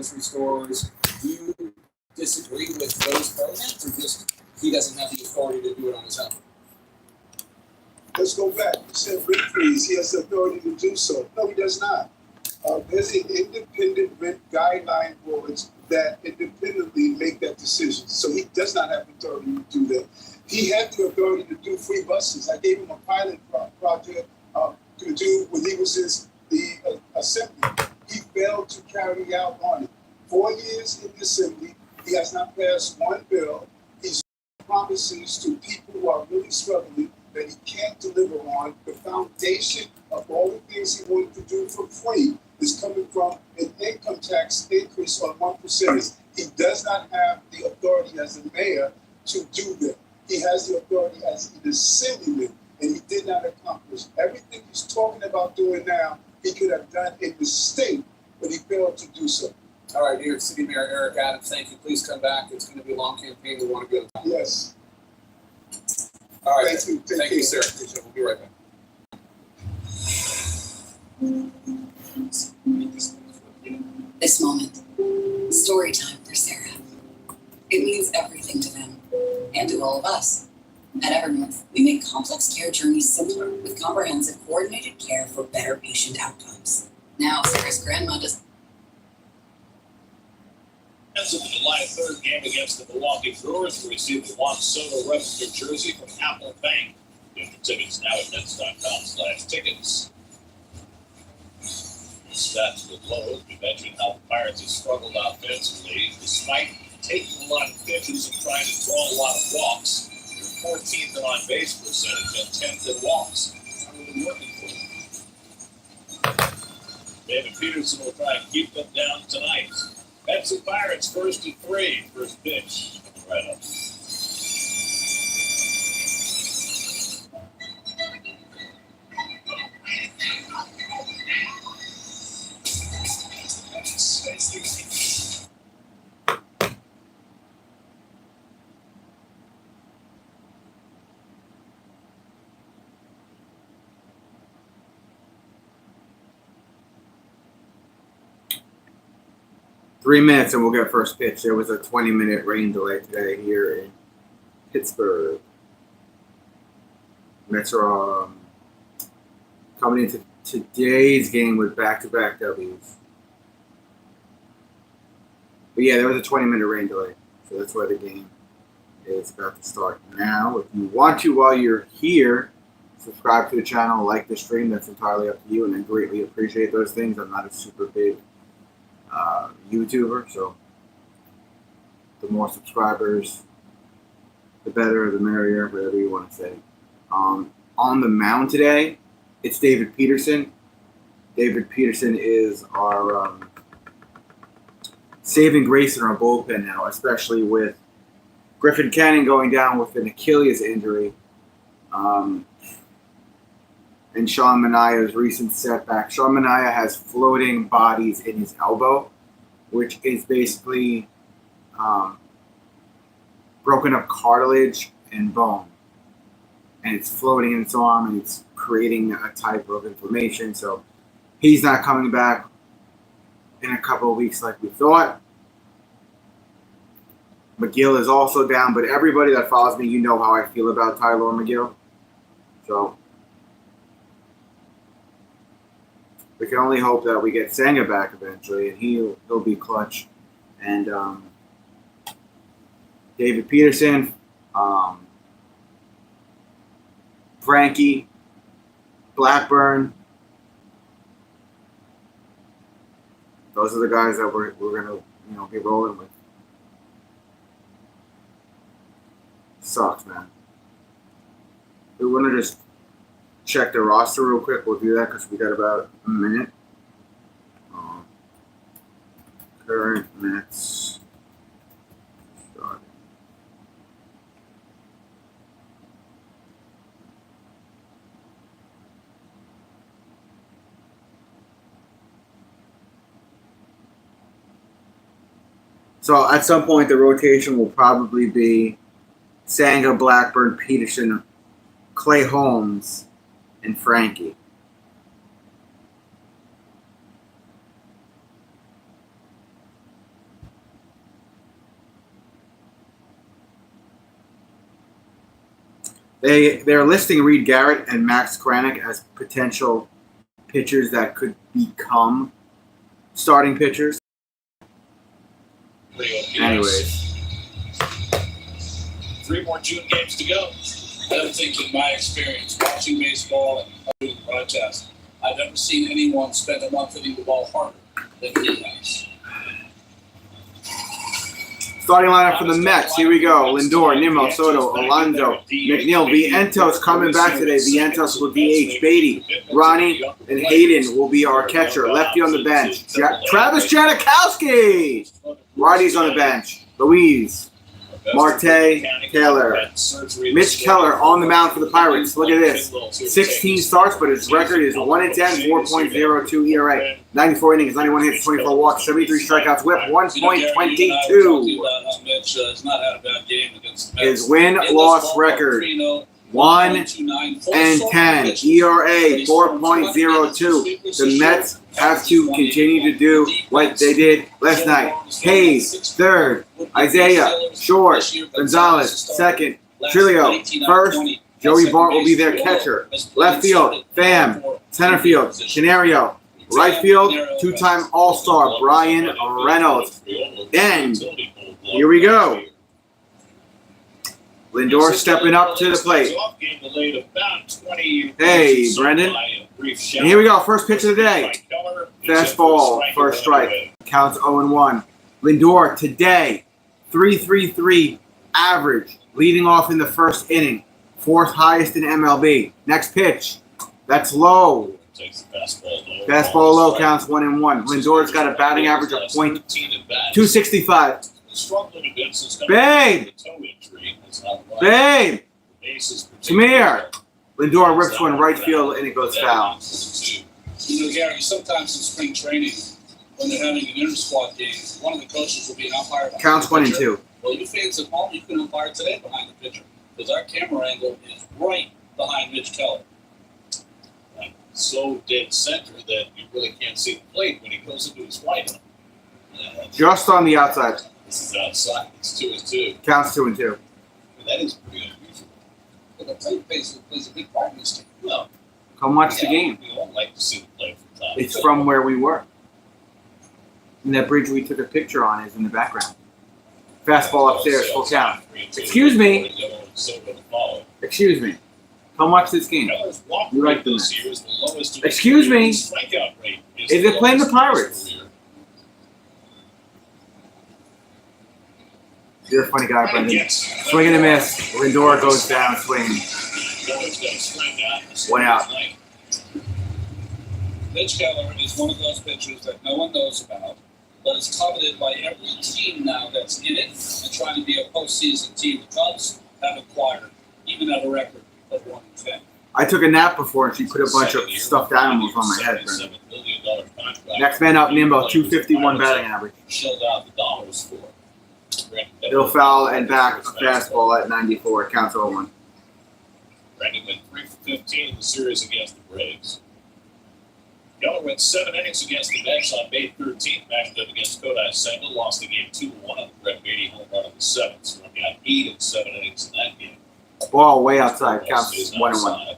grocery stores. Do you disagree with those programs, or just he doesn't have the authority to do it on his own? Let's go back. You said rent freeze. He has the authority to do so. No, he does not. There's an independent rent guideline boards that independently make that decision. So he does not have the authority to do that. He had the authority to do free buses. I gave him a pilot project to do when he was in the assembly. He failed to carry out on it. 4 years in the assembly, he has not passed one bill. He's promises to people who are really struggling that he can't deliver on. The foundation of all the things he wanted to do for free is coming from an income tax increase on 1%. He does not have the authority as a mayor to do that. He has the authority as an assemblyman, and he did not accomplish everything he's talking about doing now. He could have done in the state, but he failed to do so. All right, New York City Mayor Eric Adams, thank you. Please come back. It's going to be a long campaign. We want to go. Yes. All right. Thank you. Thank you, sir. We'll be right back. This moment, story time for Sarah. It means everything to them and to all of us. At Evernorth, we make complex care journeys simpler with comprehensive coordinated care for better patient outcomes. Now, Sarah's grandma does. As of the July 3rd game against the Milwaukee Brewers, we received the Juan Soto registered jersey from Apple Bank. Get the tickets now at Nets.com/tickets. The stats were low. We mentioned how the Pirates have struggled offensively, despite taking a lot of pitches and trying to draw a lot of walks. They're 14th in on-base percentage and 10th in walks. How are they working for them? David Peterson will try and keep them down tonight. Mets and Pirates 1st and 3. First pitch. Right up. Three minutes and we'll get first pitch. There was a 20-minute rain delay today here in Pittsburgh. Mets are coming into today's game with back-to-back W's. But yeah, there was a 20-minute rain delay, so that's why the game is about to start now. If you want to, while you're here, subscribe to the channel, like the stream. That's entirely up to you, and I greatly appreciate those things. I'm not a super big YouTuber, so the more subscribers, the better, the merrier, whatever you want to say. On the mound today, it's David Peterson. David Peterson is our saving grace in our bullpen now, especially with Griffin Cannon going down with an Achilles injury. And Sean Manaea's recent setback. Sean Manaea has floating bodies in his elbow, which is basically broken up cartilage and bone. And it's floating in his arm, and it's creating a type of inflammation. So he's not coming back in a couple of weeks like we thought. McGill is also down, but everybody that follows me, you know how I feel about Tyler McGill. So we can only hope that we get Senga back eventually, and he'll be clutch. And David Peterson, Frankie, Blackburn. Those are the guys that we're gonna be rolling with. Sucks, man. We want to just check the roster real quick. We'll do that because we got about a minute. Current Mets starting. So at some point, the rotation will probably be Senga, Blackburn, Peterson, Clay Holmes, and Frankie. They're listing Reed Garrett and Max Kranick as potential pitchers that could become starting pitchers. Anyways, 3 more June games to go. I don't think, in my experience, watching baseball and doing broadcast, I've never seen anyone spend a month hitting the ball harder than he has. starting lineup for the Mets. Here we go. Lindor, Nimmo, Soto, Alonso, McNeil. Vientos coming back today. Vientos will DH. Beatty, Ronnie, and Hayden will be our catcher. Lefty on the bench. Travis Janikowski. Righties on the bench. Louise, Marte, Taylor. Mitch Keller on the mound for the Pirates. Look at this. 16 starts, but his record is 1-10, 4.02 ERA. 94 innings, 91 hits, 24 walks, 73 strikeouts, whip 1.22. His win-loss record 1-10, ERA 4.02. The Mets have to continue to do what they did last night. Hayes, third. Isaiah, short. Gonzalez, second. Trilio, first. Joey Bart will be their catcher. Left field, Pham. Center field, Canario. Right field, two-time All-Star Brian Reynolds. Then, here we go. Lindor stepping up to the plate. Hey, Brendan. And here we go, first pitch of the day. Fastball, first strike. Counts 0-1. Lindor today, 3.33 average, leading off in the first inning. Fourth highest in MLB. Next pitch. That's low. Fastball low, counts 1-1. Lindor's got a batting average of .265. Babe! Babe! Come here! Lindor rips one right field and it goes foul. You know, Gary, sometimes in spring training, when they're having an inter-squad game, one of the coaches will be an umpire. Counts 1-2. Well, you fans at home, you can umpire today behind the pitcher because our camera angle is right behind Mitch Keller. So dead center that you really can't see the plate when he goes into his white. Just on the outside. This is outside. It's 2-2. Counts 2-2. That is pretty unusual. But the plate plays a big part in this team. Well, Come watch the game. We don't like to see the play from time. It's from where we were. And that bridge we took a picture on is in the background. Fastball upstairs, full count. Excuse me. Excuse me. Come watch this game. You like the Mets. Excuse me. Is it playing the Pirates? You're a funny guy, Brendan. Swing and a miss. Lindor goes down, swinging. 1 out. Mitch Keller is one of those pitchers that no one knows about, but is coveted by every team now that's in it and trying to be a postseason team. The Cubs have acquired, even at a record of 1-10. I took a nap before and she put a bunch of stuffed animals on my head, Brendan. Next man up, Nimbo, 251 batting average. Shelled out the dollars for. He'll foul and back a fastball at 94. It counts 0-1. Brandon went 3 for 15 in the series against the Braves. Keller went 7 innings against the Mets on May 13th, matched up against Kodai Senga, lost the game 2-1 on the Brett Beatty home run in the 7th. So he got 8 in 7 innings in that game. Ball way outside. Counts 1-1.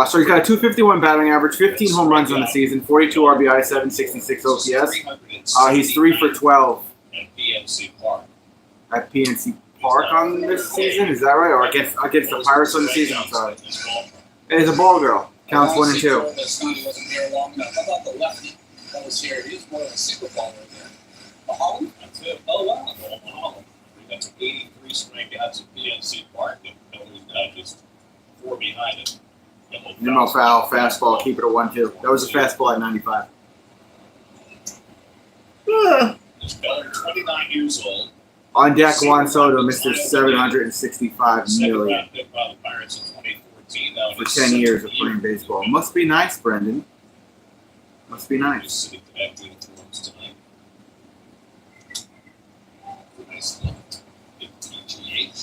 So he's got a 251 batting average, 15 home runs on the season, 42 RBI, 766 OPS. He's 3 for 12 at PNC Park. At PNC Park on this season, is that right? Or against the Pirates on the season? I'm sorry. It's a ball girl. Counts 1 and 2. Wasn't here long enough. How about the lefty that was here? He was more of a single baller there. Maholm? That's it. Oh, wow. Maholm. That's 83 strikeouts at PNC Park, and Keller's now just 4 behind him. Nimmo foul, fastball, keep it at 1-2. That was a fastball at 95. Keller, 29 years old. On deck, Juan Soto, Mr. 765 million. For 10 years of playing baseball. Must be nice, Brendan. Must be nice.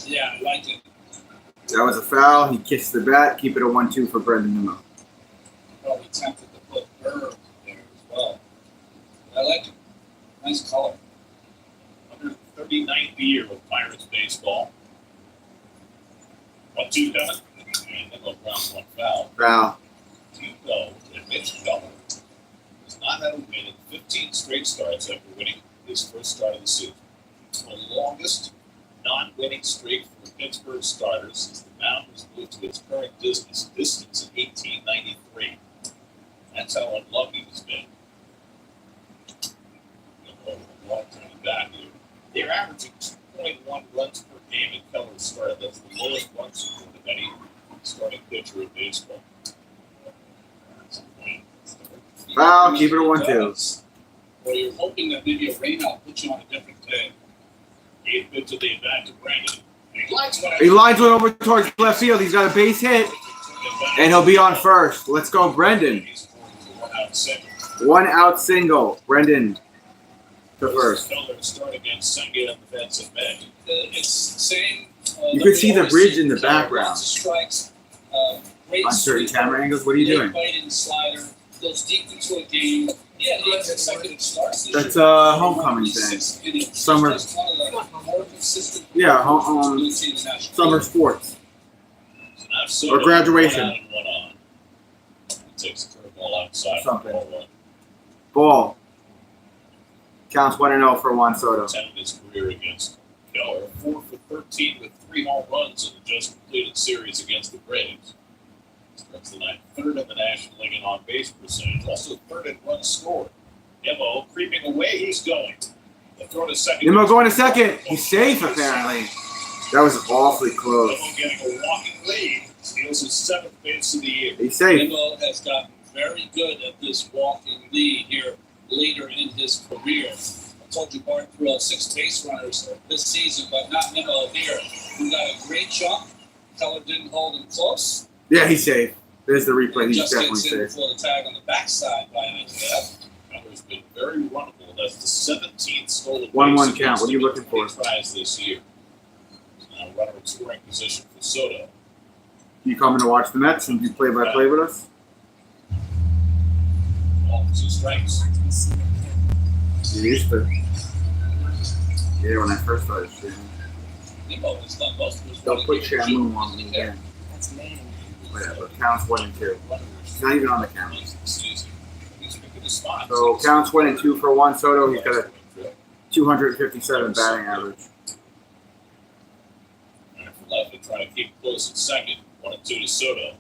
Yeah, I like it. That was a foul. He kissed the bat. Keep it a 1-2 for Brendan Nimmo. Probably tempted to put Burr there as well. I like it. Nice color. 139th year of Pirates baseball. 1-2 coming. And Nimmo grounds one foul. Foul. Do you know that Mitch Keller has not had a win in 15 straight starts after winning his first start of the season? The longest non-winning streak for Pittsburgh starters since the mound was moved to its current distance in 1893. That's how unlucky he's been. Over a long time back here. They're averaging 2.1 runs per game in Keller's start. That's the lowest run support of any starting pitcher in baseball. Foul, keep it a 1-2. Well, you're hoping that maybe a rainout puts you on a different day. 8th pitch of the bat to Brandon. He lines one over towards left field. He's got a base hit, and he'll be on first. Let's go, Brendan. 1 out single. Brendan to first. Keller start against Sengate on the defensive end. It's same. You could see the bridge in the background. Lots of strikes. Great On certain sweeper, camera angles, what are you great doing? biting slider. Goes deep into a game. Yeah, 8 consecutive starts. This That's year. a homecoming thing. 6 innings. Summer. Just one of the more consistent. Yeah, you'll see in the national summer league. sports. So now Soto, Or graduation. 1 out and 1 on. He takes the curveball outside. Something. Ball 1. Ball. Counts 1-0 for Juan Soto. 10 of his career against Keller. 4 for 13 with 3 home runs in the just completed series against the Braves. That's the ninth, third in the National League in on-base percentage. Also third in runs scored. Nimmo creeping away. He's going. The throw to second. Nimmo going to second. He's safe, apparently. That was awfully close. Nimmo getting a walking lead. Steals his 7th base of the year. He's safe. Nimmo has gotten very good at this walking lead here later in his career. I told you Bart threw out 6 base runners this season, but not Nimmo here. We got a great jump. Keller didn't hold him close. Yeah, he's safe. There's the replay. He's Just definitely gets in safe. before the tag on the backside by ITF. Keller's been very runnable. That's the 17th stolen 1-1 base count. What are you looking for? tries this year. Now runner in scoring position for Soto. You coming to watch the Mets and do play-by-play with us? Ball 2 strikes. You used to. Yeah, when I first started shooting. Nimmo has done most of his Don't put Shamu on me again. That's me. Whatever. Counts 1 and 2. It's not even on the camera. He's picking his spot. So counts 1 and 2 for Juan Soto. He's got a 257 batting average. And for left, they're trying to keep close at second. 1-2 to Soto.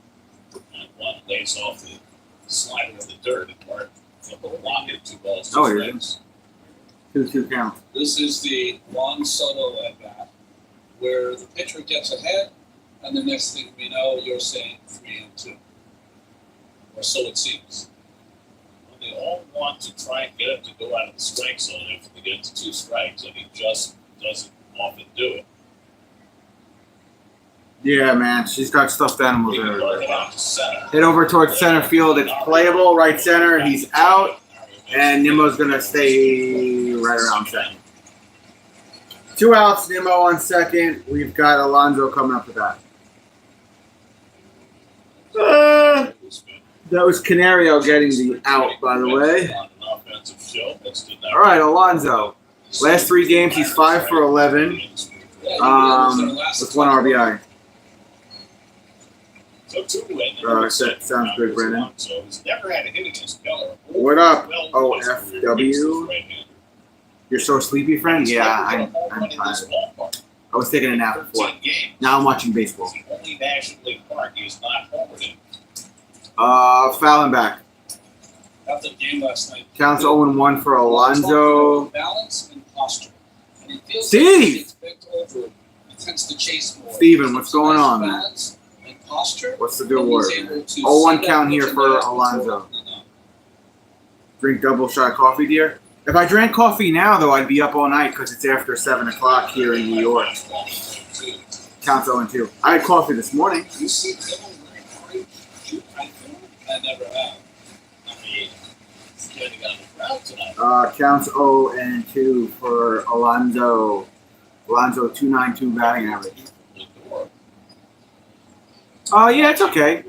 And one lays off the slider in the dirt. And Mark will block it 2 balls. 2 Oh, he strikes. 2-2 count. This is the Juan Soto at bat, where the pitcher gets ahead, and the next thing we know, you're saying 3-2. Or so it seems. Well, they all want to try and get him to go out of the strike zone after they get to 2 strikes, and he just doesn't often do it. Yeah, man. She's got stuffed animals He everywhere. it out to center. Hit over towards center field. It's playable. Right center. He's out. And Nimmo's going to stay right around second. 2 outs. Nimmo on second. We've got Alonso coming up with that. That was Canario getting the out, by the way. All right, Alonso. Last 3 games, he's 5 for 11 with 1 RBI. That sounds good, Brendan. What up, OFW? You're so sleepy, friend? Yeah, I'm tired. I was taking a nap before. Now I'm watching baseball. Only National League park is not homered in. Fouling back. After the game last night. Counts 0-1 for Alonso. Balance and posture. And he feels Steve! like he gets bent over. He tends to chase more. Steven, what's going on, man? Balance and posture. What's the good And word? he's able to 0-1 see count that here pitch for and ask Alonso. before. Drink double shot coffee, dear. If I drank coffee now, though, I'd be up all night because it's after 7 o'clock here in New York. Counts 0-2. I had coffee this morning. You see people wearing I never have. I mean, he's getting on the ground tonight. Counts 0-2 for Alonso. Alonso 292 batting average. Yeah, it's okay.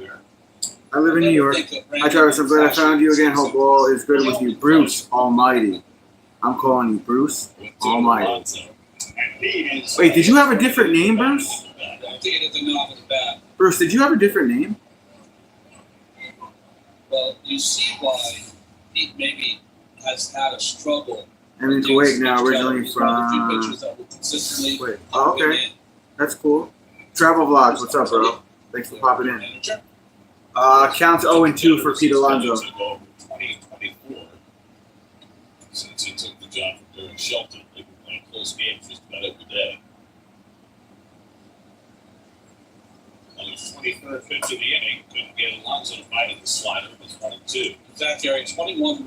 I live in New York. Hi, Travis. I'm glad I found you again. Hope all is good with you. Bruce Almighty. I'm calling you Bruce Almighty. Wait, did you have a different name, Bruce? I think it hit the knob of the bat. Bruce, did you have a different name? Well, you see why he maybe has had a struggle. I'm in Kuwait now, originally He's one of the few from. pitchers that will consistently Wait. Oh, put it okay. in. That's cool. Travel Vlogs, what's up, bro? Thanks for popping in. Manager. Counts 0-2 for Pete Alonso. 2024 since he took the job from Darren Shelton. They've been playing close games just about every day. On his 23rd pitch of the inning, couldn't get Alonso to bite at the slider. It was 1-2. Zach Gary, 21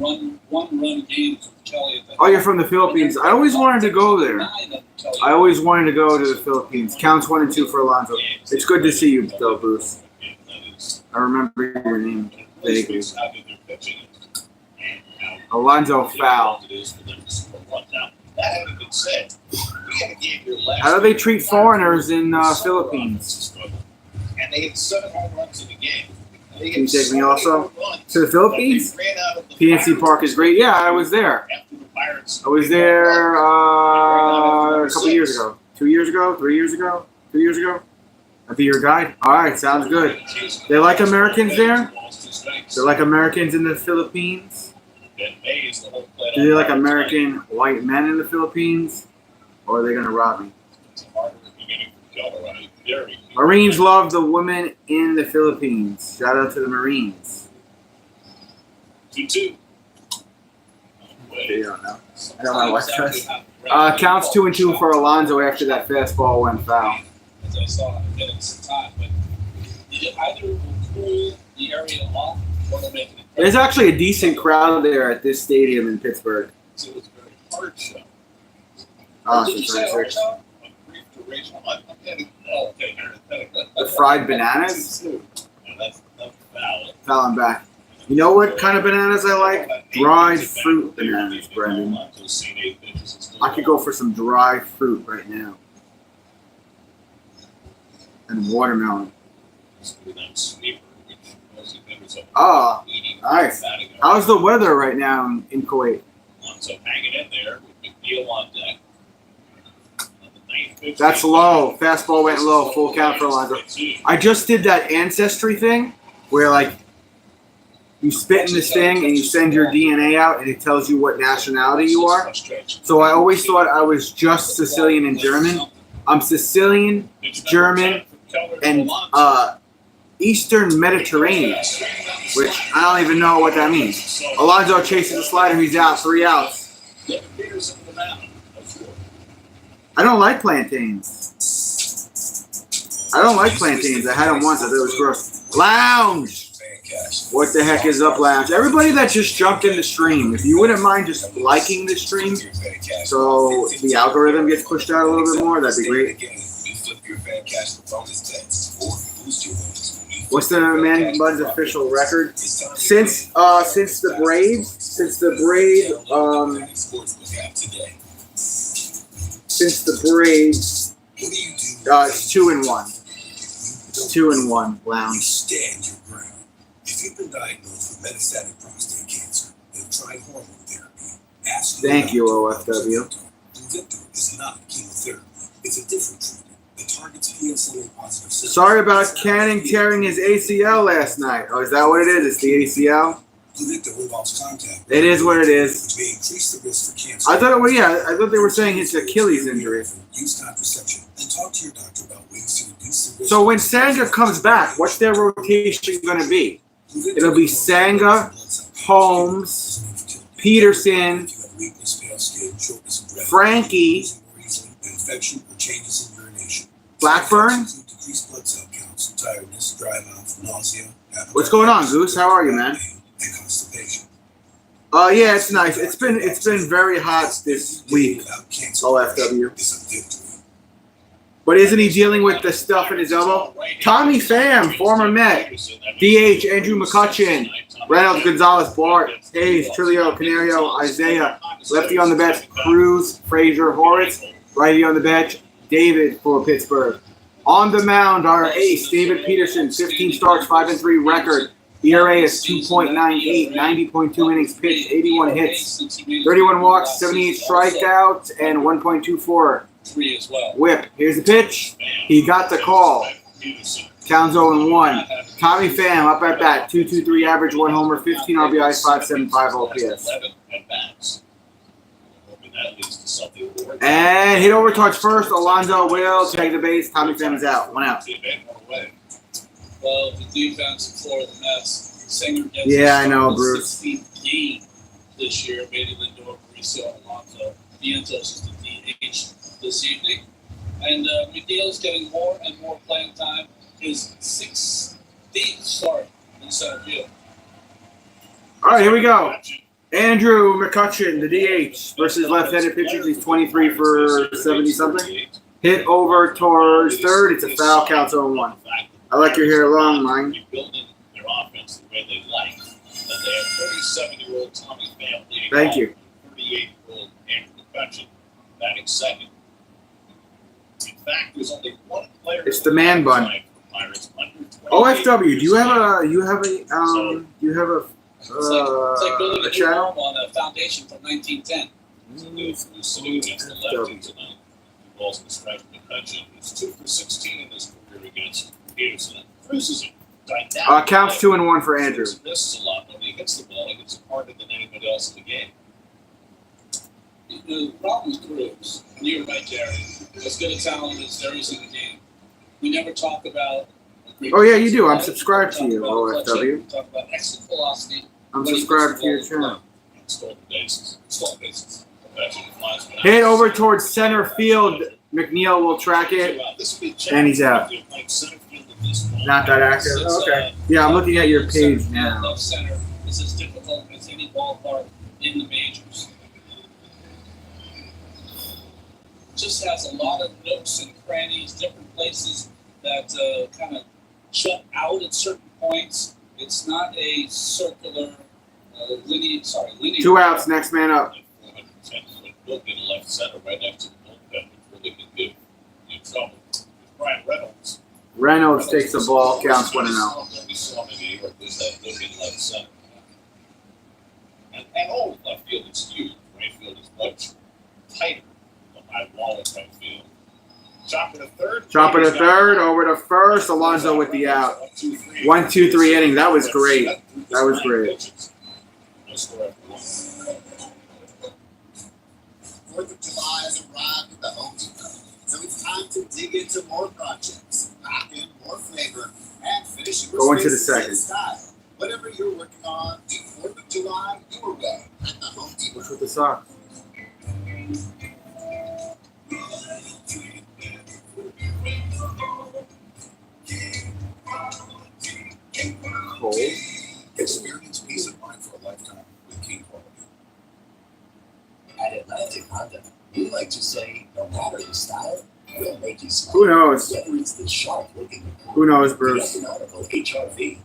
one-run games with Kelly at the Oh, you're from the Philippines. I always wanted to go there. I always wanted to go to the Philippines. Counts 1-2 for Alonso. It's good to see you, though, Bruce. I remember your name vaguely. Alonso foul. How do they treat foreigners in Philippines? And they hit 7 home runs in the game. Can you take me also to the Philippines? PNC Park is great. Yeah, I was there. I was there a couple years ago. 2 years ago? 3 years ago? 2 years ago? I'll be your guide. All right, sounds good. They like Americans there? They're like Americans in the Philippines? Do they like American white men in the Philippines? Or are they going to rob me? Marines love the women in the Philippines. Shout out to the Marines. 2-2. They don't know. I don't know what does. Counts 2-2 for Alonso after that fastball went foul. As I saw in minutes of time, but it either will cool the area off or they'll make it. There's actually a decent crowd there at this stadium in Pittsburgh. So it's a very hard show. Oh, Did you it's say hard 26. show? The fried bananas? That's valid. Foul back. You know what kind of bananas I like? Dried fruit bananas, Brendan. I could go for some dry fruit right now. And watermelon. Oh, nice. How's the weather right now in Kuwait? So hanging in there with McNeil on deck. That's low. Fastball went low. Full count for Alonso. I just did that ancestry thing where, like, you spit in this thing and you send your DNA out and it tells you what nationality you are. So I always thought I was just Sicilian and German. I'm Sicilian, German, and Eastern Mediterranean, which I don't even know what that means. Alonso chases the slider. He's out. 3 outs. I don't like plantains. I had them once. I thought it was gross. Lounge. What the heck is up, Lounge? Everybody that just jumped in the stream, if you wouldn't mind just liking the stream so the algorithm gets pushed out a little bit more, that'd be great. What's the Man Bun's official record? Since the Braves, it's 2-1. It's 2-1, Lounge. Stand your ground. If you've been diagnosed with metastatic prostate cancer and have tried hormone therapy, ask Thank you, OFW. Pluvicto is not chemotherapy. It's a different treatment that targets PSMA positive cells. Sorry about Canning tearing his ACL last night. Oh, is that what it is? It's the ACL? Pluvicto involves contact. It is what it is. Which may increase the risk for cancer. I thought they were saying it's Achilles injury. Use contraception and talk to your doctor about ways to reduce the risk. So when Sanga comes back, what's their rotation going to be? It'll be Sanga, Holmes, Peterson, Frankie, Blackburn. What's going on, Goose? How are you, man? Yeah, it's nice. It's been very hot this week. OFW. But isn't he dealing with the stuff in his elbow? Tommy Pham, former Met. DH, Andrew McCutcheon. Reynolds, Gonzalez, Bart, Hayes, Trilio, Canario, Isaiah. Lefty on the bench, Cruz, Frazier, Horace. Righty on the bench, David for Pittsburgh. On the mound, our ace, David Peterson, 15 starts, 5-3 record. ERA is 2.98, 90.2 innings pitched, 81 hits, 31 walks, 78 strikeouts, and 1.24 3 as well. Whip. Here's the pitch. He got the call. Counts 0-1. Tommy Pham up at bat. 2.23 average, 1 homer, 15 RBIs, 5.75 OPS. And hit over towards first. Alonzo will take the base. Tommy Pham is out. 1 out. Well, the defense for the Mets, Singer gets Yeah, I know, Bruce. 16th game this year, made it into Mauricio Alonso. Vientos is the DH this evening. And McNeil's getting more and more playing time. His 16th start in center field. All right, here we go. Andrew McCutcheon, the DH, versus left-handed pitchers. He's 23 for 70-something. Hit over towards third. It's a foul. Counts 0-1. I like your hair long, mine. Building their offense the way they like. And they have 37-year-old Tommy Pham leading Thank off, you. 38-year-old Andrew McCutcheon batting second. In fact, there's only one player. It's the man bun. OFW, do you have It's like building a a new channel? home on a foundation from 1910. So they're sitting against the lefty tonight. Balls in the strike. McCutcheon is 2 for 16 in this career against Peterson. Cruises him. Counts 2-1 for Andrew. Misses a lot when he hits the ball. He hits it harder than anybody else in the game. The problem with Cruz, and you're right, Jerry, as good a talent as there is in the game, we never talk about. Oh, yeah, you do. I'm subscribed to you, OFW. We talk about exit velocity. I'm subscribed to your channel. Stolen bases. Stolen bases. Hit over towards center field. McNeil will track it, and he's out. Not that active. Okay. Yeah, I'm looking at your page now. Left center is as difficult as any ballpark in the majors. Just has a lot of nooks and crannies, different places that kind of shut out at certain points. It's not a circular, linear. 2 outs. Next man up. 410-foot building left center right next to the bullpen, which really can give you trouble. Brian Reynolds. Reynolds takes the ball. Counts 1-0. We saw him in New York. There's that building left center. And all left field is huge. Right field is much tighter. I wall in right field. Chopper to third. Chopper to third, over to first. Alonzo with the out. 1-2-3 inning. That was great. That was great. 4th of July has arrived at the Home Depot, so it's time to dig into more projects, lock in more flavor, and finish your Go into the spaces in second. style. Whatever you're working on, the 4th of July your way at the Home Depot. What's with the socks? Cold. Experience peace of mind for a lifetime with King Quality. At Atlantic Honda, we like to say, no matter the style, we'll make you smile. Who knows? Whether it's the sharp-looking Who knows, Bruce? the economical HRV.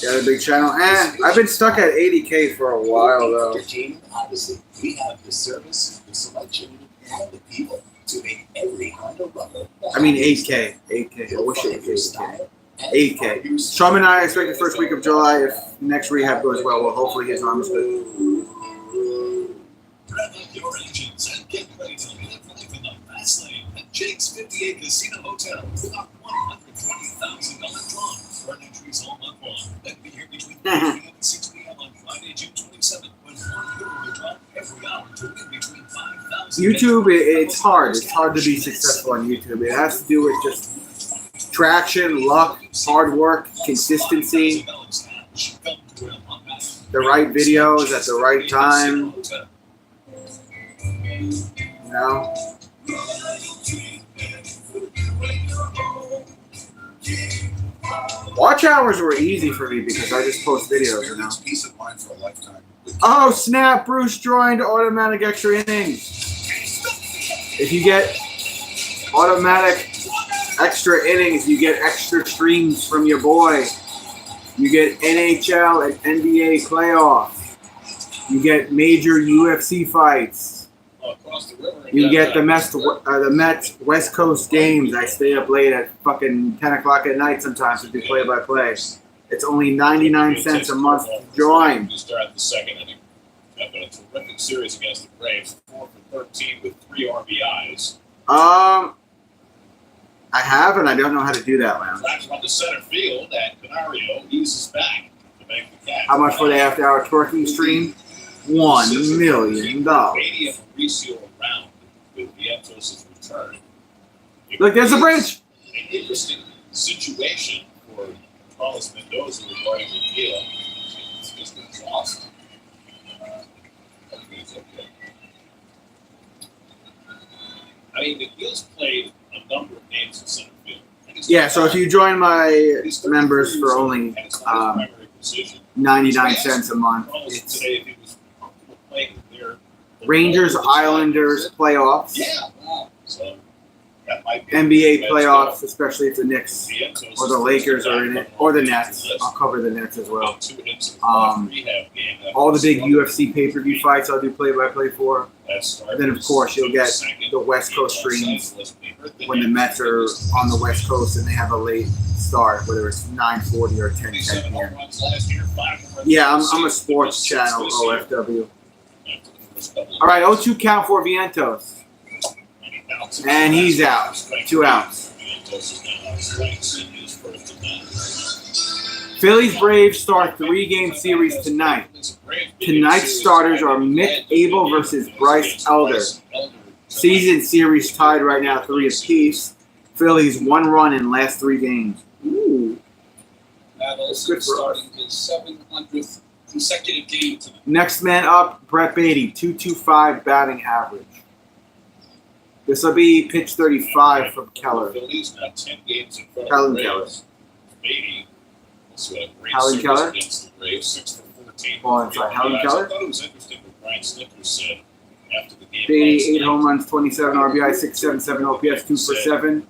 Got a big channel. I've been stuck at 80K for a while, though. Entertainment, obviously, we have the service, the selection, and the people to make every Honda lover. I mean 8K. 8K. I wish it was 8K. 8K. Sean and I expect the first week of July if next rehab goes well. Well, hopefully his arm is good. Rev up your engines and get ready to live life in the fast lane at Jake's 58 Casino Hotel with our $120,000 draw. Earn entries all month long. Then be here between 3 p.m. and 6 p.m. on Friday, June 27th, when $1 will drop every hour to win between 5,000. YouTube, it's hard. It's hard to be successful on YouTube. It has to do with just traction, luck, hard work, consistency, the right videos at the right time. You know? Watch hours were easy for me because I just post videos, you know? Experience peace of mind for a lifetime with Oh, snap. Bruce joined automatic extra innings. If you get automatic extra innings, you get extra streams from your boy. You get NHL and NBA playoffs. You get major UFC fights. Across the river. You get the Mets West Coast games. I stay up late at fucking 10 o'clock at night sometimes to do play-by-play. It's only 99 cents a month to join. To start the second inning. Got a terrific series against the Braves. 4 for 13 with 3 RBIs. I have, and I don't know how to do that, man. Flash on the center field, and Canario eases back to make the catch. How much for the after-hour twerking stream? $1 million. Beatty and Mauricio around with Vientos' return. Look, there's the bridge. An interesting situation for Carlos Mendoza regarding the deal. It's just exhausting. Okay, it's okay. I mean, the Gills played a number of games in center field. Yeah, so if you join my members for only 99 cents a month, it's Rangers Islanders playoffs, Yeah. So that might be NBA playoffs, especially if the Knicks or the Lakers are in it, or the Nets. I'll cover the Nets as well. All the big UFC pay-per-view fights I'll do play-by-play for. And then, of course, you'll get the West Coast streams when the Mets are on the West Coast and they have a late start, whether it's 9:40 or 10:10 p.m. Yeah, I'm a sports channel, OFW. All right, 0-2 count for Vientos. And he's out. 2 outs. Phillies Braves start 3-game series tonight. Tonight's starters are Mick Abel versus Bryce Elder. Season series tied right now 3 apiece. Phillies 1 run in last 3 games. Ooh. That's good for us. His 700th consecutive game tonight. Next man up, Brett Beatty, 225 batting average. This will be pitch 35 from Keller. Phillies now 10 games in front Helen of the Keller. Braves. Beatty also had a great Helen series Keller? against the Braves, 6 for 14. Oh, I'm sorry, Helen RBIs. Keller? I thought it was interesting what Brian Snickers said after the game. Beatty, 8 last home night. runs, 27 RBI, 677 OPS, 2 for 7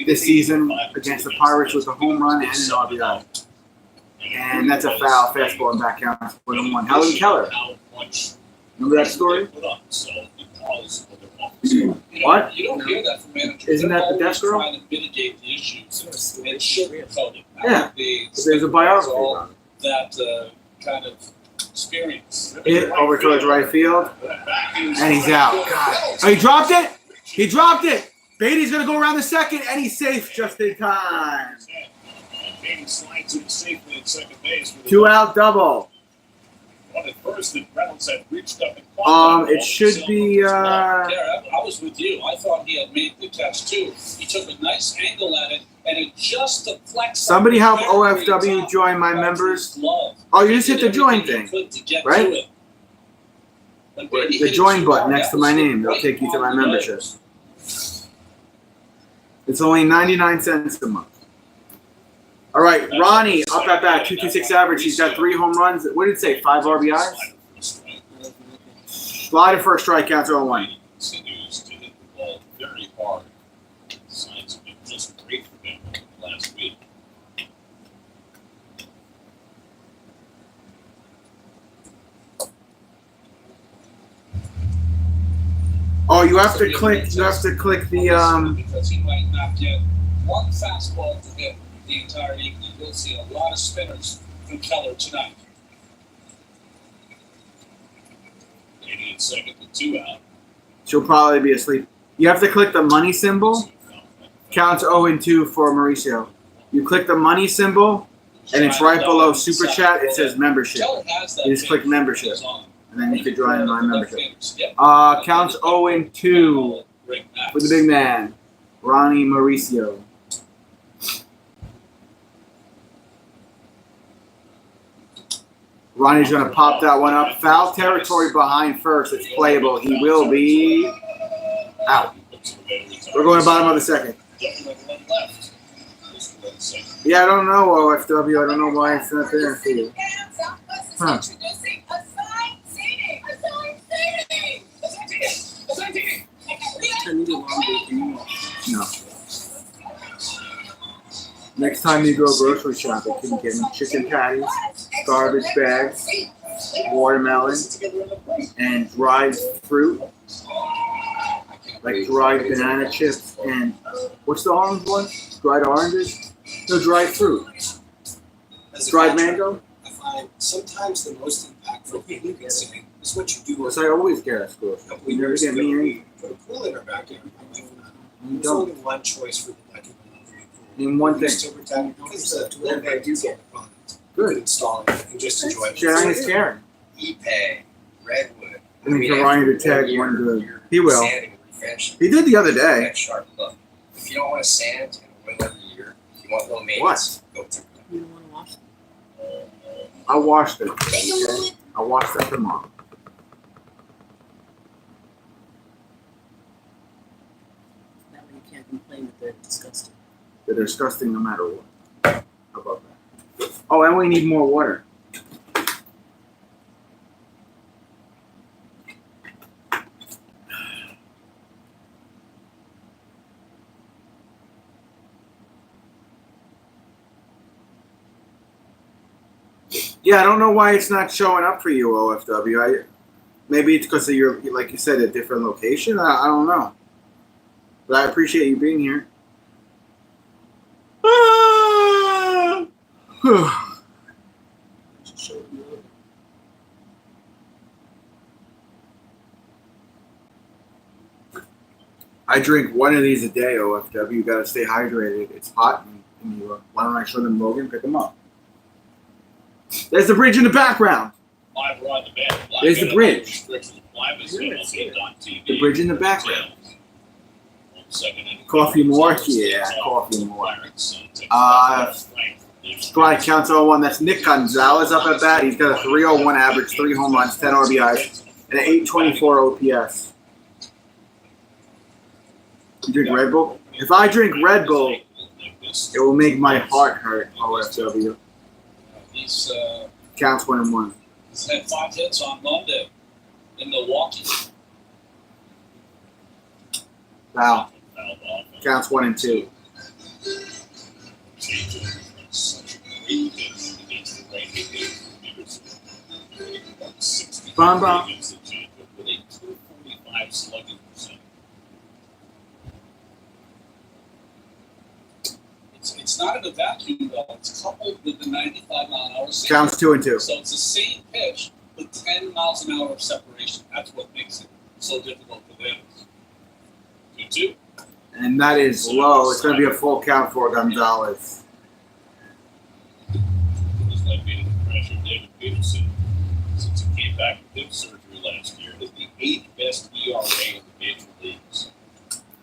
this season against the Pirates with a home run and an RBI. And that's a foul fastball and back count 1-1. Helen Keller. Remember that story? What? You don't hear that from managers. Isn't They're that the always desk girl? trying to mitigate the issues and sugarcoat it. Yeah. There's a biography on That kind of experience. it. Over towards right field. And he's out. God. Oh, he dropped it? He dropped it. Beatty's going to go around the second, and he's safe just in time. Beatty slides in safely at second base. 2-out double. At first, the Reynolds had reached up and caught It should be, Yeah, I was with you. I thought he had made the catch too. He took a nice angle at it, and it just deflects. Somebody help very OFW top join my of his members. glove. Oh, you just He hit did the join everything he thing, could to get right? to it. When Brady The hit it join too button hard, next that to my was name. It'll right take you to my on the membership. nose. It's only 99 cents a month. All right, Ronnie up at bat, 226 average. He's got 3 home runs. What did it say? 5 RBIs. Slider for a strikeout, 0-1. Continues to hit the ball very hard. Signs have been just great for him last week. Oh, you have to click. You have to click the Because he might not get one fastball to hit the entire evening. We'll see a lot of spinners from Keller tonight. 80 and second to 2 out. She'll probably be asleep. You have to click the money symbol. Counts 0-2 for Mauricio. You click the money symbol, and it's right below Super Chat. It says membership. Keller has that You just click finish. membership, He's on. and then you can join my membership. Yep. Counts 0-2 for the big man, Ronnie Mauricio. Ronnie's going to pop that one up. Foul territory behind first. It's playable. He will be out. We're going to bottom of the second. Yeah, I don't know, OFW. I don't know why it's not there for you. Huh. No. Next time you go grocery shopping, you can get chicken patties, garbage bags, watermelon, and dried fruit, like dried banana chips and what's the orange one? Dried oranges? No, dried fruit. Dried mango? I find sometimes the most impactful thing you can say is what you do. Because I always get at school. You never get me anything. Put a pool in our backyard. My wife and I. You There's don't. only one choice for the documentary pool. Name one thing. Still protect because the tool bag is on the product. You Good. can install it and just enjoy it. Sharing is caring. ePay, Redwood. I mean, for Ryan to tag one good. He will. Sanding and refinish. He did the other day. That sharp look. If you don't want to sand and oil every year, if you want low maintenance, go to You don't want to wash them. I washed it. Okay? I washed it tomorrow. That way you can't complain that they're disgusting. They're disgusting no matter what. How about that? Oh, and we need more water. Yeah, I don't know why it's not showing up for you, OFW. Maybe it's because of your, like you said, a different location. I don't know. But I appreciate you being here. I drink one of these a day, OFW. You gotta stay hydrated. It's hot in New York. Why don't I show them Logan? Pick them up. There's the bridge in the background. Live on the band. There's the bridge. The The bridge in the background. Coffee more? Yeah, coffee more. Strike counts 0-1. That's Nick Gonzalez up at bat. He's got a 301 average, 3 home runs, 10 RBIs, and an 824 OPS. You drink Red Bull? If I drink Red Bull, it will make my heart hurt, OFW. He's Counts 1-1. he's had 5 hits on Monday in Milwaukee. Wow. Counts 1-2. Bum, bum. It's not in a vacuum though. It's coupled with the 95-mile-an-hour. Counts 2-2. So it's the same pitch with 10 miles an hour of separation. That's what makes it so difficult for them. 2-2. And that is low. It's going to be a full count for Gonzalez. It's like being the pressure. David Peterson, since he came back from hip surgery last year, is the 8th best ERA in the major leagues.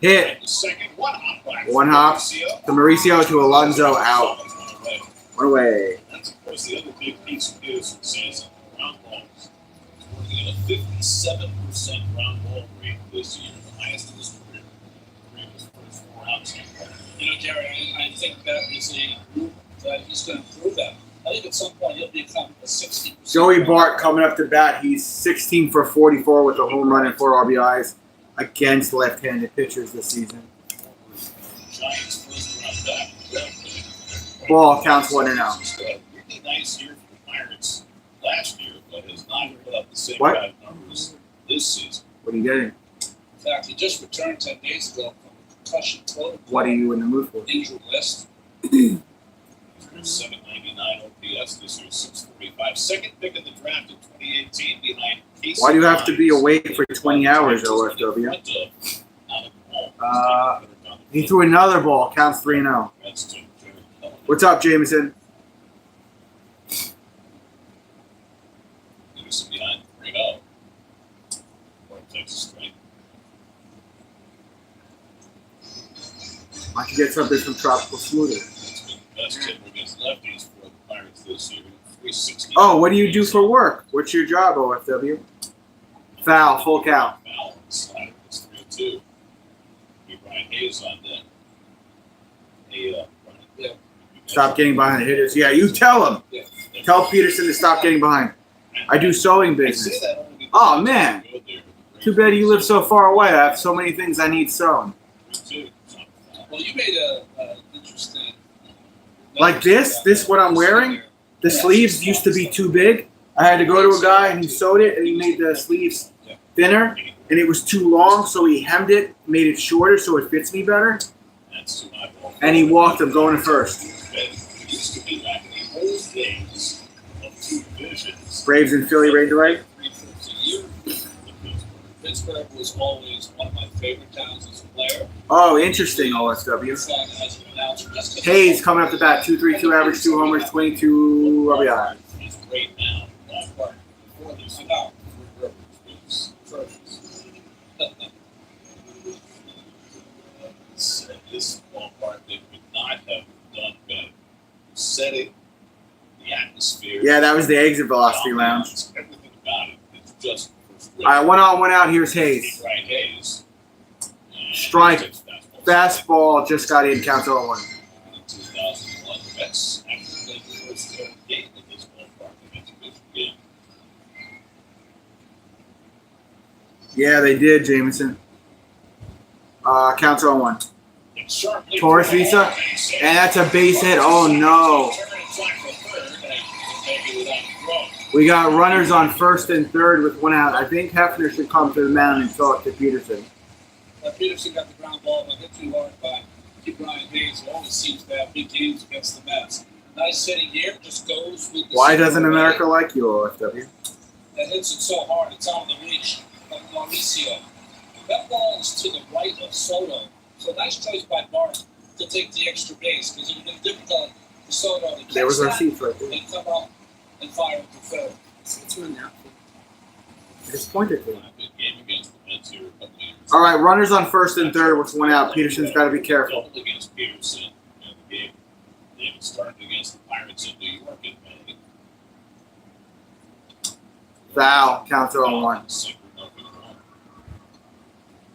Hit. And the second one hop. One hop to Mauricio to Alonso out. One away. That's, of course, the other big piece of news this season. Ground balls. Working at a 57% ground ball rate this year, the highest in his career. His first 4 outs. You know, Gary, I think that is a group that he's going to prove that. I think at some point he'll become a 60%. Joey Bart coming up to bat. He's 16 for 44 with a home run and 4 RBIs against left-handed pitchers this season. Giants first round back. Ball counts 1-0. Really nice year for the Pirates last year, but has not put up the same What? kind of numbers this season. What are you getting? In fact, he just returned 10 days ago from a concussion protocol. What are you in the mood for? Injured list. 799 OPS this year, 645. Second pick in the draft in 2018 behind Casey. Why do you have to be awake for 20 hours, OFW? He threw another ball. Counts 3-0. What's up, Jameson? Peterson behind 3-0. Texas strength. Why don't you get something from Tropical Smoothie? Best hitter against lefties for the Pirates this year. 360. Oh, what do you do for work? What's your job, OFW? Foul, full count. Foul on the slider. It's 3-2. Be Brian Hayes on that. Hey, Brian. Stop getting behind the hitters. Yeah, you tell him. Tell Peterson to stop getting behind. I do sewing business. Oh, man. Too bad you live so far away. I have so many things I need sewn. Well, you made a interesting. Like this what I'm wearing, the sleeves used to be too big. I had to go to a guy and he sewed it and he made the sleeves thinner and it was too long, so he hemmed it, made it shorter so it fits me better. And he walked him going to first. Braves and Philly right away. Pittsburgh was always one of my favorite towns as a player. Oh, interesting, OSW. Hayes coming up the bat, 2.32 average, 2 homers, 22 RBI. He's great now. Ballpark before this. I know. It's atrocious. This ballpark, they could not have done better. Setting, the atmosphere. Yeah, that was the exit velocity lounge. Everything about it. It's just All right, 1 on, 1 out. Here's Hayes. Right, Hayes. Strike. Fastball just got in. Counts 0-1. 2001. That's actually the first game in this ballpark against Michigan. Yeah, they did, Jameson. Counts 0-1. Sharply Torres Visa. And that's a base hit. Oh, no. We got runners on first and third with 1 out. I think Hefner should come to the mound and talk to Peterson. Peterson got the ground ball, but hit too hard by Brian Hayes, who always seems to have big games against the Mets. Nice hitting here, just goes with the. Why doesn't America like you, OFW? That hits it so hard, it's out of the reach of Mauricio. That ball is to the right of Soto. So nice choice by Bart to take the extra base, because it would have been difficult for Soto to catch There was our that seats right there. and come up and fire it to third. It's run out. Just pointed to him. Good game against the Mets here a couple of years. All right, runners on first and third with 1 out. Peterson's got to be careful. Doubled against Peterson. And the game started against the Pirates in New York in May. Foul. Counts 0-1. Sinker, nothing wrong.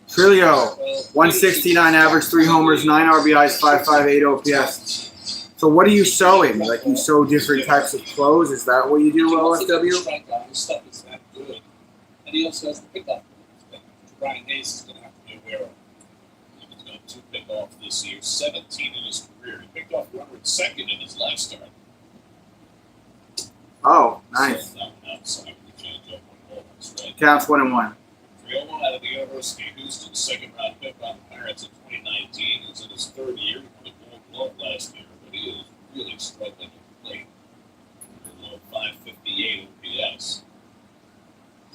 Trilio. 169 average, 3 homers, 9 RBIs, 5.58 OPS. So what are you sewing? Like you sew different types of clothes? Is that what you do, OFW? His stuff is that good. And he also has the pickup. Brian Hayes is going to have to be aware of. He's got 2 pickoffs this year, 17 in his career. He picked off runner at second in his last start. Oh, nice. So that one outside with the change up on ball. That's right. Counts 1-1. Triolo out of the University of Houston, second round pick on the Pirates in 2019. He's in his 3rd year. He won the Gold Glove last year, but he is really struggling at the plate. 558 OPS.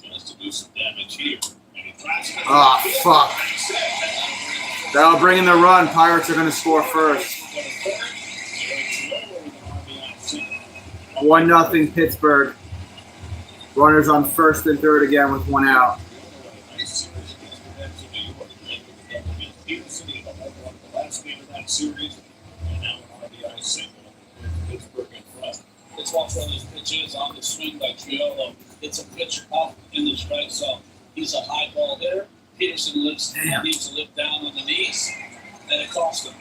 Tries to do some damage here. Oh, fuck. That'll bring in the run. Pirates are going to score first. 1-0 Pittsburgh. Runners on first and third again with 1 out. Let's watch one of those pitches on the swing by Triolo. It's a pitch up in the strike zone. He's a high ball hitter. Peterson needs to lift down on the knees, and it cost him.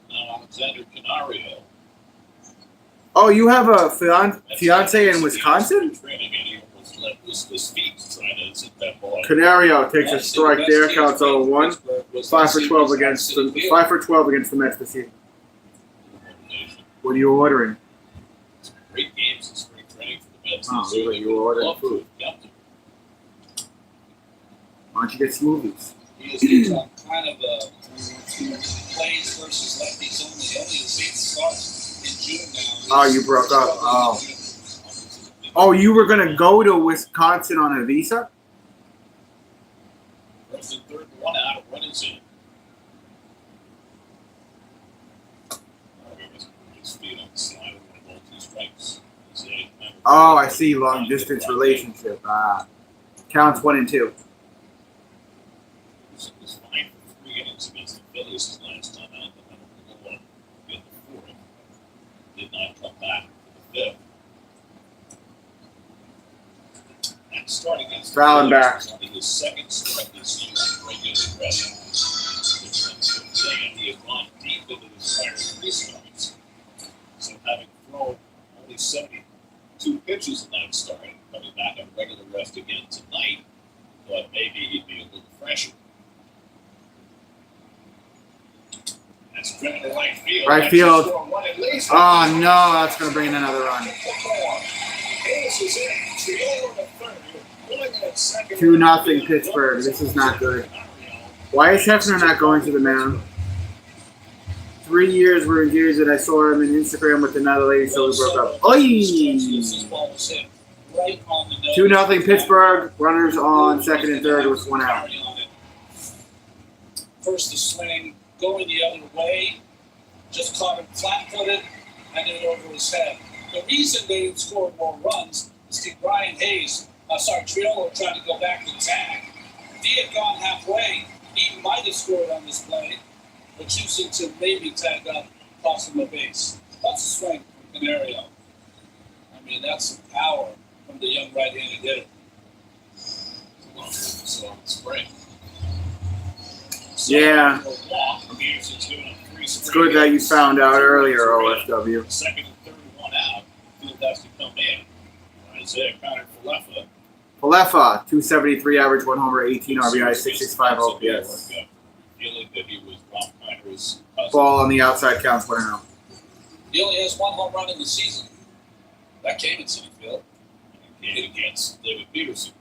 Now Alexander Canario. Oh, you have a fiance in Wisconsin? Canario takes a strike there, counts 0-1. 5 for 12 against the Mets this year. What are you ordering? Great games in spring training for the Mets. Oh, look like you were ordering food. Why don't you get smoothies? He is kind of plays versus lefties only. He only has 8 starts in June now. Oh, you broke up. Oh, you were going to go to Wisconsin on a visa? First and third, 1 out. What is it? Oh, I see. Long distance relationship. Counts 1 and 2. He was fine for 3 innings against the Phillies his last time out. But then the one in the 4th did not come back for the 5th. That start against the Fouling back. was only his 2nd start this year in regular pressure. He had gone deep into his prior 3 starts. So having thrown only 72 pitches in that start, coming back on regular rest again tonight, thought maybe he'd be a little fresher. That's driven to right field. Right field. Oh, no. That's going to bring in another run. 2-0 Pittsburgh. This is not good. Why is Hefner not going to the mound? 3 years we're engaged, and I saw him on Instagram with another lady, so we broke up. Oi! 2-0 Pittsburgh. Runners on second and third with 1 out. First the swing, going the other way, just caught him flat-footed, and then over his head. The reason they didn't score more runs is because Triolo trying to go back to tag. If he had gone halfway, he might have scored on this play, but choosing to maybe tag up, cost him a base. That's a swing from Canario. I mean, that's some power from the young right-handed hitter. So spring. Yeah. It's good that you found out earlier, OFW. Second and third, 1 out. Field has to come in. Isaiah Connor Falefa. Falefa, 273 average, 1 homer, 18 RBI, 665 OPS. Feeling that he was Rob Connor's Ball on the outside counts 1-0. He only has 1 home run in the season. That came in Citi Field. Came against David Peterson.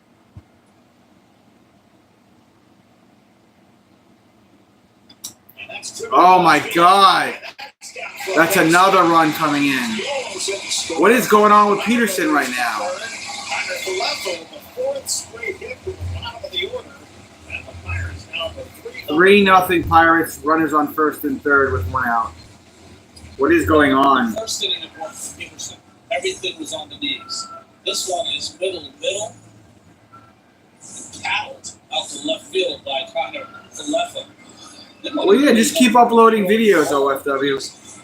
Oh my God. That's another run coming in. What is going on with Peterson right now? 3-0 Pirates. Runners on first and third with 1 out. What is going on? First inning it worked for Peterson. Everything was on the knees. This one is middle, and paddled out to left field by Connor Falefa. Well, yeah, just keep uploading videos, OFW.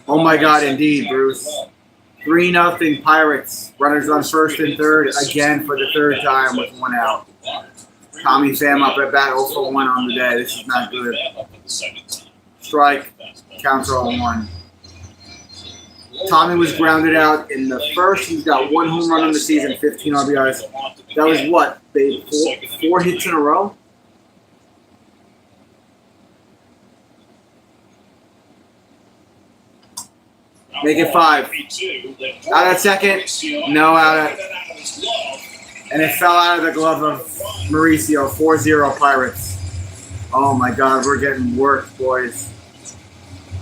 Oh my God, indeed, Bruce. 3-0 Pirates. Runners on first and third again for the third time with 1 out. Tommy Pham up at bat 0 for 1 on the day. This is not good. Strike. Counts are 0-1. Tommy was grounded out in the first. He's got 1 home run in the season, 15 RBIs. That was what, babe? 4 hits in a row? Make it 5. Out at second. No, out at. And it fell out of the glove of Mauricio. 4-0 Pirates. Oh my God, we're getting worked, boys.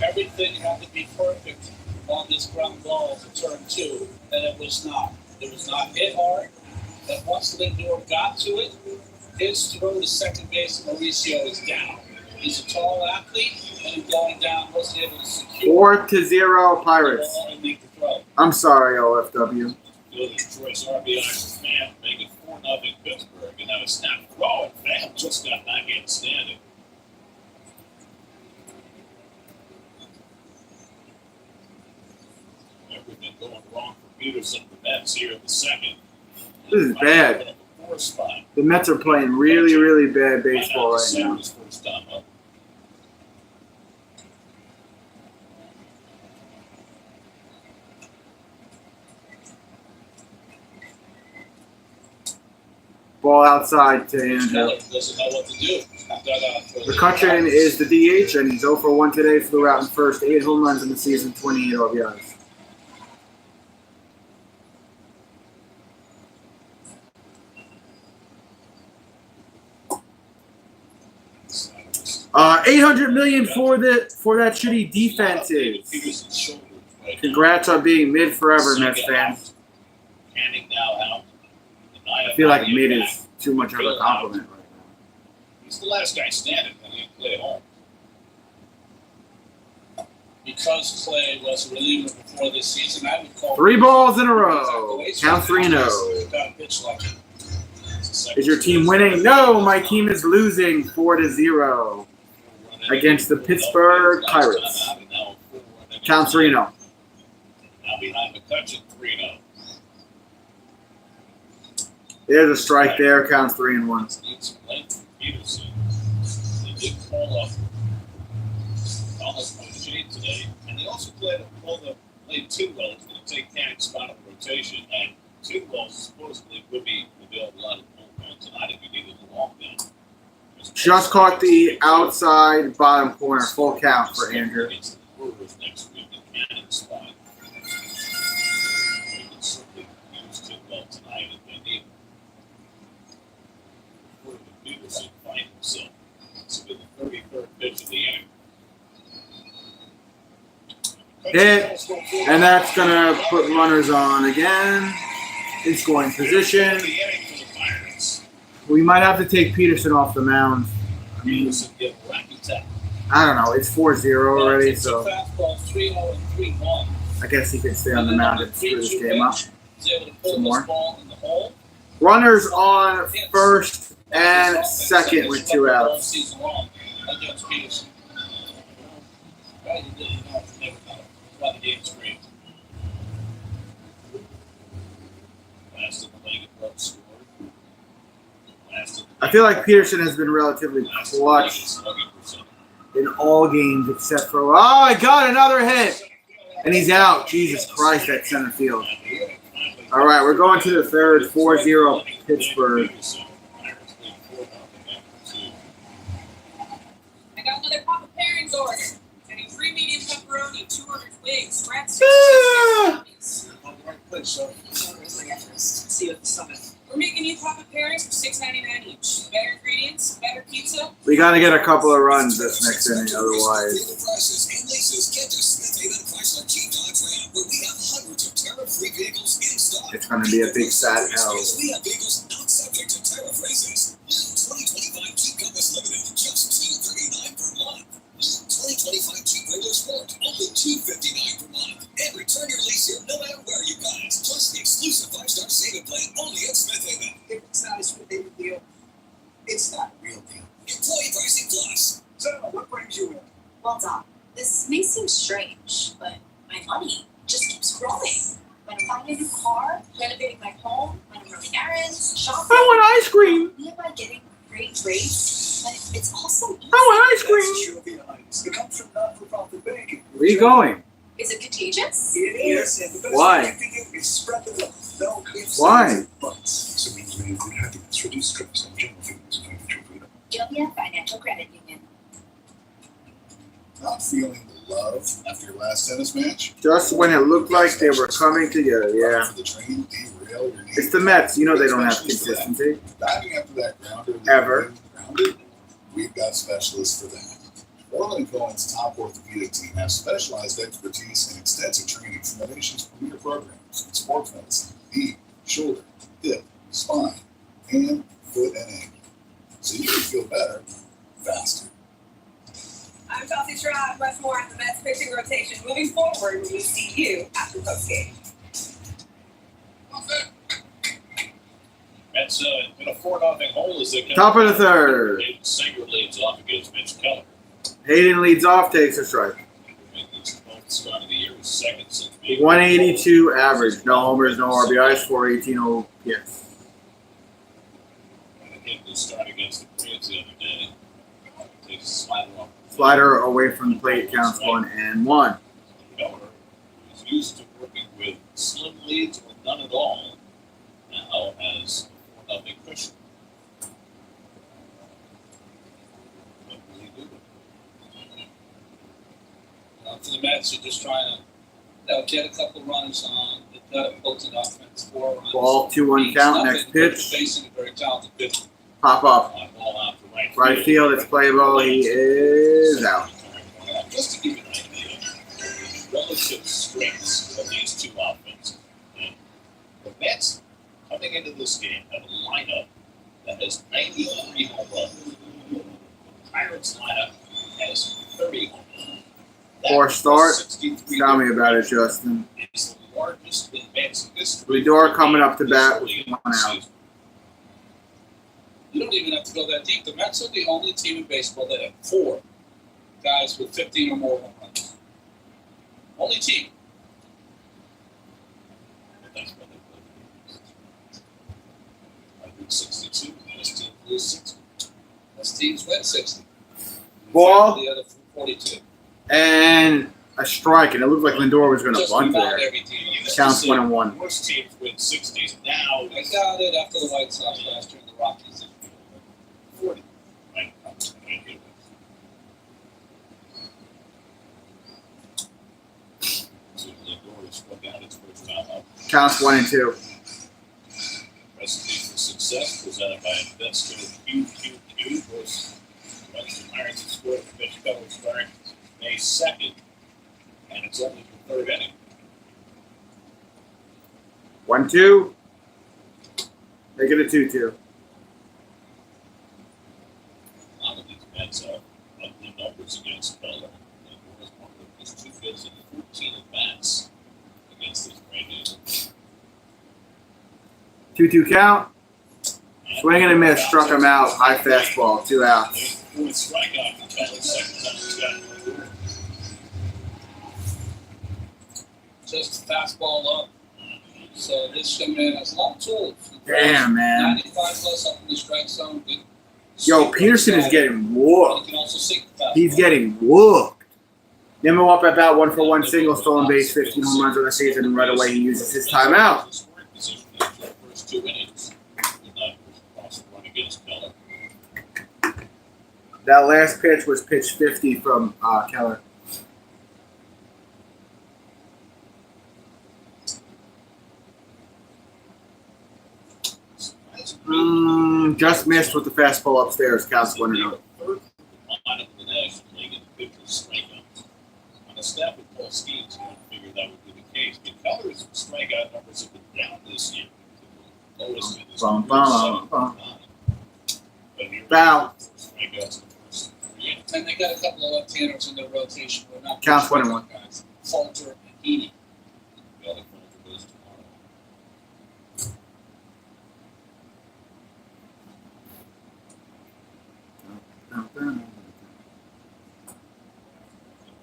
Everything had to be perfect on this ground ball for turn 2, and it was not. It was not hit hard. And once Lindor got to it, his throw to second base, Mauricio is down. He's a tall athlete, and going down wasn't able to secure 4-0 Pirates. and make the throw. I'm sorry, OFW. Detroit's RBI for Pham, make it 4-0 Pittsburgh, and now it's not throwing. Pham just got not getting standing. Everything going wrong for Peterson. The Mets here in the second. This is bad. The Mets are playing really, really bad baseball right now. First time up. Ball outside to Andrew. Doesn't know what to do. McCutcheon is the DH, and he's 0 for 1 today. Flew out in first. 8 home runs in the season, 28 RBIs. $800 million for that shitty defenses. Congrats on being mid forever, Mets fans. I feel like mid is too much of a compliment right now. He's the last guy standing when he play at home. Because Clay was a reliever before this season, I would call 3 balls in a row. Count 3-0. Is your team winning? No, my team is losing 4-0 against the Pittsburgh Pirates. Count 3-0. Now behind McCutcheon, 3-0. There's a strike there. Counts 3-1. Need some length from Peterson. They did call up Thomas O'Shea today, and they also played 2 wells. It's going to take Cannon's spot of the rotation, and 2 wells supposedly would be available out of the bullpen tonight if you needed a long down. Just caught the outside bottom corner. Full count for Andrew. Against the Brewers next week in Cannon's spot. They can certainly use 2 well tonight if they need it. Peterson find himself. This will be the 33rd pitch of the inning. Hit, and that's going to put runners on again in scoring position. We might have to take Peterson off the mound. I mean, I don't know. It's 4-0 already, so I guess he can stay on the mound and screw this game up some more. Runners on first and second with 2 outs. I feel like Peterson has been relatively clutch in all games except for, oh, I got another hit. And he's out. Jesus Christ, that center field. All right, we're going to the third, 4-0 Pittsburgh. I got another Papa Pairings order. Getting 3 medium pepperoni, 200 wings, wraps, See you at the summit. We're making you Papa Pairings for $6.99 each. Better ingredients, better pizza. We got to get a couple of runs this next inning, otherwise. It's going to be a big sad hell. Only $2.59 per month. And return your lease here no matter where you guys. Plus the exclusive 5-star saving plan only at Smith Haven. If it's not a Smith Haven deal, it's not a real deal. Employee pricing plus. So, what brings you in? Well, Doc, this may seem strange, but my money just keeps growing. When I'm buying a new car, renovating my home, when I'm running errands, shopping. I want ice cream. Am I getting great rates? But it's also easy. I want ice cream. It comes from not-for-profit banking. Where are you going? Is it contagious? It is. And the best Why? thing to do is spread the love. No ifs, Why? ands, or buts. So means we good happiness, reduce stress, and general feelings of financial freedom. Julia Financial Credit Union. Not feeling the love after your last tennis match? Just when it looked like they were coming together, yeah. For the train, derail your knee. It's the Mets. You know they don't have consistency. Diving after that grounder. Ever. Grounded, we've got specialists for that. Orland & Cohen's top orthopedic team has specialized expertise and extensive training from the nation's premier programs in sports medicine, knee, shoulder, hip, spine, hand, foot, and ankle. So you can feel better faster. I'm Chelsea Sherrod, much more at the Mets pitching rotation. Moving forward, we will see you after postgame. Mets in a 4-0 hole as they come. Top of the third. Singer leads off against Mitch Keller. Hayden leads off, takes a strike. Start of the year was second since 182 average. No homers, no RBIs, 418 OPS. And again, the start against the Braves the other day. Takes a slider off. Slider away from the plate, counts 1-1. Keller is used to working with slim leads or none at all. Now has a 4-0 cushion. What will he do? For the Mets, they're just trying to get a couple runs on. They've got a built-in offense, 4 runs. Ball, 2-1 count, next pitch. Facing a very talented pitcher. Pop up. Ball out to Right field, it's playable. He is out. Just to give you an idea, relative strengths of these two offenses. And the Mets, coming into this game, have a lineup that has 93 home runs. The Pirates lineup has 30 home runs. Poor start. Tell me about it, Justin. It's the largest in Mets history. Lindor coming up to bat with 1 out. You don't even have to go that deep. The Mets are the only team in baseball that have 4 guys with 15 or more home runs. Only team. That's what they play. 162. This team lose 60. This team's win 60. Ball. The other 42. And a strike, and it looked like Lindor was going to Just bunt about there. every team. Counts 1-1. Most teams win 60s. Now, I got it after the White Sox last year and the Rockies. 40. Right. So Lindor struck out its first time up. Counts 1-2. Recipe for success presented by Invesco QQQ was Western Pirates and scored for Mitch Keller starting May 2nd. And it's only the third inning. 1-2. Make it a 2-2. A lot of these Mets have ugly numbers against Keller. And Morris Martin has 2 hits and 14 at bats against this Rangers. 2-2 count. Swing and a miss. Struck him out. High fastball. 2 outs. Fourth strikeout for Keller. Second time he's gotten the door. Just fastball up. So this young man has a lot of tools. Damn, man. 95 plus up in the strike zone. Good. Yo, Peterson is getting He whooped. can also sink the fastball. He's getting whooped. Nimmo up at bat, 1-for-1 single, stolen base, 15 home runs on the season, and right away he uses his timeout. Scoring position after the first 2 innings. Did not cross the run against Keller. That last pitch was pitch 50 from Keller. Just missed with the fastball upstairs. Counts 1-0. Third lineup of the National League in pitchers strikeouts. On a staff with Paul Skeens, you don't figure that would be the case. But Keller's strikeout numbers have been down this year. The lowest in his Bum, career, bum, bum. 7.9. But here Foul. strikeouts in the first 3 innings. And they got a couple of left-handers in their rotation. But not Counts 1-1. guys. Falter and Heaney. The other one goes tomorrow.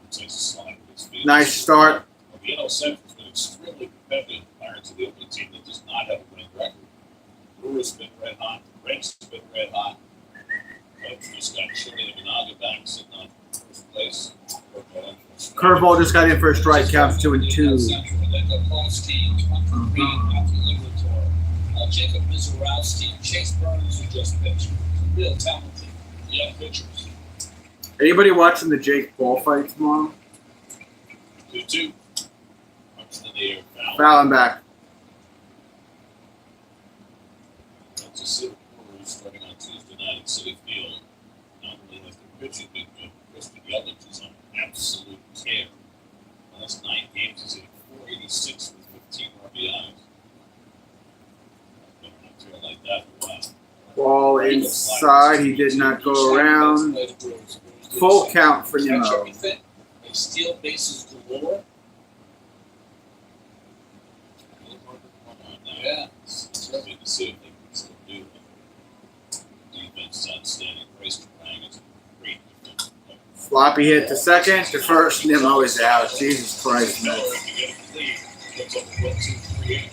Takes a slide with his feet. Nice start. Well, the NL Central has been extremely competitive prior to the opening team that does not have a winning record. Brewers have been red hot. The Reds have been red hot. Cubs just got Chili and Managa back sitting on first place. Curveball just got in for a strike. Counts 2-2. Central, they've got Paul Steen, Humphrey Green, Matthew Liberatore, Jacob Mizorowski, Chase Burns, who just pitched. Real talented young pitchers. Anybody watching the Jake Paul fight tomorrow? 2-2. Punch in the air. Foul. Fouling back. That's a City Brewers starting on Tuesday night at City Field. Not only has their pitching been good, Christian Yelich is on absolute tear. Last 9 games, he's hitting .486 with 15 RBIs. Been on a tear like that for a while. Ball inside. He did not go around. Full count for Catch Nimmo. everything. They steal bases galore. Yeah. It's good to see if they can still do it. Defense is outstanding. Grace Trang is a great defensive player. Floppy hit to second. To first. Nimmo is out. Jesus Christ, man. If you get a lead, it's up to 1, 2, 3, 8.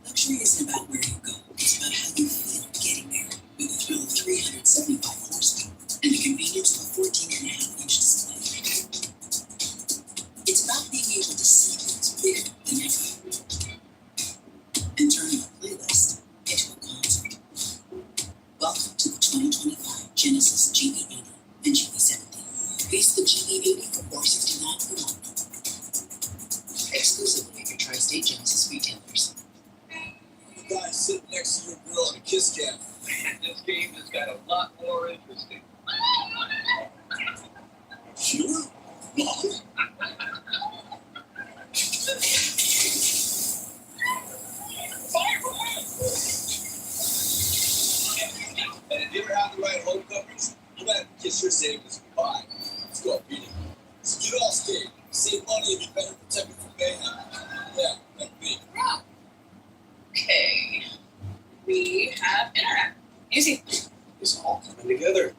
Luxury isn't about where you go, it's about how you feel getting there. With a thrill of 375 horsepower and the convenience of a 14.5-inch display. It's about being able to see things bigger than ever and turning a playlist into a concert. Welcome to the 2025 Genesis GB80 and GB70. Lease the GB80 for $469 per month. Exclusively at your tri-state Genesis retailers. Guys sitting next to your girl in a kiss cam. This game has got a lot more interesting. Sure. And if you ever have the right home coverage, you gotta kiss your savings goodbye. Let's go, Peter. So get all state. Save money and be better protected from mayhem. Yeah, like me. Okay. We have internet. Easy. It's all coming together.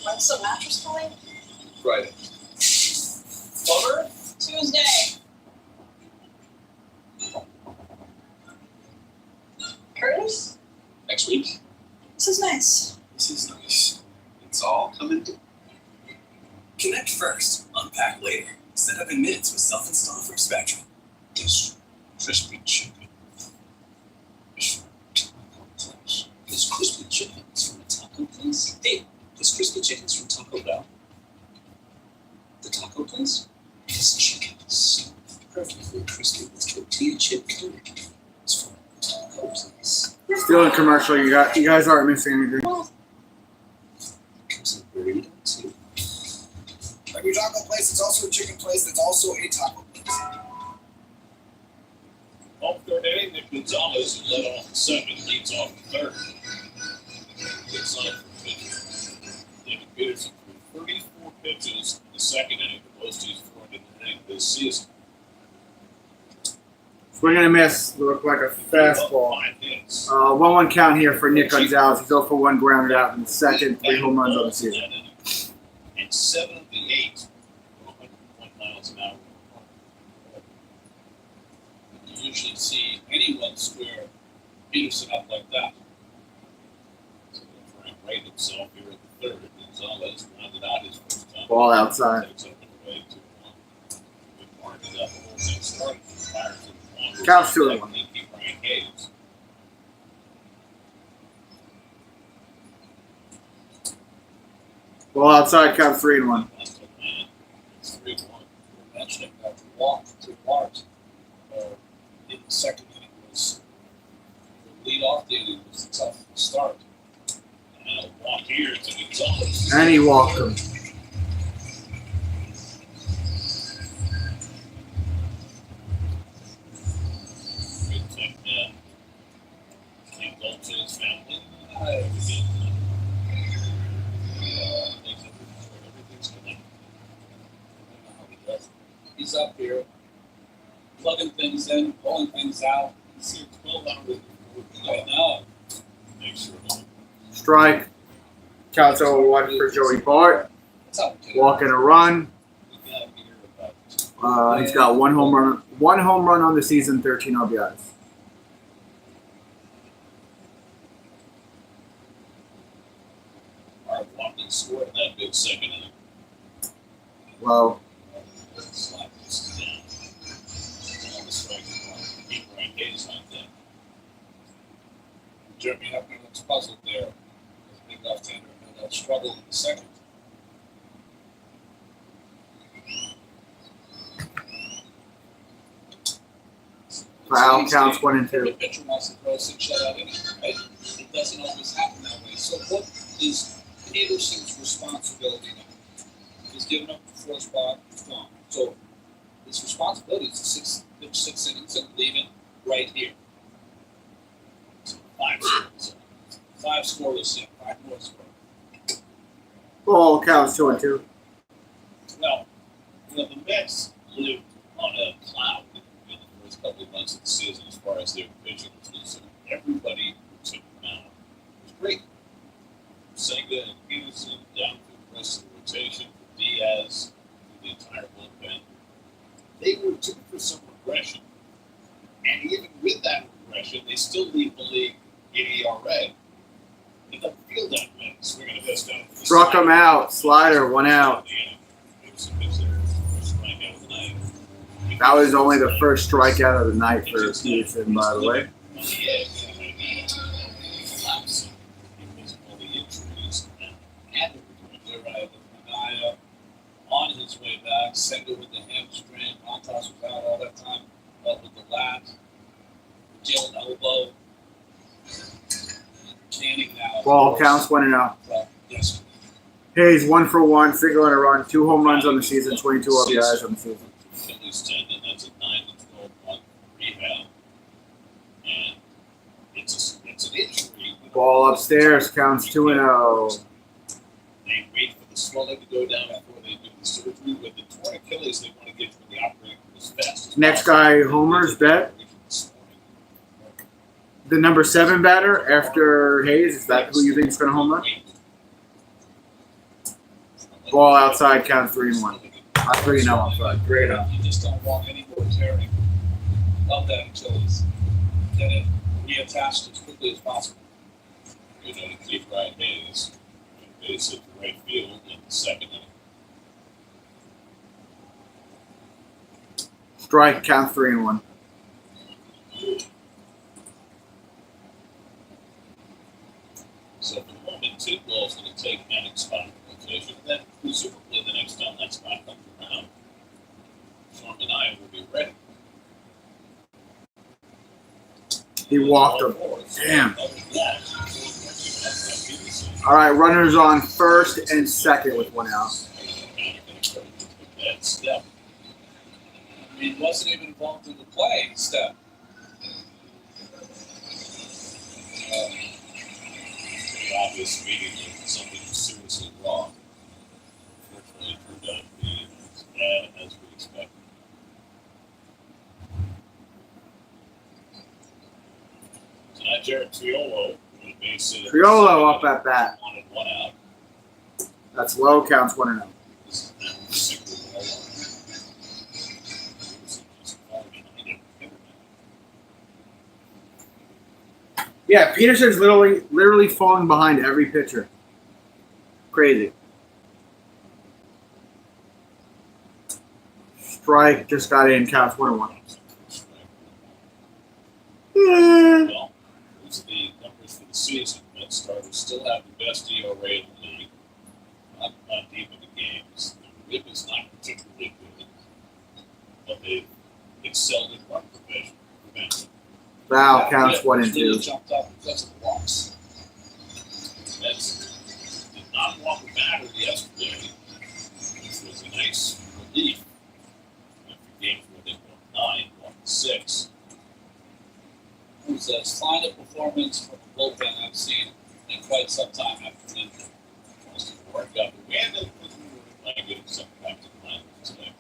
When's the mattress coming? Friday. Plumber? Tuesday. Curtis? Next week. This is nice. This is nice. It's all coming together. Connect first, unpack later. Set up in minutes with self-install from Spectrum. This crispy chicken. This taco place. This crispy chicken is from a taco place? Hey, this crispy chicken's from Taco Bell. The taco place? This chicken is so perfectly crispy with tortilla chip coating. It's from a taco place. Still in commercial. You guys aren't missing anything. Comes in burrito. also a taco place. Off third inning, Nick Gonzalez, who led off the seventh, leads off the third. Good sign for pitcher. David Peterson threw 34 pitches in the second inning, the most he's thrown in an inning this season. Swing and a miss. Look like a fastball. 1-1 count here for Nick Gonzalez. He's 0 for 1 grounded out in the second. 3 home runs on the season. And 7 of the 8 were 101 miles an hour. You usually see anyone square Peterson up like that. So Frank right himself here at the third. Gonzalez rounded out his first time. Ball outside. Takes up and away 2-1. We marked it up. The whole thing started from the Pirates. Counts 2-1. Ball outside, count 3-1. It's 3-1. Mentioning that the walk to Bart in the second inning was the lead off the inning was the tough start. And a walk here to Gonzalez. And he walked him. His family. Everything's connected. He's up here, plugging things in, pulling things out. You see 12 hours I know. make sure. Strike. Counts 0-1 for Joey Bart. What's up, kid? Walking a run. He's got one home run on the season, 13 RBIs. Art Watkins scored that big second inning. Well, Slap this down. On the strike. Keep Brian Hayes on that. Jeremy Hefner looks puzzled there. His big left-hander had struggle in the second. foul counts 1 and 2. The pitcher wants to throw a 6 shutout inning, right? It doesn't always happen that way. So what is Peterson's responsibility now? He's given up the 4 spot, he's gone. So his responsibility is to pitch 6 innings and leave it right here. So 5 scores. 5 scoreless in, 5 more score. Ball counts 2 and 2. Well, the Mets lived on a cloud in the first couple of months of the season as far as their pitching was concerned. Everybody who took them out was great. Senga and Peterson down through the rest of the rotation, Diaz, the entire bullpen. They were due for some regression. And even with that regression, they still lead the league in ERA. It doesn't feel that way. Swinging a best down to the Struck him slider. out. Slider, 1 out. That was only the first strikeout of the night for Peterson, by the way. On his way back, Senga with the hamstring, Montas was out all that time, but with the lat, jailed elbow, Canning now. Ball counts 1 and 0. Yes. Hayes 1 for 1, single and a run, 2 home runs on the season, 22 RBIs on the season. Achilles tendon, that's a 9 to 12 month rehab, and it's an injury. Ball upstairs, counts 2 and 0. They wait for the swelling to go down before they do the surgery. With the torn Achilles, they want to get to the operating room as fast as Next possible. guy, homers, bet. The number 7 batter after Hayes, is that who you think is going to home run? Ball outside, counts 3 and 1. 3 and 0, I'm sorry. 3 and 0. You just don't want any more tearing of that Achilles. Get it reattached as quickly as possible. You know, to keep Brian Hayes base at the right field in the second inning. Strike, count 3 and 1. So for the moment, Tidwell's going to take Manning's spot in the rotation, and then presumably the next time that spot comes around, Sean Manaea will be ready. He walked him. Damn. All right, runners on first and second with 1 out. Bad step. I mean, he wasn't even involved in the play step. Pretty obvious immediately that something was seriously wrong. Unfortunately, it turned out to be as bad as we expected. So now Jared Triolo with a base hit. Triolo off at bat. 1 out. That's low, counts 1-0. This is now the single ball line. Just falling behind every hitter now. Yeah, Peterson's literally falling behind every pitcher. Crazy. Strike just got in, counts 1-1. Well, those are the numbers for the season. Met starters still have the best ERA in the league. Not deep in the games. The whip is not particularly good, but they've excelled at run prevention. Foul, counts 1 and Really 2. jumped up because of the walks. Mets did not walk a batter yesterday, which was a nice relief after games where they won 9, walked 6. It was as fine a performance from the bullpen I've seen in quite some time after an injury. Must have worked out the wind that was negative sometimes in the line today.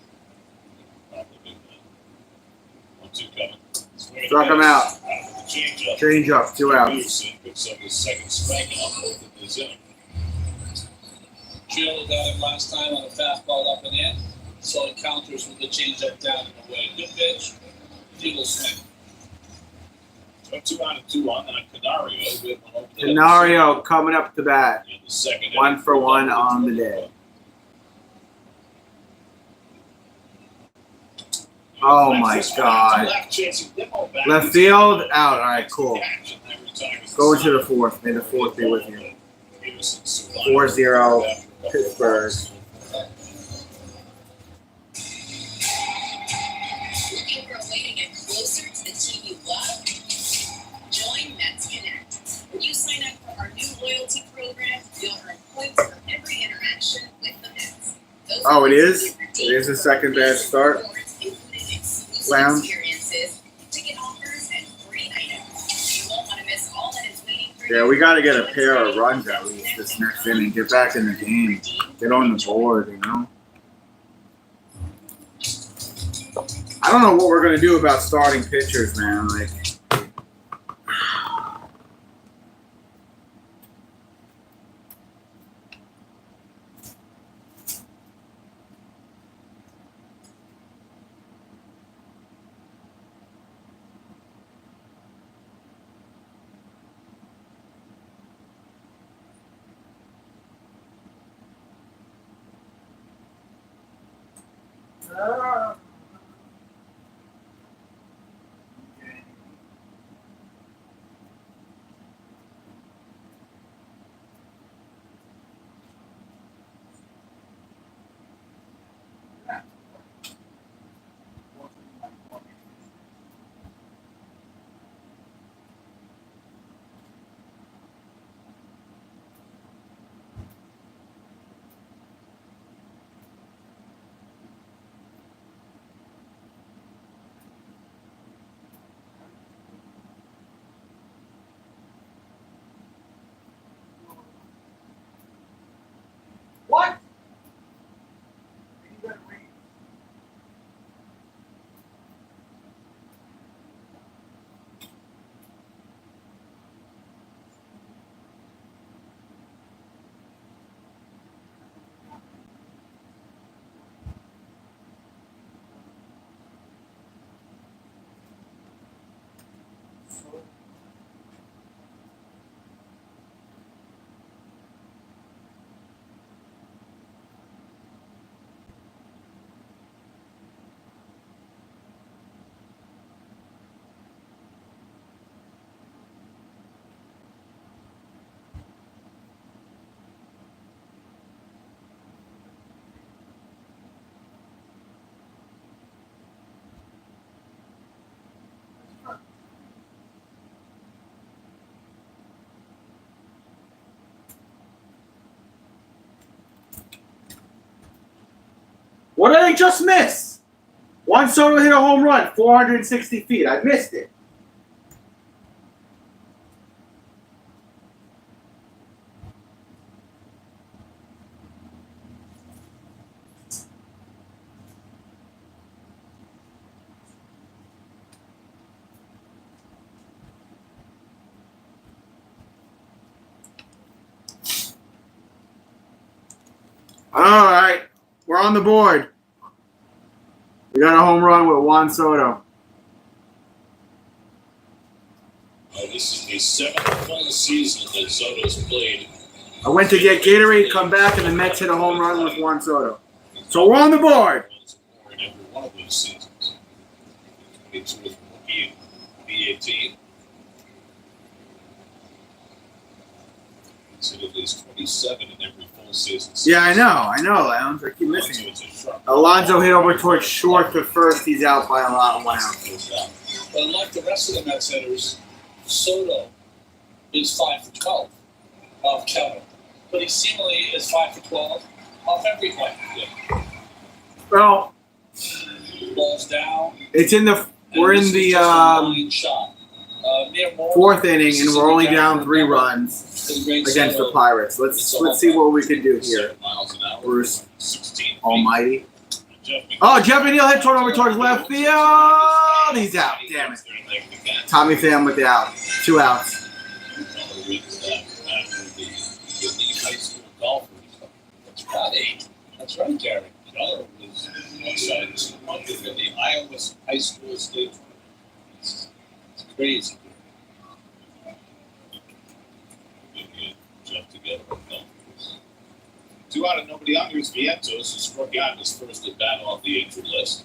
Probably do that. 1-2 coming. Struck him out. Change up. Change up, 2 outs. Peterson picks up his second strikeout, both of his inning. Triolo got him last time on a fastball up and in, so it counters with the changeup down and away. Good pitch, Eagle swing. So 2 out and 2 on, and Canario with one over the Canario coming up to bat. in the second. 1 for 1 on the day. Oh my God. Left field, out. All right, cool. Going to the 4th. May the 4th be with you. 4-0, Pittsburgh. Looking for a way to get closer to the team you love? Join Mets Connect. When you sign up for our new loyalty program, you'll earn points for every interaction with the Mets. Oh, it is? It is a second bad start. Lounge. Experiences, ticket offers, and free items. You won't want to miss all that is waiting for you. Yeah, we got to get a pair of runs at least this next inning. Get back in the game. Get on the board, you know? I don't know what we're going to do about starting pitchers, man. Like, what? What did I just miss? What? Juan Soto hit a home run, 460 feet. I missed it. All right, we're on the board. We got a home run with Juan Soto. This is the 7th full season that Soto's played. I went to get Gatorade, come back, and the Mets hit a home run with Juan Soto. So we're on the board. In every one of those seasons. 22 with rookie B18. Considered at least 27 in every full season. Yeah, I know, Lounge. I keep missing it. Alonso hit over towards short to first. He's out by a lot. Wow. But unlike the rest of the Mets hitters, Soto is 5 for 12 off Keller. But he seemingly is 5 for 12 off every play. Yeah. Well, Ball's down. it's in the. We're in the shot. fourth inning, and we're only down 3 runs against the Pirates. Let's see what we can do here. Bruce Almighty. Oh, Jeff Neal hit toward over towards left field. He's out. Damn it. Tommy Pham with the out. 2 outs. That's right, Gary. Keller was outside the Iowa High School State. It's crazy. Jump together. 2 out of nobody under is Vientos, who struck out in his first at bat off the injured list.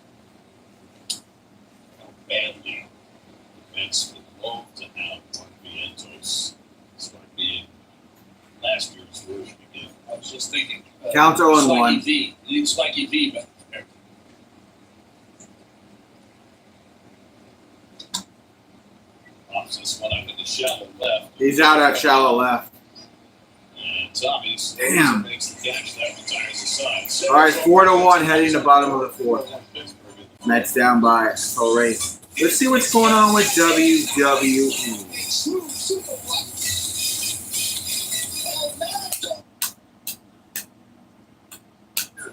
How badly Mets would love to have one Vientos start being last year's version again. I was just thinking. Count 0-1. V. You need Spiky V, but. Pops this one up in the shallow left. He's out at shallow left. And Tommy Damn. makes the catch that retires the side. All right, 4-1 heading to bottom of the 4th. Mets down by a race. Let's see what's going on with WWE.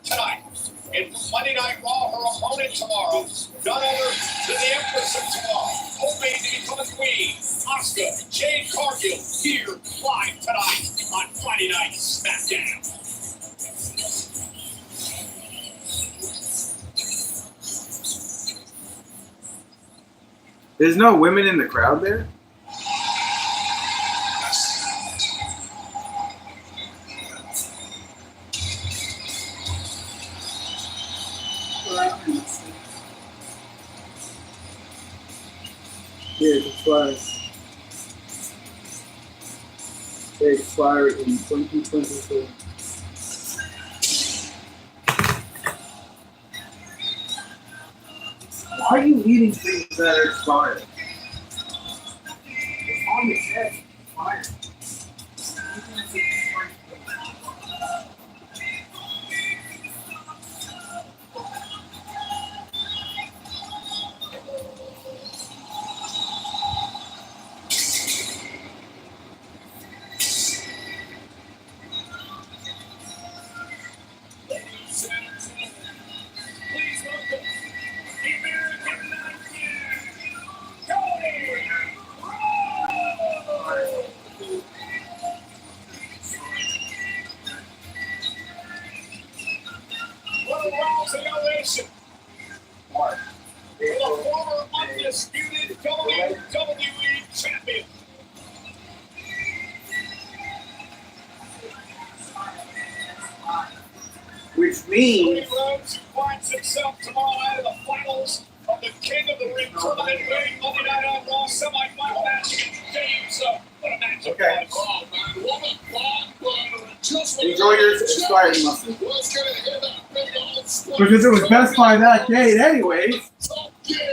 Tonight, in Monday Night Raw, her opponent tomorrow, done over to the Empress of Tomorrow, homemade to become a queen, Asuka, Jade Cargill, here live tonight on Friday Night SmackDown. There's no women in the crowd there? Yeah, it expires. They expire in 2024. Why are you eating things that are expired? It's on the head. Expired. Which means finds himself tomorrow out of the finals of the King of the Ring tournament, winning Monday Night on Raw semifinal match against James. What a match! Okay. Oh, man, what a bomb! enjoy your expired muscle. Because it was Best Buy that day anyways.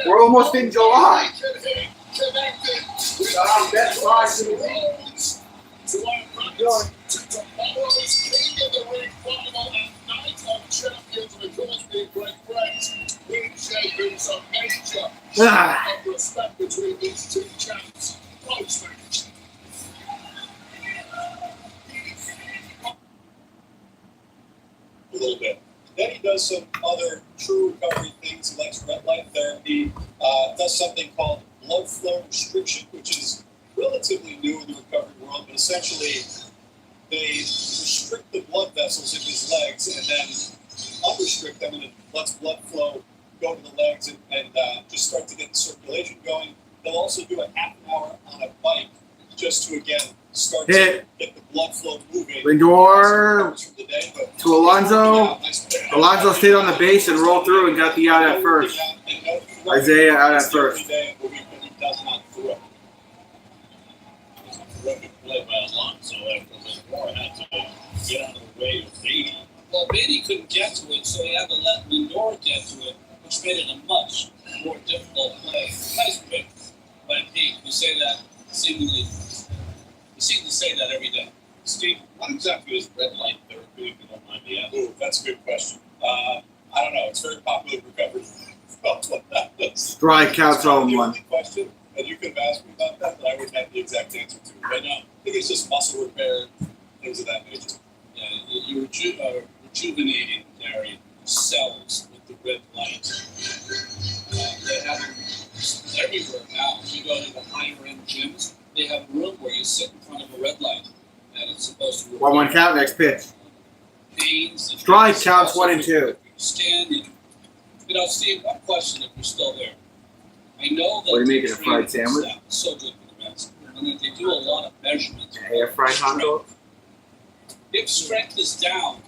We're almost in July. So I'm Best Buy to the week. Tomorrow's King of the Ring final and Night of Champions, and of course, being great friends. there's a major Ah. of respect between these two champs. Post-match. A little bit. Then he does some other true recovery things. He likes red light therapy, does something called blood flow restriction, which is relatively new in the recovery world, but essentially they restrict the blood vessels in his legs and then unrestrict them, and it lets blood flow go to the legs and just start to get the circulation going. They'll also do a half an hour on a bike just to, again, start to get the blood flow moving. Lindor to Alonso. Yeah, nice pick. Alonso stayed on the base and rolled through and got the out at first. Isaiah out at first. Every day of the week when he does not throw. Terrific play by Alonso after Lindor had to get out of the way of Beatty. Well, Beatty couldn't get to it, so he had to let Lindor get to it, which made it a much more difficult play. Nice pick by Pete. You say that seemingly. You seem to say that every day. Steve, what exactly is red light therapy, if you don't mind me asking? Ooh, that's a good question. I don't know. It's very popular in recovery. That's what that is. Strike counts That's home the one. only question, and you could have asked me about that, but I wouldn't have the exact answer to it. But no, I think it's just muscle repair, things of that nature. Yeah, you're rejuvenating Gary cells with the red light. They have them everywhere now. If you go to the higher end gyms, they have a room where you sit in front of a red light, and it's supposed to. 1-1 count. Next pitch. Pains and Strike pains. counts Also, 1 and 2. You stand and, Steve, one question if you're still there. I know that What are you making, a training fried sandwich? staff is so good for the Mets, and that they do a lot of measurements. Air fried hot dog. If strength is down,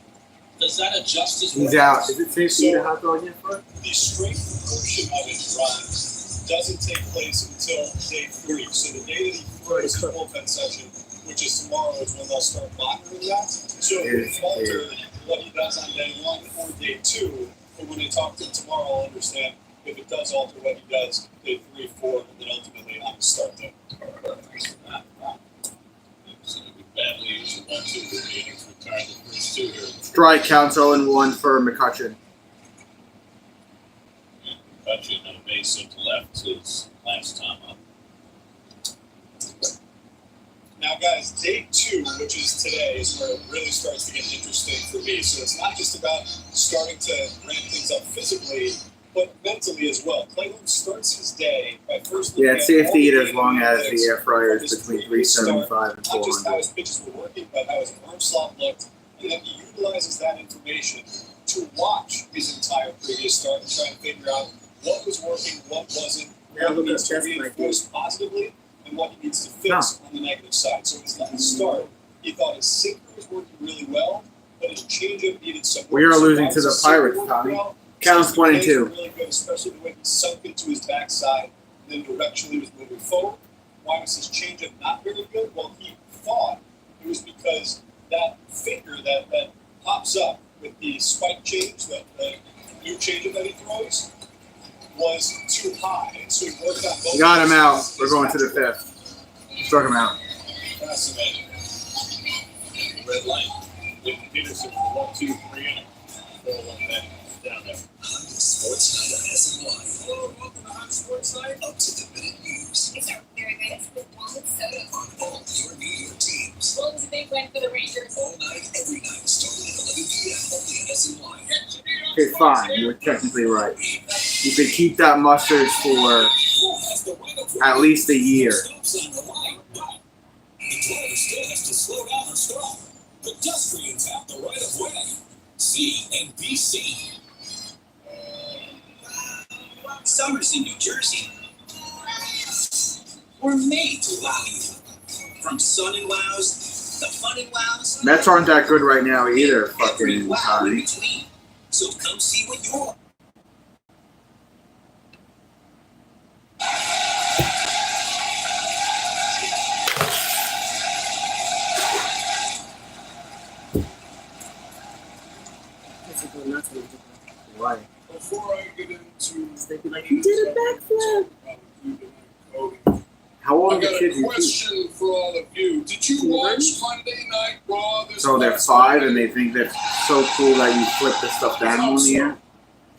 does that adjust as well? He's out. Is it safe to eat a hot dog yet, Fred? The strength portion of it, Ron, doesn't take place until day 3. So the day that he throws his bullpen session, which is tomorrow, is when they'll start monitoring that. So if we monitor what he does on day 1 or day 2, and when they talk to him tomorrow, I'll understand if it does alter what he does day 3, 4, and then ultimately on the start day. Badly used 1-2 with the innings retired the first 2 here. Strike counts 0-1 for McCutcheon. McCutcheon on a base to left his last time up. Now, guys, day 2, which is today, is where it really starts to get interesting for me. So it's not just about starting to ramp things up physically, but mentally as well. Cleveland starts his day by first Yeah, looking it's at safe all to eat the as long as the air fryer is analytics between from his previous 375 and not just how 400. his pitches were working, but how his arm slot looked, and then he utilizes that information to watch his entire previous start and try and figure out what was working, what wasn't, what needs to reinforce positively, and what he needs to fix on the negative side. So his last start, he thought his sinker was working really well, but his changeup needed some work. We are So losing while to the his sinker Pirates, worked Tommy. well, Counts his 1 and plays were 2. really good, especially the way he sunk into his backside and then directionally was moving forward. Why was his changeup not very good? Well, he thought it was because that finger that pops up with the spike change, the new changeup that he throws, was too high. And so he worked on both. We got him out. We're going to the 5th. Struck him out. Fascinating. Red light. Nick Peterson with 1-2-3 inning. 4-1 back down there. Sports Night on SNY. Hello, welcome to Hot Sports Night. Up to the minute news It's our very good. It's the one with soda. on all your New York teams. Well, it was a big win for the Rangers. All night, every night, starting at 11 p.m. only on SNY. Okay, fine. You're technically right. You could keep that mustard for at least a year. The driver still has to slow down and stop. Pedestrians have the right of way. C and BC. Summers in New Jersey were made to wow you. From Sun and Wows, the Fun and Wows. Mets aren't that good right now either, Every fucking wow in Tommy. between. So come see what you're. Why? Before I get into They'd be like, you did a backflip. How old I are the got kids a you teach? question for all of you. Did you watch Monday Night Raw So they're 5 and they think that's so cool that you flip the stuffed animal in the air?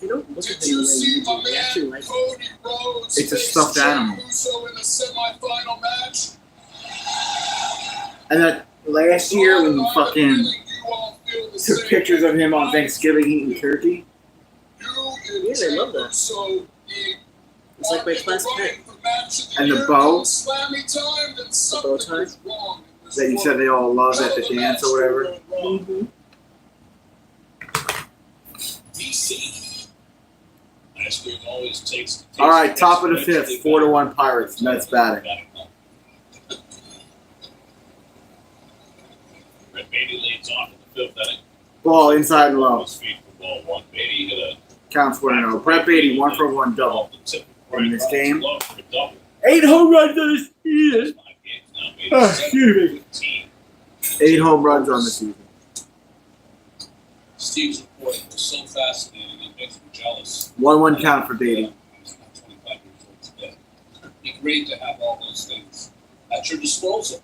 They don't look Did at the you way see you my do. I actually man like it. Cody Rhodes It's a face stuffed Jey animal. Uso in the semifinal match? And then last year when you fucking You all feel the took same pictures way of him on I Thanksgiving eating turkey. You Yeah, they love that. So It's like my class pet. And the bow the bow tie? that you said they all loved at the dance or whatever. Mm-hmm. DC. Last year always takes. All right, top of the fifth, 4-1 Pirates. Mets batting. Brett Beatty leads off in the fifth inning. Ball inside and low. His feet for ball one. Beatty hit a Counts 1-0. Brett Beatty 1 for 1 double. off the tip of In this game. low for a double. 8 home runs on the season. 5 games now. Beatty Oh, 7 excuse me. 15. 8 home runs on the season. Steve's report was so fascinating, it makes me jealous. 1-1 count for Beatty. He's not 25 years old today. It'd be great to have all those things at your disposal.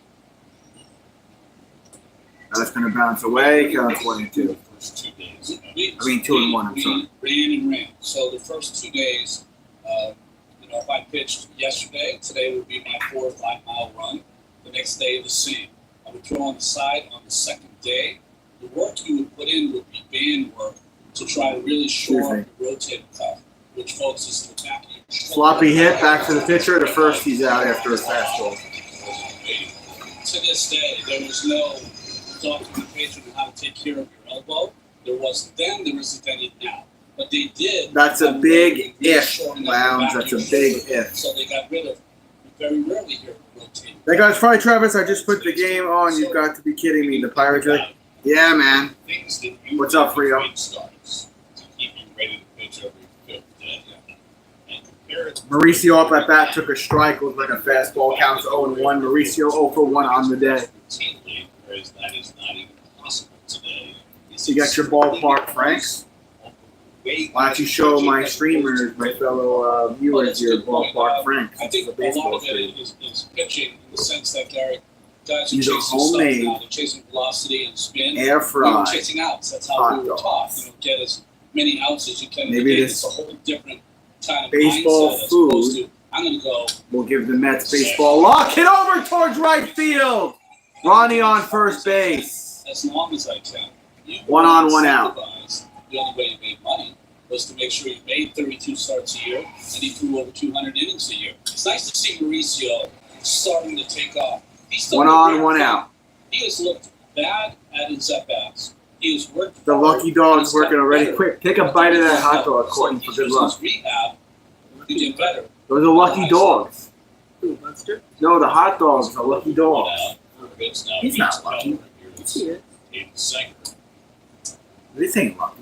That's going to bounce away. Counts 1-2. First 2 days. I mean, 2-1, I'm sorry. We ran and ran. So the first 2 days, if I pitched yesterday, today would be my 4 or 5 mile run. The next day, the same. I would throw on the side on the second day. The work you would put in would be band work to try to really shore up the rotator cuff, which focuses in the back of your shoulder. Sloppy hit back to the pitcher. The first, he's out after a fastball. To this day, there was no documentation on how to take care of your elbow. There wasn't then, there isn't any now. But they did. That's a big if, Lounge. That's a big if. So they got rid of, very rarely hear rotating. Hey guys, Fry Travis, I just put the game on. You've got to be kidding me. The Pirates are... Yeah, man. What's up, Frio? Mauricio up at bat took a strike. Looked like a fastball. Counts 0-1. Mauricio 0 for 1 on the day. You got your ballpark, Franks. Why don't you show my streamers, my fellow viewers, your ballpark Franks? I think a lot of it is pitching in the sense that, Gary, guys are These are chasing homemade, stuff now. They're chasing velocity and spin. air We were fried. chasing outs. That's how hot we were taught. dogs. Get as many outs as you can. Maybe in the game. this It's a whole different kind of baseball mindset as opposed food to, I'm going to go. We'll give the Mets baseball lock. Hit over towards right field. Ronnie on first base. As long as I can. 1 on, 1 out. The only way you made money was to make sure you made 32 starts a year and he threw over 200 innings a year. It's nice to see Mauricio starting to take off. He's still 1 on, 1 out. He has looked bad at his at-bats. He has worked The hard. lucky dog's He's got working already. better. Quick, take a bite of that hot dog, Courtney, for good luck. Rehab, he did better. Those are lucky dogs. Ooh, Buster. No, the hot dogs are lucky dogs. He's not lucky. Here. This ain't lucky.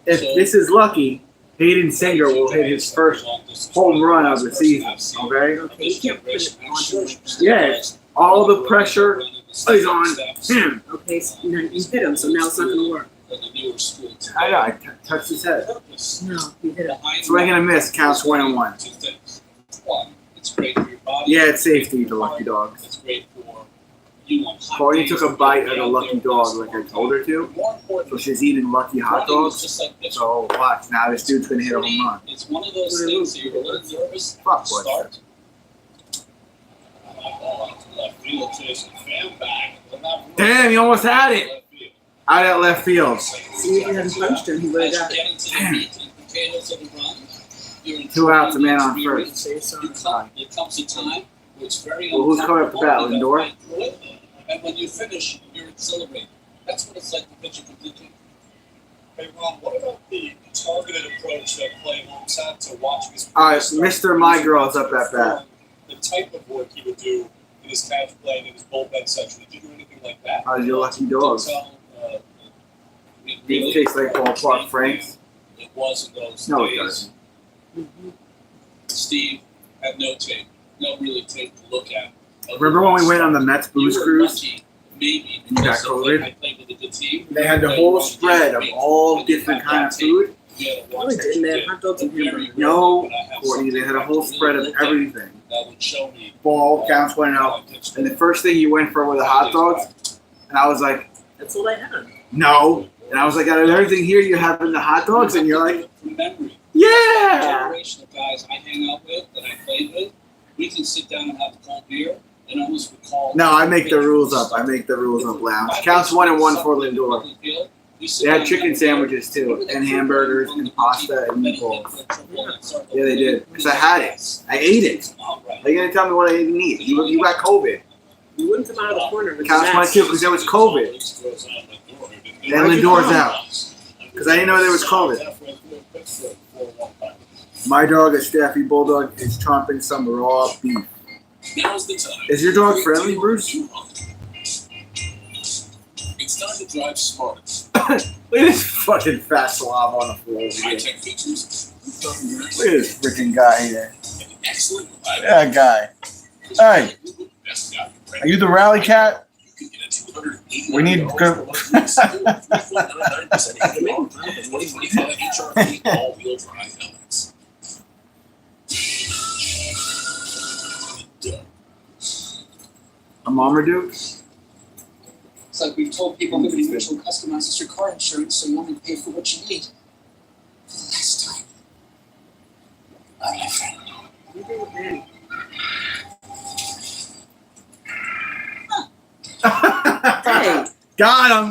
If this is lucky, Hayden Singer will hit his first home run of the season. Okay? Okay, you can't put it on him like that. Yes. All the pressure is on him. Okay, so you hit him, so now it's not going to work. I know. I touched his head. No, you hit him. Swing and a miss. Counts 1-1. Two things. One, it's great for your body. Yeah, it's safe to eat the lucky dogs. It's great for you on hot Courtney days took a to bite be of a out lucky there dog with like I told her to. More important, So she's eating lucky hot running is dogs. just like pitching. So watch. Now this dude's going to hit a home run. It's one of those things that you're a little nervous Fuck, to what? start. Damn, you almost had it. Out at left field. See, if you hadn't punched him, he would have got it. Getting to the meat and potatoes of the run, you're in 2 outs, a man on training first. experience. There comes a time where it's very Well, who's coming up to bat, uncomfortable, you Lindor? gotta fight through it, and when you finish, you're exhilarated. That's what it's like to pitch a completely. Hey, Ron, what about the targeted approach that Clay Holmes had to watching his All right, Mr. My Girl's up at bat. The type of work he would do in his catch play and in his bullpen section. Did you do anything like that? How's your lucky dogs? These taste like ballpark Franks. It was in those No, it days. doesn't. Steve had no tape, no really tape to look at. Remember when we went on the Mets booze You were cruise? lucky, maybe, And you got because of COVID? I played with a good team. They had the whole spread of all different kind of food. No, they didn't. They had hot dogs and hamburgers. No, Courtney, they had a whole spread of everything. That would show me. Ball, counts 1-0. And the first thing you went for were the hot dogs. And I was like, That's all I had. no, And I was like, out of everything here, you're having the hot dogs, and you're like, from memory. yeah. Generation of guys I hang out with that I played with, we can sit down and have a cold beer and almost recall. No, I make the rules up. I make the rules up lounge. Counts 1-1 for Lindor. They had chicken sandwiches too, and hamburgers, and pasta, and meatballs. Yeah, they did. Because I had it. I ate it. Are you going to tell me what I didn't eat? You got COVID. You wouldn't come out of the corner. Counts 1-2 because there was COVID. And Lindor's out. Because I didn't know there was COVID. My dog, a Staffy Bulldog, is chomping some raw beef. Now's the time. Is your dog friendly, Bruce? It's time to drive smart. Look at this fucking fat slob on the floor. High-tech features. Look at this freaking guy here. An excellent ride. That guy. Hey, Best guy. are you the rally cat? You can get a $280 We need good. 2025 HRV all-wheel drive elements. A Marmaduke? It's like we've told people Liberty Mutual customizes your car insurance so you only pay for what you need. For the last time. I'm your friend. You do with Manny. Hey. Got him. I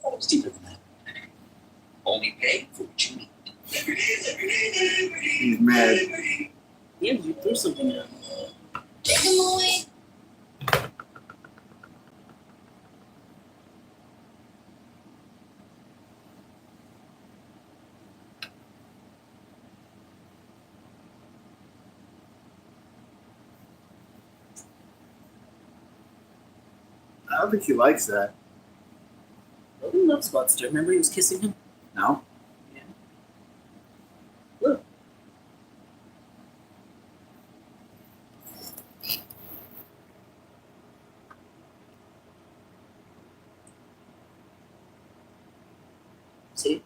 thought it was deeper than that. Only pay for what you need. He's mad. Yeah, you threw something there. Take him away. I don't think he likes that. Logan loves Buster. Remember he was kissing him? No? Yeah. Look. See?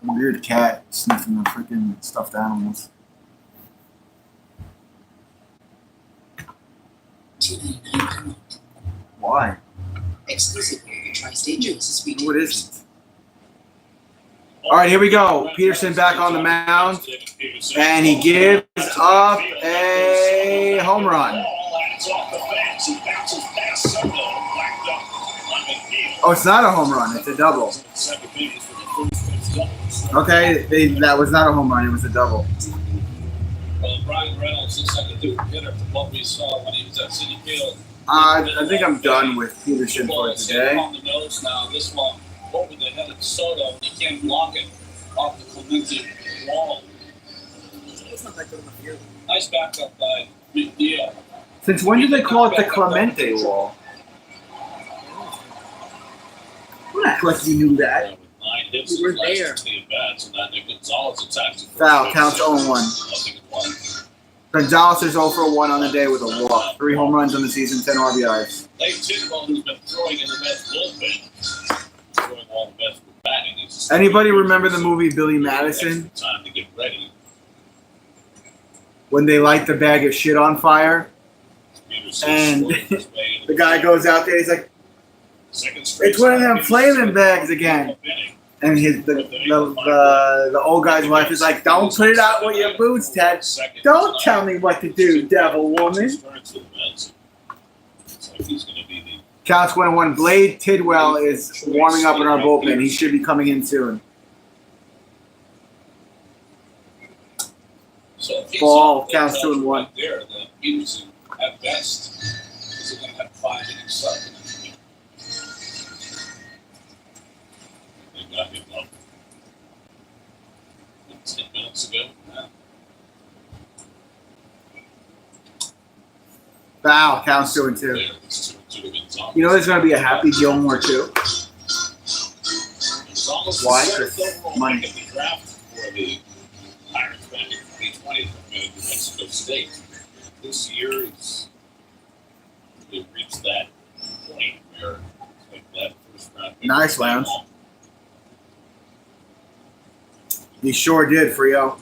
Weird cat sniffing the freaking stuffed animals. Why? Exclusive here at Tri-State Genesis Retail. No, it isn't. All right, here we go. Peterson back on the mound, and he gives up a home run. Oh, it's not a home run. It's a double. Okay, that was not a home run. It was a double. Well, Brian Reynolds looks like a different hitter from what we saw when he was at City Field. I think I'm done with Peterson for today. On the nose now. This one over the head of Soto. He can't block it off the Clemente wall. It's not that good of a field. Nice backup by McNeil. Since when did they call it the Clemente wall? I'm not like you knew that. You were there. Foul, counts 0-1. Gonzalez is 0-for-1 on the day with a walk. 3 home runs on the season, 10 RBIs. Lane Tidwell, who's been throwing in the best bullpen, throwing all the best with batting. Anybody remember the movie Billy Madison? Time to get ready. When they light the bag of shit on fire, and the guy goes out there, he's like, "It's one of them flaming bags again." And the old guy's wife is like, "Don't put it out with your boots, Ted. Don't tell me what to do, devil woman." Counts 1-1. Blade Tidwell is warming up in our bullpen. He should be coming in soon. Ball counts 2-1. There, the Peterson at best is going to have 5 innings started. They got him up 10 minutes ago. Foul, counts 2-2. You know there's going to be a Happy Gilmore too? Why? For money. The draft for the Pirates back in 2020 from New Mexico State. This year, they've reached that point where that first round. Nice, Lounge. He sure did, Frio.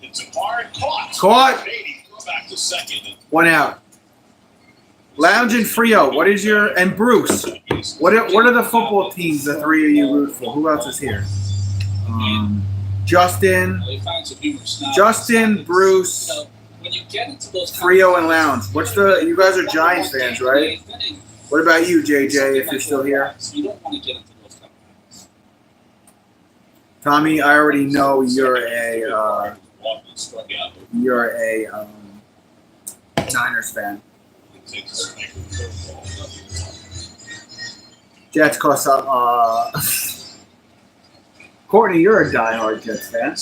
It's a hard caught. Caught. Beatty throw back to second. 1 out. Lounge and Frio, what is your, and Bruce, what are the football teams the three of you root for? Who else is here? Justin, Bruce, Frio, and Lounge. You guys are Giants fans, right? What about you, JJ, if you're still here? Tommy, I already know you're a Niners fan. Jets cost up. Courtney, you're a diehard Jets fan.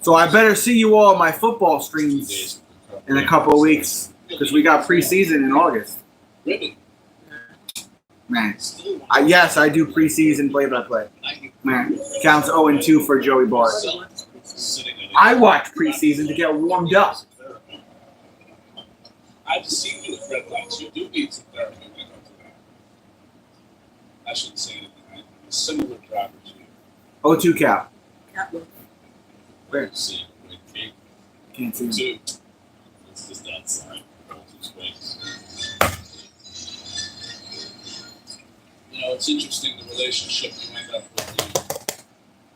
So I better see you all on my football streams in a couple of weeks because we got preseason in August. Man, yes, I do preseason play-by-play. Man, counts 0-2 for Joey Bart. I watch preseason to get warmed up. I've seen you with red lights. You do need some therapy when it comes to that. I shouldn't say anything. Similar drivers. 0-2 cap. Where? Can't see him. Can't see him. Two. It's just outside. You know, it's interesting the relationship you end up with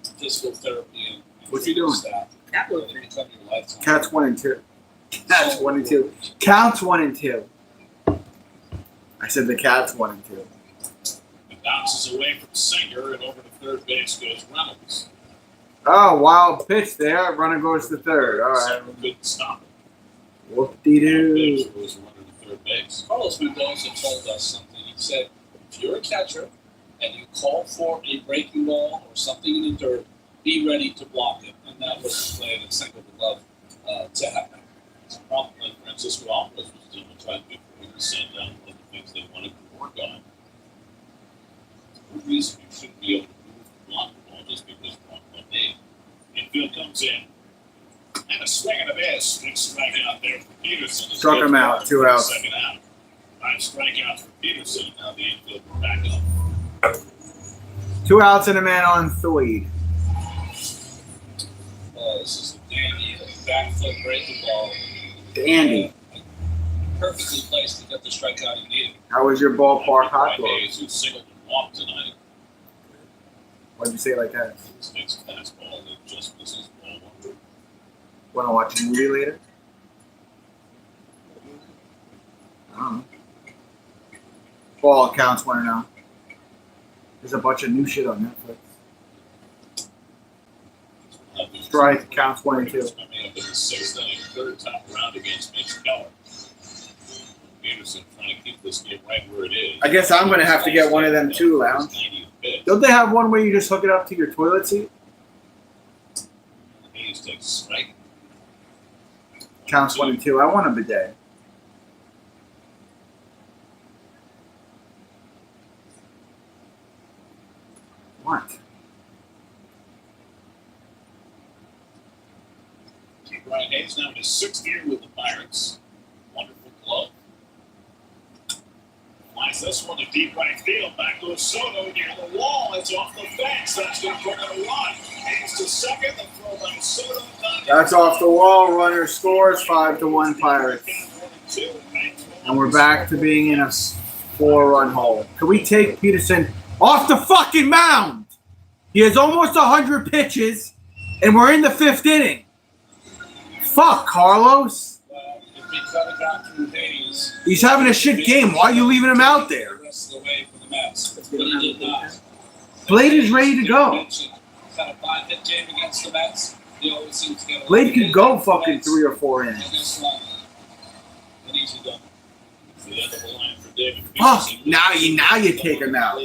the physical therapy and what's he doing? Staff. Cats 1 and 2. Cats 1 and 2. Counts 1 and 2. I said the Cats 1 and 2. It bounces away from Singer and over to third base goes Reynolds. Oh, wild pitch there. Runner goes to third. All right. Couldn't stop it. Whoop-de-doo. Goes runner to third base. Carlos Mendoza told us something. He said, if you're a catcher and you call for a breaking ball or something in the dirt, be ready to block it. And that was the play that Senga would love to happen. It's a problem like Francisco Alvarez was doing trying to send down one of the things they wanted to work on. There's no reason you shouldn't be able to move the block the ball just because one name. Infield comes in. And a swing and a miss. Big strikeout there for Peterson. Struck him out. 2 outs. Second out. 5 strikeouts for Peterson. Now the infield will back up. 2 outs and a man on third. This is a dandy backfoot breaking ball. Dandy. Perfectly placed to get the strikeout he needed. How was your ballpark hot dog? Hayes, who singled and walked tonight. Why'd you say it like that? This makes a fastball that just misses ball one. Want to watch a movie later? I don't know. Ball counts 1-0. There's a bunch of new shit on Netflix. Strike counts 1 and 2. Coming up in the 6th inning, third top round against Mitch Keller. Peterson trying to keep this game right where it is. I guess I'm going to have to get one of them too, Lounge. Don't they have one where you just hook it up to your toilet seat? Hayes takes a strike. Counts 1 and 2. I want a bidet. What? Brian Hayes now in his 6th year with the Pirates. Wonderful glove. Flies this one to deep right field. Back goes Soto near the wall. It's off the fence. That's going to put it a run. Hayes to second. The throw by Soto. That's off the wall. Runner scores 5-1 Pirates. And we're back to being in a 4-run hole. Can we take Peterson off the fucking mound? He has almost 100 pitches, and we're in the 5th inning. Fuck, Carlos. If he could have got through Hayes, he's having a shit game. Why are you leaving him out there? the rest of the way for the Mets. But he did not. Blade is ready to go. He's had a 5-hit game against the Mets. He always seems to get a Blade could go fucking 3 or 4 innings. And this one, an easy done. It's the end of the line for David Fuck, Peterson. now you take him out.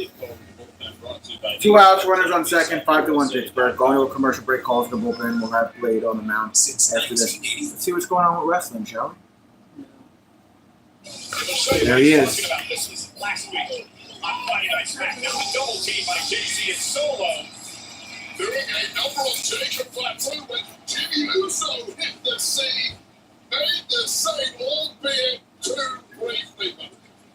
2 outs, runners on second, 5-1 Pittsburgh. Going to a commercial break, calls the bullpen. We'll have Blade on the mound after this. Let's see what's going on with wrestling, shall we? There he is. This was last week on Friday Night SmackDown. A double team by JC and Solo. Doing a number of Jacob Plateau, but Jimmy Uso hit the scene, made the save, albeit too briefly.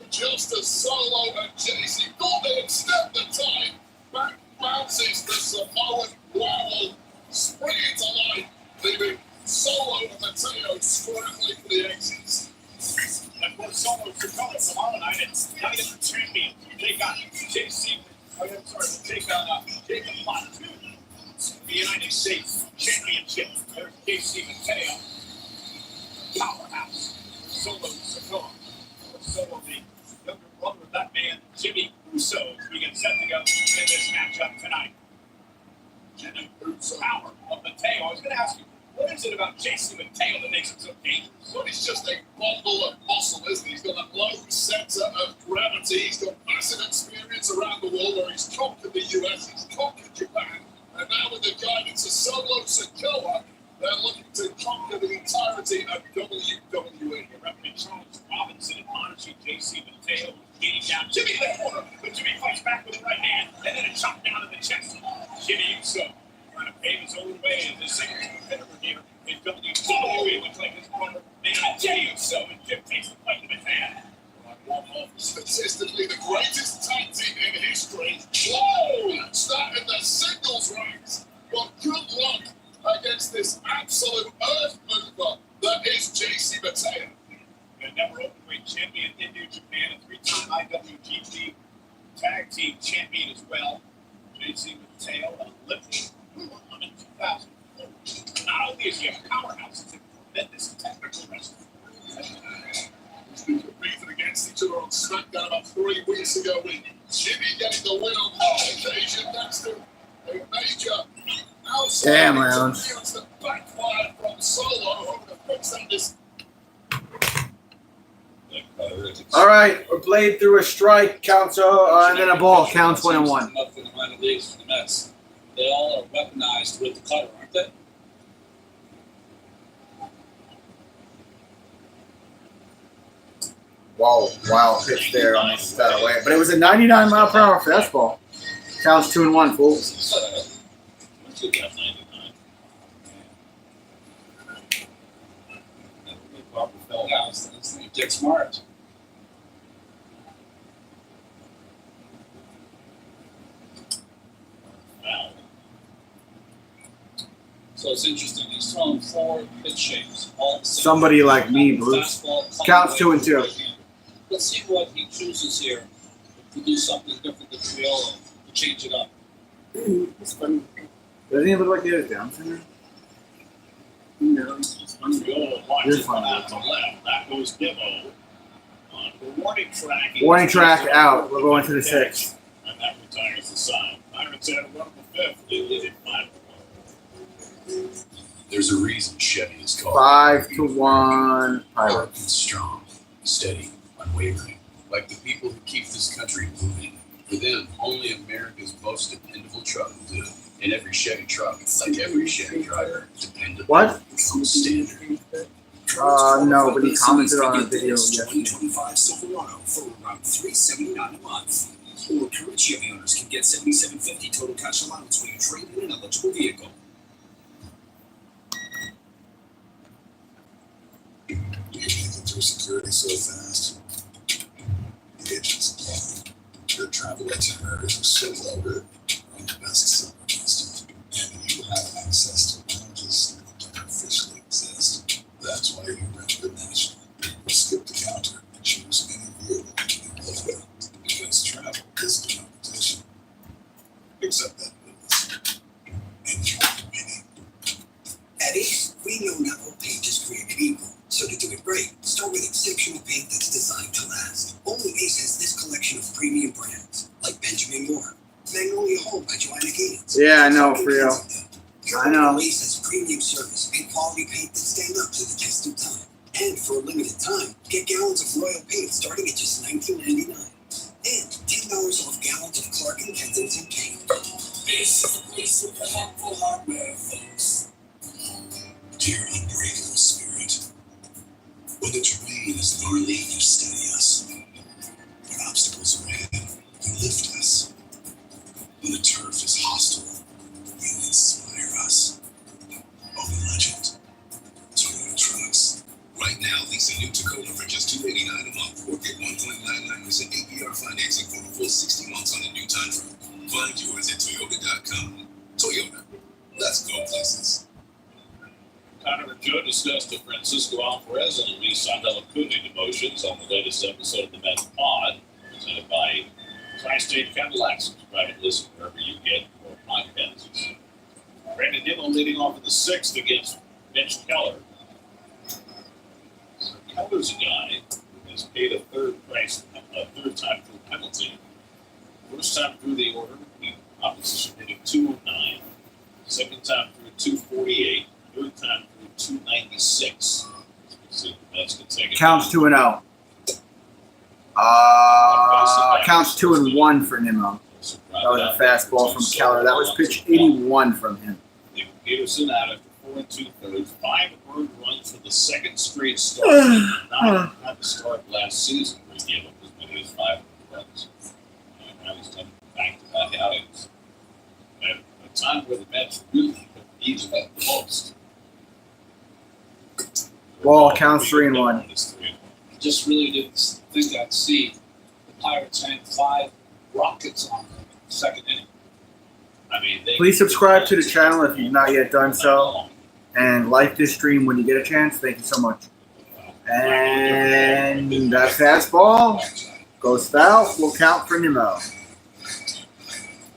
Just as Solo and JC thought they extend the time, back bounces the Samoan Growl, springing to life, leaving Solo and Mateo scrambling for the exits. And of course, so state championship. There's JC Mateo. Powerhouse. Solo Sokoa. Solo the younger brother of that man, Jimmy Uso, as we get set to go in this matchup tonight. Jimmy Uso. Power of Mateo. I was going to ask you, what is it about JC Mateo that makes him so dangerous? Well, he's just a bundle of muscle, isn't he? He's got a low center of gravity. He's got massive experience around the world where he's conquered the US, he's conquered Japan, and now with the guidance of Solo Sokoa, they're looking to conquer the entirety of WWE. Referee Charles Robinson admonishing JC Mateo, beating down Jimmy in the corner, but Jimmy fights back with the right hand, and then a chop down in the chest. Jimmy Uso trying to pave his own way as the single competitor here in WWE, which like his brother, Jey Uso, and Jim takes the fight in his hand. Statistically, the greatest tag team in history. Whoa! That's that in the singles ranks. Well, good luck against this absolute earth mover that is JC Mateo. The never openweight champion in New Japan, a three-time IWGP tag team champion as well. JC Mateo, an Olympic in 2004. Not only is he a powerhouse, he's a tremendous technical wrestler. He's been competing against each other on SmackDown about 3 weeks ago with Jimmy getting the win on one occasion next to a major outside. Damn, Lounge. That backfired from Solo, hoping to fix that this. All right, we're played through a strike, counts, and then a ball, counts 1-1. Up in the minor leagues for the Mets. They all are weaponized with the cutter, aren't they? Whoa, wow, pitch there, almost got away. But it was a 99-mile-per-hour fastball. Counts 2-1, fools. Once you got 99. Yeah, it's Dick Smart. Wow. So it's interesting. He's throwing 4 pitch shapes. All the same. Somebody like me, Bruce. Fastball, Counts coming 2-2. away from the right-hander. Let's see what he chooses here to do something different than Triolo to change it up. It's funny. Doesn't he look like he has Down syndrome? No, it's funny. Triolo watches one out to left. That goes Dibbo. On the warning track. Warning track out. We're going to the 6th. And that retires the side. Pirates had a run of the 5th. They did it 5-1. There's a reason Chevy is called 5-1 Pirates. Pirates. Strong, steady, unwavering, like the people who keep this country moving. For them, only America's most dependable truck will do. And every Chevy truck, like every Chevy driver, dependable. What? Becomes standard. No, but he commented on a video yesterday. 2025 Silverado for around $379 a month. Or current Chevy owners can get $77.50 total cash allowance when you trade in an eligible vehicle. You can make it through security so fast. The agents apply. Your travel itineraries are so well written. On the best summer customs. And you have access to lounges that don't officially exist. That's why you rent the National. Or skip the counter and choose any vehicle you love it. Because travel isn't a competition. Except that business. And you're winning. At Ace, we know not all paint is created equal. So to do it right, start with exceptional paint that's designed to last. Only Ace has this collection of premium brands, like Benjamin Moore, Magnolia Home by Joanna Gaines. Yeah, I know, for real. I know. Ace has premium service and quality paint that stand up to the test of time. And for a limited time, get gallons of Royal paint starting at just $19.99. And $10 off gallons of Clark & Kensington paint. This is the place with the helpful hardware, folks. Dear unbreakable spirit, when the terrain is gnarly, you steady us. When obstacles are ahead, you lift us. When the turf is hostile, you inspire us. Open legend, Toyota Trucks. Right now, lease a new Tacoma for just $289 a month or get 1.99% APR financing for the full 60 months on a new time frame. Find yours at Toyota.com. Toyota, let's go places. Connor and Joe discussed the Francisco Alvarez and Luis Sandela Cunha demotions on the latest episode of the Mets Pod, presented by Tri-State Cadillac. Subscribe and listen wherever you get your podcasts. Brandon and Nimmo leading off in the 6th against Mitch Keller. So Keller's a guy who has paid a third time through penalty. First time through the order, the opposition hitting 209. Second time through 248. Third time through 296. So that's going to take it. Counts 2-0. Counts 2-1 for Nimmo. That was a fastball from Keller. That was pitch 81 from him. Peterson out after 4 2/3. 5 earned runs for the second straight start. Not the start last season where he gave up as many as 5 runs. Now he's done back-to-back outings. At a time where the Mets really needed it the most. Ball counts 3-1. I just really didn't think I'd see the Pirates hang 5 rockets on them in the second inning. I mean, Please subscribe to the channel if you've not yet done so. And like this stream when you get a chance. Thank you so much. And that fastball goes foul. Will count for Nimmo.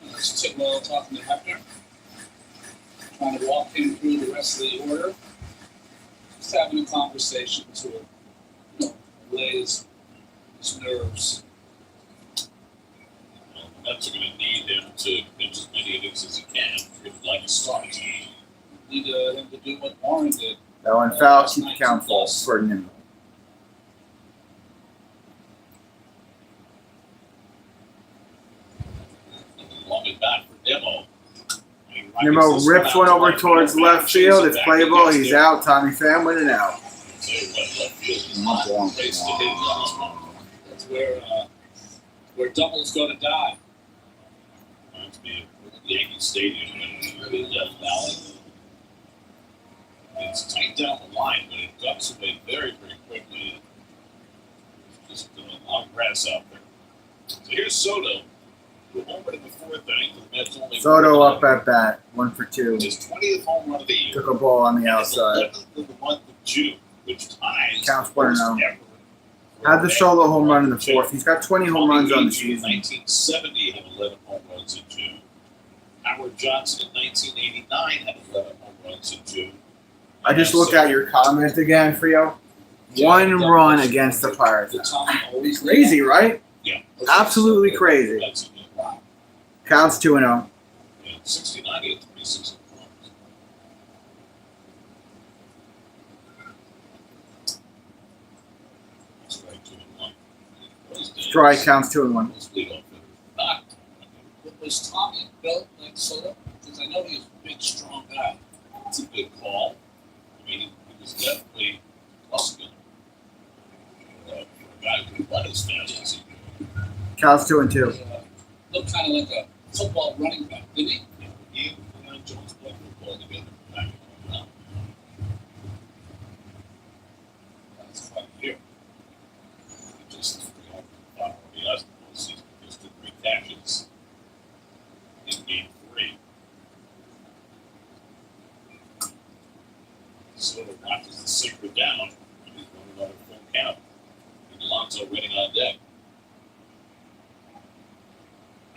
There's Tidwell talking to Hepner. Trying to walk him through the rest of the order. Just having a conversation to allay his nerves. The Mets are going to need him to pitch as many innings as he can if he'd like to start. Need him to do what Warren did. That one foul. Keep the count full for Nimmo. Long at bat for Nimmo. Nimmo rips one over towards left field. It's playable. He's out. Tommy Pham with an out. That's where doubles go to die. Reminds me of Yankee Stadium in Death Valley. It's tight down the line, but it ducks away very, very quickly. Just a long grass out there. So here's Soto. The homer in the 4th inning. The Mets only Soto up at bat. 1 for 2. His 20th home run of the year. Took a ball on the outside. 11th of the month of June, which ties Counts 1-0. Had the solo home run in the 4th. He's got 20 home runs on the season. 1970 had 11 home runs in June. Howard Johnson in 1989 had 11 home runs in June. I just looked at your comment again, Frio. 1 run against the Pirates. Crazy, right? Yeah. Absolutely crazy. Counts 2-0. In 69, he had 26 home runs. Strike counts 2-1. Was Tommy built like Soto? Because I know he was a big, strong guy. It's a good call. I mean, he was definitely muscular. For a guy who could run as fast as he could. Counts 2-2. Looked kind of like a football running back, didn't he? Yeah, he and Jones played football together back in the day. That's quite a year. He just thought he has the whole season. Just did 3 catches in game 3. Soto notches the sinker down, and he's going another full count. And Alonso waiting on deck.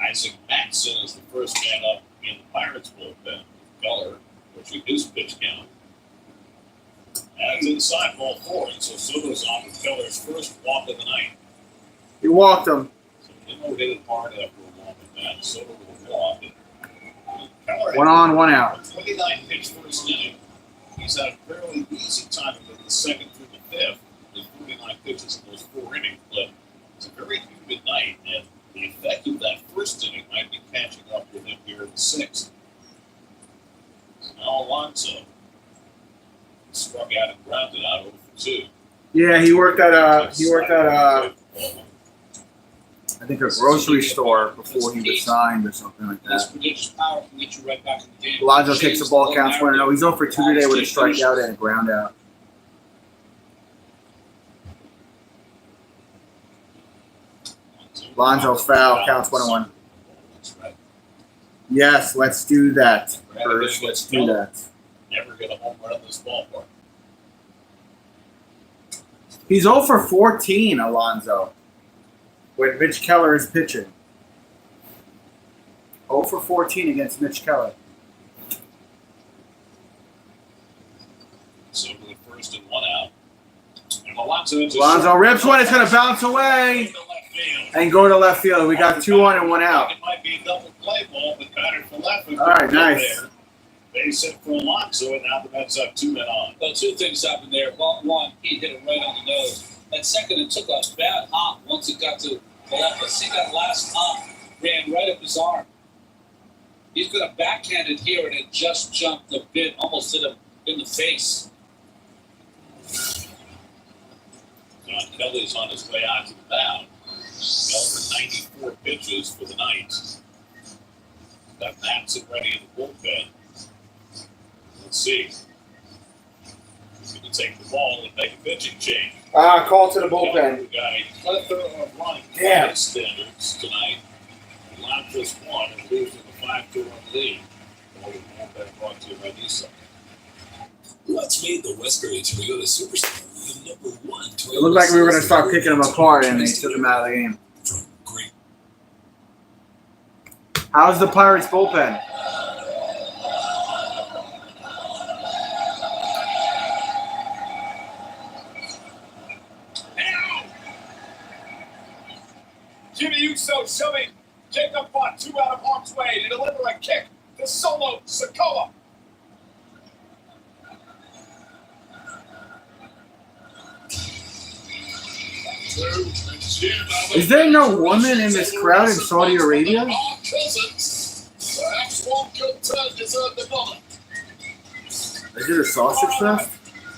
Isaac Matson is the first man up in the Pirates bullpen. Keller, which reduced pitch count. Adds inside ball 4, and so Soto's on with Keller's first walk of the night. He walked him. So Nimmo hit it hard after a walk at that. Soto will walk it. Keller 1 on, 1 out. 29 pitch first inning. He's had a fairly easy time in the 2nd through the 5th with 49 pitches in those 4 innings, but it's a very humid night, and the effect of that first inning might be catching up with him here in the 6th. Now Alonso struck out and grounded out 0 for 2. Yeah, he worked at I think a grocery store before he was signed or something like This that. prodigious power can get you right back in the game. Alonso takes the ball, counts 1-0. He's 0 for 2 today with a strikeout and a ground out. Alonso foul, counts 1-1. Yes, let's do that. First, let's do that. Never get a home run in this ballpark. He's 0 for 14, Alonso, when Mitch Keller is pitching. 0 for 14 against Mitch Keller. So for the first and 1 out. And Alonso rips one. It's going to bounce away and go to left field. We got 2 on and 1 out. It might be a double play ball, but batted for left. All right, nice. There. Base hit for Alonso, and now the Mets have 2 men on. Well, 2 things happened there. One, he hit it right on the nose. And second, it took a bad hop once it got to the left. Let's see that last hop ran right up his arm. He's going to backhand it here, and it just jumped a bit, almost hit him in the face. John Kelly's on his way out to the mound. Over 94 pitches for the night. Got Matson ready in the bullpen. Let's see. He's going to take the ball and make a pitching change. Call to the bullpen. We got a plethora of running standards tonight. Line just 1 and losing the 5-2 lead. More than that brought to you by Nissan. What's made the Westbury Toyota Superstar the #1 Toyota? It looked like we were going to start picking them apart, and they took them out of the game. How's the Pirates bullpen? Jimmy Uso shoving Jacob Butt 2 out of harm's way to deliver a kick to Solo Sokola. Is there no woman in this crowd in Saudi Arabia? Perhaps one good turn deserved another. Is it a sausage fest?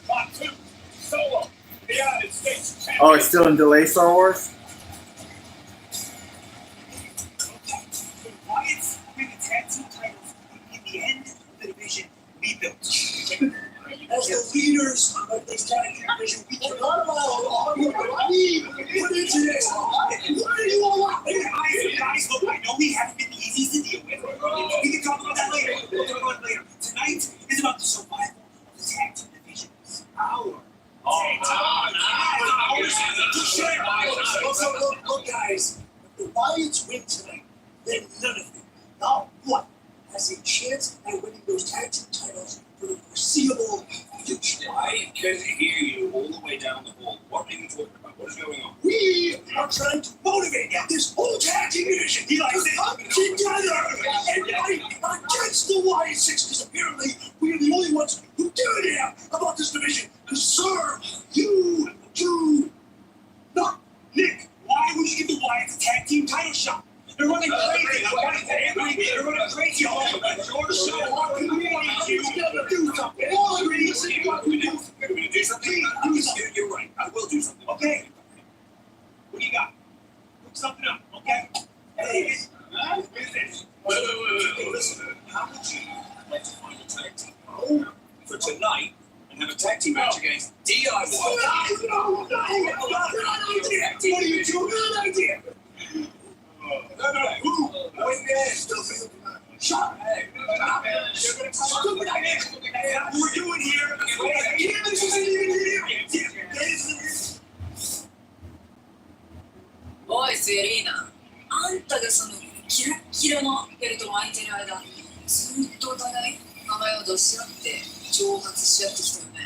Part 2, Solo, the United States champion. Oh, it's still in delay, Star Wars? The Wyatts win the tag team titles in the end of the division we built. As the leaders of this tag team division, we cannot allow put into this. What do you want? Guys, look, I know we haven't been the easiest to deal with. We can talk about that later. We'll talk about it later. Tonight is about the survival of the tag team division. Look, guys, if the Wyatts win tonight, then none of them, not one, has a chance at winning those tag team titles for the foreseeable future. I can hear you all the way down the hall. What are you talking about? What is going on? We are trying to motivate this whole tag team division to come together and fight against the Wyatt Six, because apparently we are the only ones who give a damn about this division to serve you two. Not Nick. Why would you give the Wyatts a tag team title shot? They're running crazy. They're running crazy all over. Your show. What do we need you to do something? All we need to do. What do we do? We're going to do something. You're right. I will do something. Okay. What do you got? Look something up. Okay. Hey, wait. Listen. How would you like to find a tag team for tonight and have a tag team match against D.I.? No. What are you doing? Good idea. No. Who? Stupid. Shut up. Hey. Stupid idea. What we're doing here.おいセリーナ、あんたがそのキラッキラのベルトを巻いてる間、ずっとお互い名前を出し合って挑発し合ってきたよね。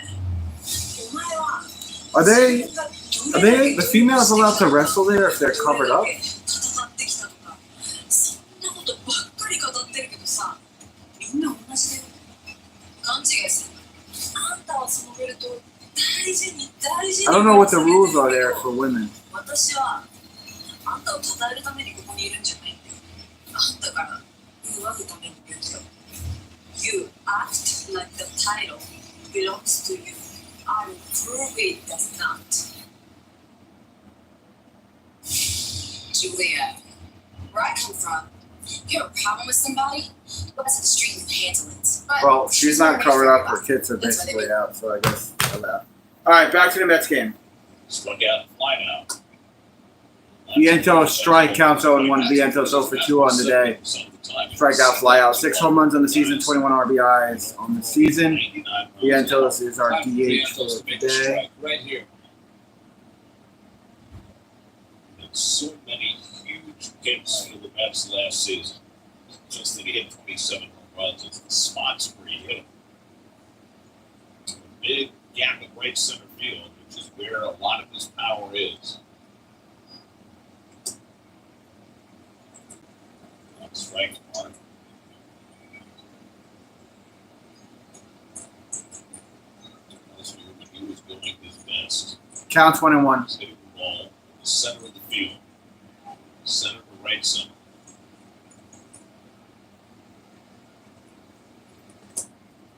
お前は Are they the females allowed to wrestle there if they're covered up? 戦ってきたとか、そんなことばっかり語ってるけどさ、みんな同じだよ。勘違いする。あんたはそのベルトを大事に I don't know what the rules are there for women. 私はあんたを称えるためにここにいるんじゃないんだよ。あんたから奪うためにいるんだよ。You act like the title belongs to you. I will prove it does not. Julia, where I come from, you have a problem with somebody? Go back to the street and handle it. But Well, she's not covered up. Her tits are basically out, so I guess I'll laugh. All right, back to the Mets game. Struck out, fly now. Viento's strike counts 0-1. Viento's 0-2 on the day. Strikeout, flyout. 6 home runs on the season, 21 RBIs on the season. Vientos is our DH for today. Right here. So many huge hits for the Mets last season. Just that he hit 27 home runs. It's the spots where he hit them. Big gap at right center field, which is where a lot of his power is. Strike one. Last year when he was doing his best. Counts 1-1. He's hitting the ball in the center of the field. Center to right center.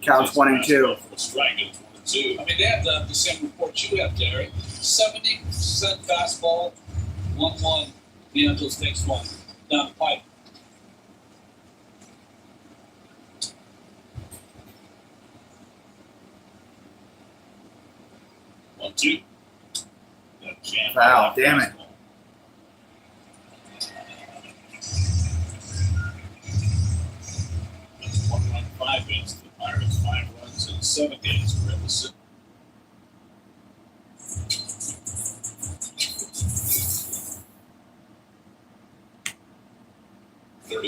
Counts 1-2. Strike at 1-2. I mean, they have the same report you have, Derek. 70% fastball, 1-1. The Angels takes one down the pipe. 1-2. Foul, damn it. That's 1 run, 5 hits. The Pirates 5 runs and 7 hits. We're in the 6th.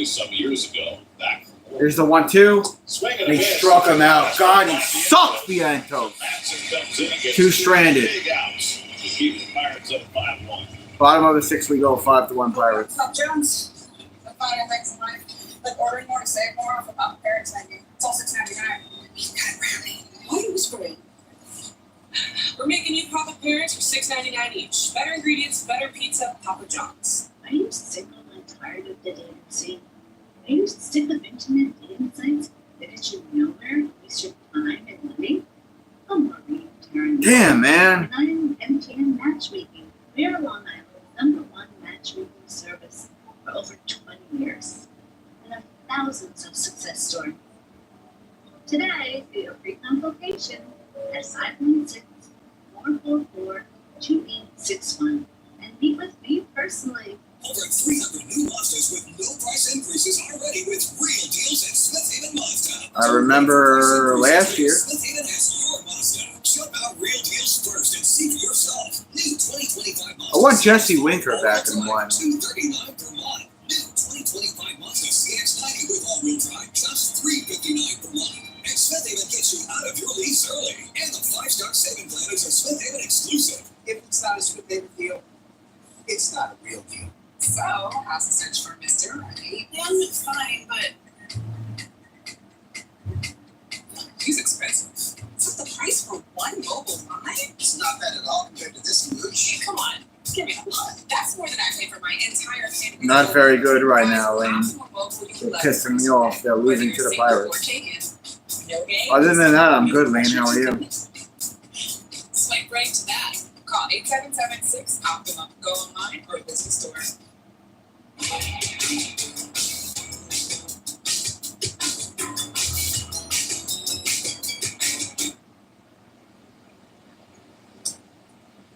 Some years ago, back from Here's the 1-2. swing And he struck him out. God, he sucks, Vientos. Two stranded. Big outs to keep the Pirates up 5-1. Bottom of the 6th, we go 5-1 Pirates. Pop Jones, the final things in life, like ordering more to save more off of Papa Parents menu. It's all $6.99. Why are you whispering? We're making new Papa Parents for $6.99 each. Better ingredients, better pizza, Papa John's. Are you single and tired of the dating scene? Are you sick of internet dating sites that get you nowhere, waste your time and money? I'm Maureen Taryn. Damn, man. And I'm MTN Matchmaking. We are Long Island's #1 matchmaking service for over 20 years and have thousands of success stories. Today, for your free consultation at 516-444-2861 and meet with me personally. Over 300 new Mazdas with no price increases already with real deals at Smith Haven Mazda. I remember last year. Smith Haven has your Mazda. Shop out real deals first and see for yourself. New 2025 Mazda. I want Jesse Winker back in one. $239 per month. New 2025 Mazda CX-90 with all-wheel drive, just $359 per month. And Smith Haven gets you out of your lease early. And the 5-star saving plan is a Smith Haven exclusive. If it's not a Smith Haven deal, it's not a real deal. So, how's the search for Mr. Right? It's fine, but he's expensive. Is that the price for one mobile line? It's not bad at all compared to this mooch. Come on, give me a lot. That's more than I pay for my entire family. Not very good right now, Lane. They're pissing me off. They're losing to the Pirates. Other than that, I'm good, Lane. How are you? Swipe right to that. Call 8776-OPTIMA. Go online or visit the store.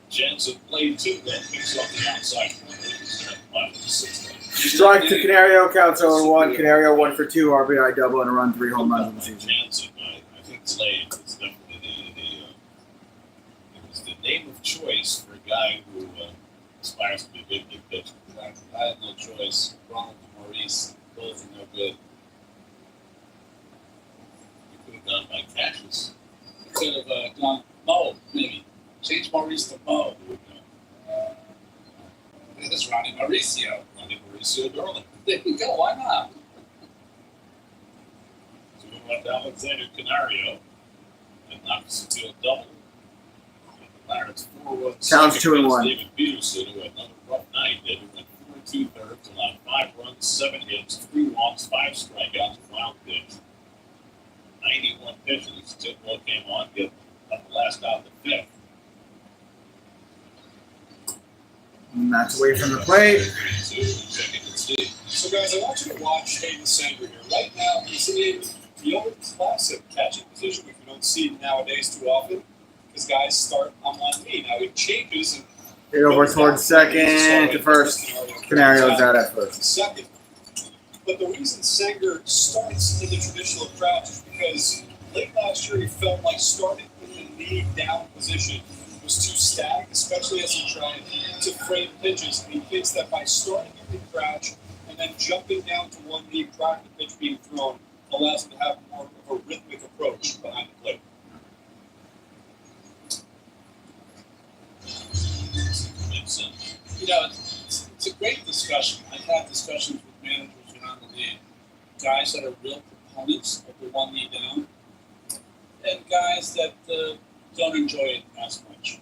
Jensen played 2, then picks up the outside corner. Strike to Canario, counts 0-1. Canario 1 for 2, RBI double, and a run, 3 home runs in the season. Jensen, I think Slade is definitely it was the name of choice for a guy who aspires to be a big pitcher. I had no choice. Ronald and Maurice, both are no good. You could have gone by Cassius. You could have gone Mo, maybe. Change Maurice to Mo. This is Ronnie Mauricio. Ronnie Mauricio Darling. There you go. Why not? So we went Alexander Canario and knocks it to a double. And the Pirates 4-1. Counts 2-1. David Peterson, who had another rough night. David went 4 2/3, allowed 5 runs, 7 hits, 3 walks, 5 strikeouts, wild pitch. 91 pitches. Tidwell came on, get up the last out of the 5th. And that's away from the plate. So, guys, I want you to watch Hayden Sanger here. Right now, he's in the old classic catching position, which we don't see nowadays too often, because guys start on one knee. Now, it changes. And Hit over towards second to first. Canario's out at first. Second. But the reason Sanger starts in the traditional crouch is because late last year he felt like starting with the knee down position was too stagnant, especially as he tried to frame pitches. And he thinks that by starting in the crouch and then jumping down to one knee prior to the pitch being thrown allows him to have more of a rhythmic approach behind the plate. know, it's a great discussion. I've had discussions with managers around the league, guys that are real proponents of the 1 knee down, and guys that don't enjoy it as much.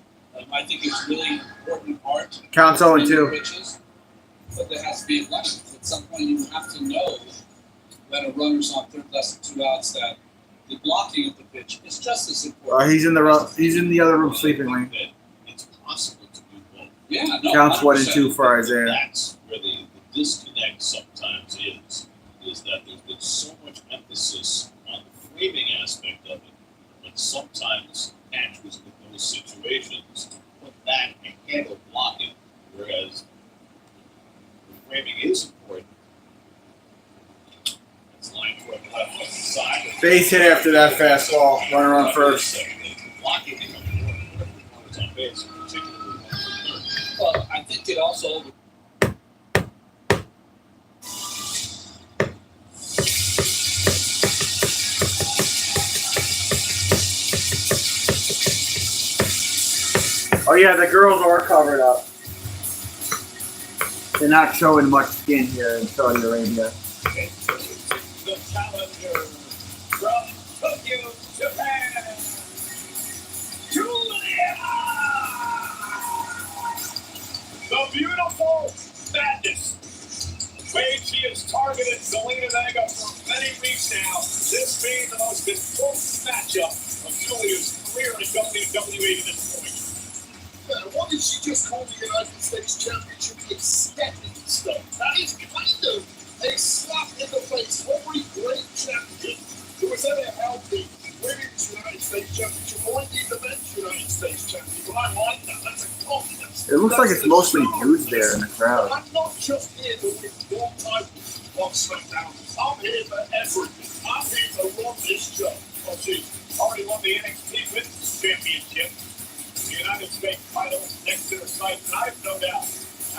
I think it's really important part. Counts 0-2. Pitches, but there has to be a limit. At some point, you have to know when a runner's on third less than 2 outs that the blocking of the pitch is just as important. He's in the other room sleeping, Lane. It's possible to do both. Yeah, no. Counts 100%. 1-2 for Isaiah. That's where the disconnect sometimes is that there's been so much emphasis on the framing aspect of it, but sometimes catchers in those situations put that ahead of blocking, whereas the framing is important. It's line toward the left side. Base hit after that fastball. Runner on first. Blocking becomes more important when runners on base, particularly on third. Well, I think it also. Oh yeah, the girls are covered up. They're not showing much skin here in Saudi Arabia. The challenger from Tokyo, Japan, Julia! The beautiful madness. Wade, she has targeted Zelina Vega for many weeks now. This being the most important matchup of Julia's career in WWE to this point. What did she just call the United States Championship a stepping stone? That is kind of a slap in the face. Every great champion who has ever held the Women's United States Championship or indeed the Men's United States Championship. I like that. That's a confidence. It looks like it's mostly dudes there in the crowd. I'm not just here to win one title on SmackDown. I'm here for everything. I'm here to run this show. Oh, geez. Already won the NXT Women's Championship. The United States title next to her sight. And I have no doubt,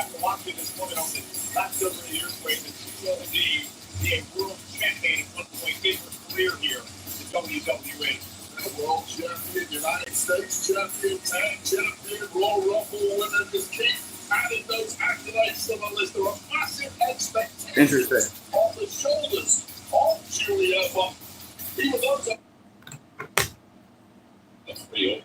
after watching this woman over the last several years, Wade, that she will indeed be a world champion at one point in her career here in WWE. A world champion, United States champion, tag champion, Royal Rumble winner. Just keep adding those accolades to the list. There are massive expectations Interesting. on the shoulders of Julia, but even those are That's pretty open.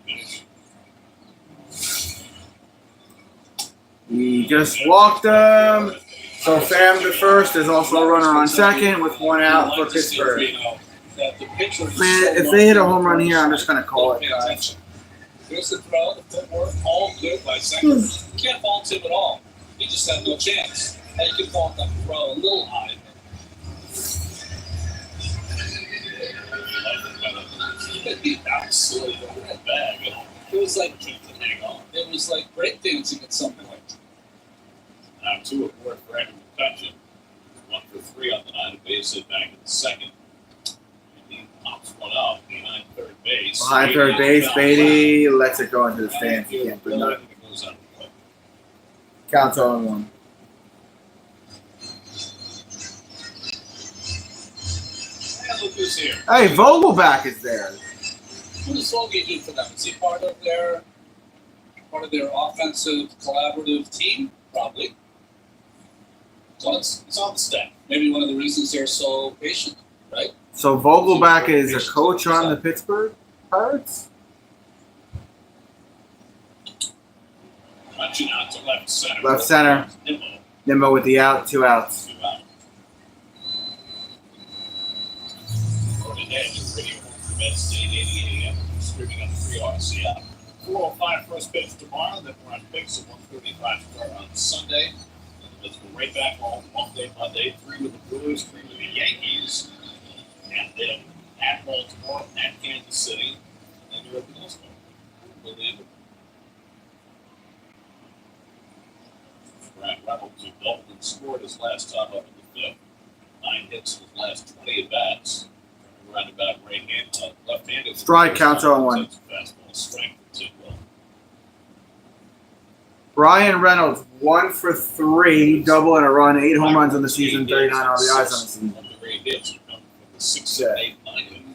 He just walked him. So Fam to first. There's also a runner on second with 1 out for Pittsburgh. Man, if they hit a home run here, I'm just going to call it, guys. Here's the throw, the footwork, all good by second. You can't fault him at all. He just had no chance. And you can fault that throw a little high. Absolutely bag. It was like it was like breakdancing at some point. Now 2 aboard for Andrew McCutcheon. 1 for 3 on the night. A base hit back in the second. And he pops one up behind third base. Behind third base, Beatty lets it go into the stands. He can't put nothing. Counts 0-1. And look who's here. Hey, Vogelback is there. What does Logie do for them? Is he part of their offensive collaborative team? Probably. So it's on the staff. Maybe one of the reasons they're so patient, right? So Vogelback is a coach on the Pittsburgh Pirates? Punching out to left center. Left center. Nimmo with the out, 2 outs. 2 out. Going ahead to radio from State 88 AM. Streaming on the 3RC app. 4:05 first pitch tomorrow. Then we're on Picks at 1:35 start on Sunday. Let's go right back on Monday. 3 with the Brewers, 3 with the Yankees. And then at Baltimore, at Kansas City, and then you're at Pittsburgh. Unbelievable. Brad Reynolds, who doubled and scored his last time up in the 5th. 9 hits in his last 20 at-bats. Around about left-handed. Strike counts 0-1. Fastball strength for Tidwell. Brian Reynolds, 1 for 3, double and a run, 8 home runs on the season, 39 RBIs on the season. One of the great hits are coming from the 6, 7, 8, 9.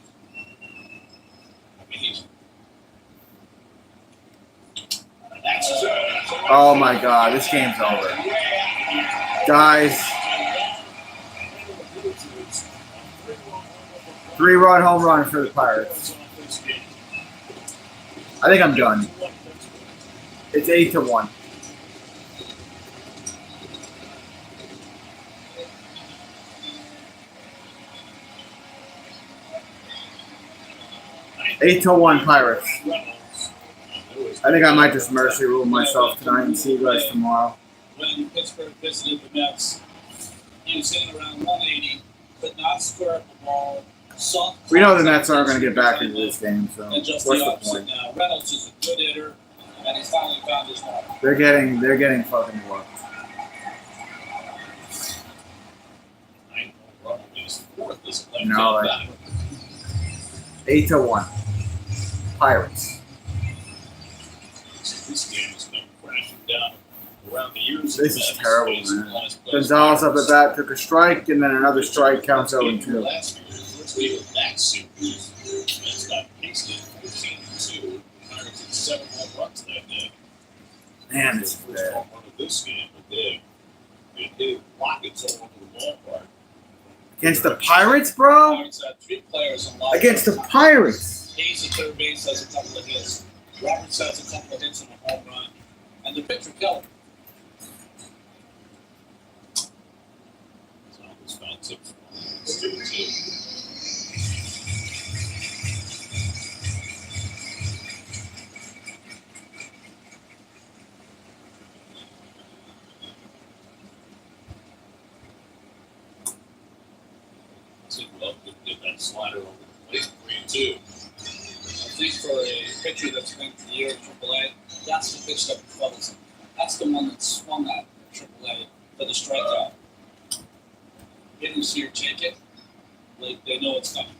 Amazing. That's a Oh my God, this game's over. Guys, 3-run home run for the Pirates. I think I'm done. It's 8-1. Eight to 1 Pirates. I think I might just mercy rule myself tonight and see you guys tomorrow. When Pittsburgh visited the Mets, he was hitting around 180, could not square up the ball. We know the Mets aren't going to get back into this game, so And just what's the the opposite point? now. Reynolds is a good hitter, and he's finally found his mark. They're getting fucking worked. No, like 8 to 1 Pirates. This game is going crashing down around the years. This is terrible, man. Gonzalez up at bat took a strike, and then another strike counts 0-2. Last year, let's leave it that series. Mets got pasted 14-2. Pirates had 7 home runs that day. Man, this is bad. Home run of this game, but they hit rockets all over the ballpark. Against the Pirates, bro? Pirates had 3 players on line. Against the Pirates. Hayes at third base has a couple of hits. Roberts has a couple of hits and a home run. And the pitcher, Keller. So this found 6 It's 2-2. Get that slider over the plate. 3-2. I think for a pitcher that's been for the year in AAA, that's the pitch that troubles him. That's the one that swung at AAA for the strikeout. Hitters here take it, like they know it's coming.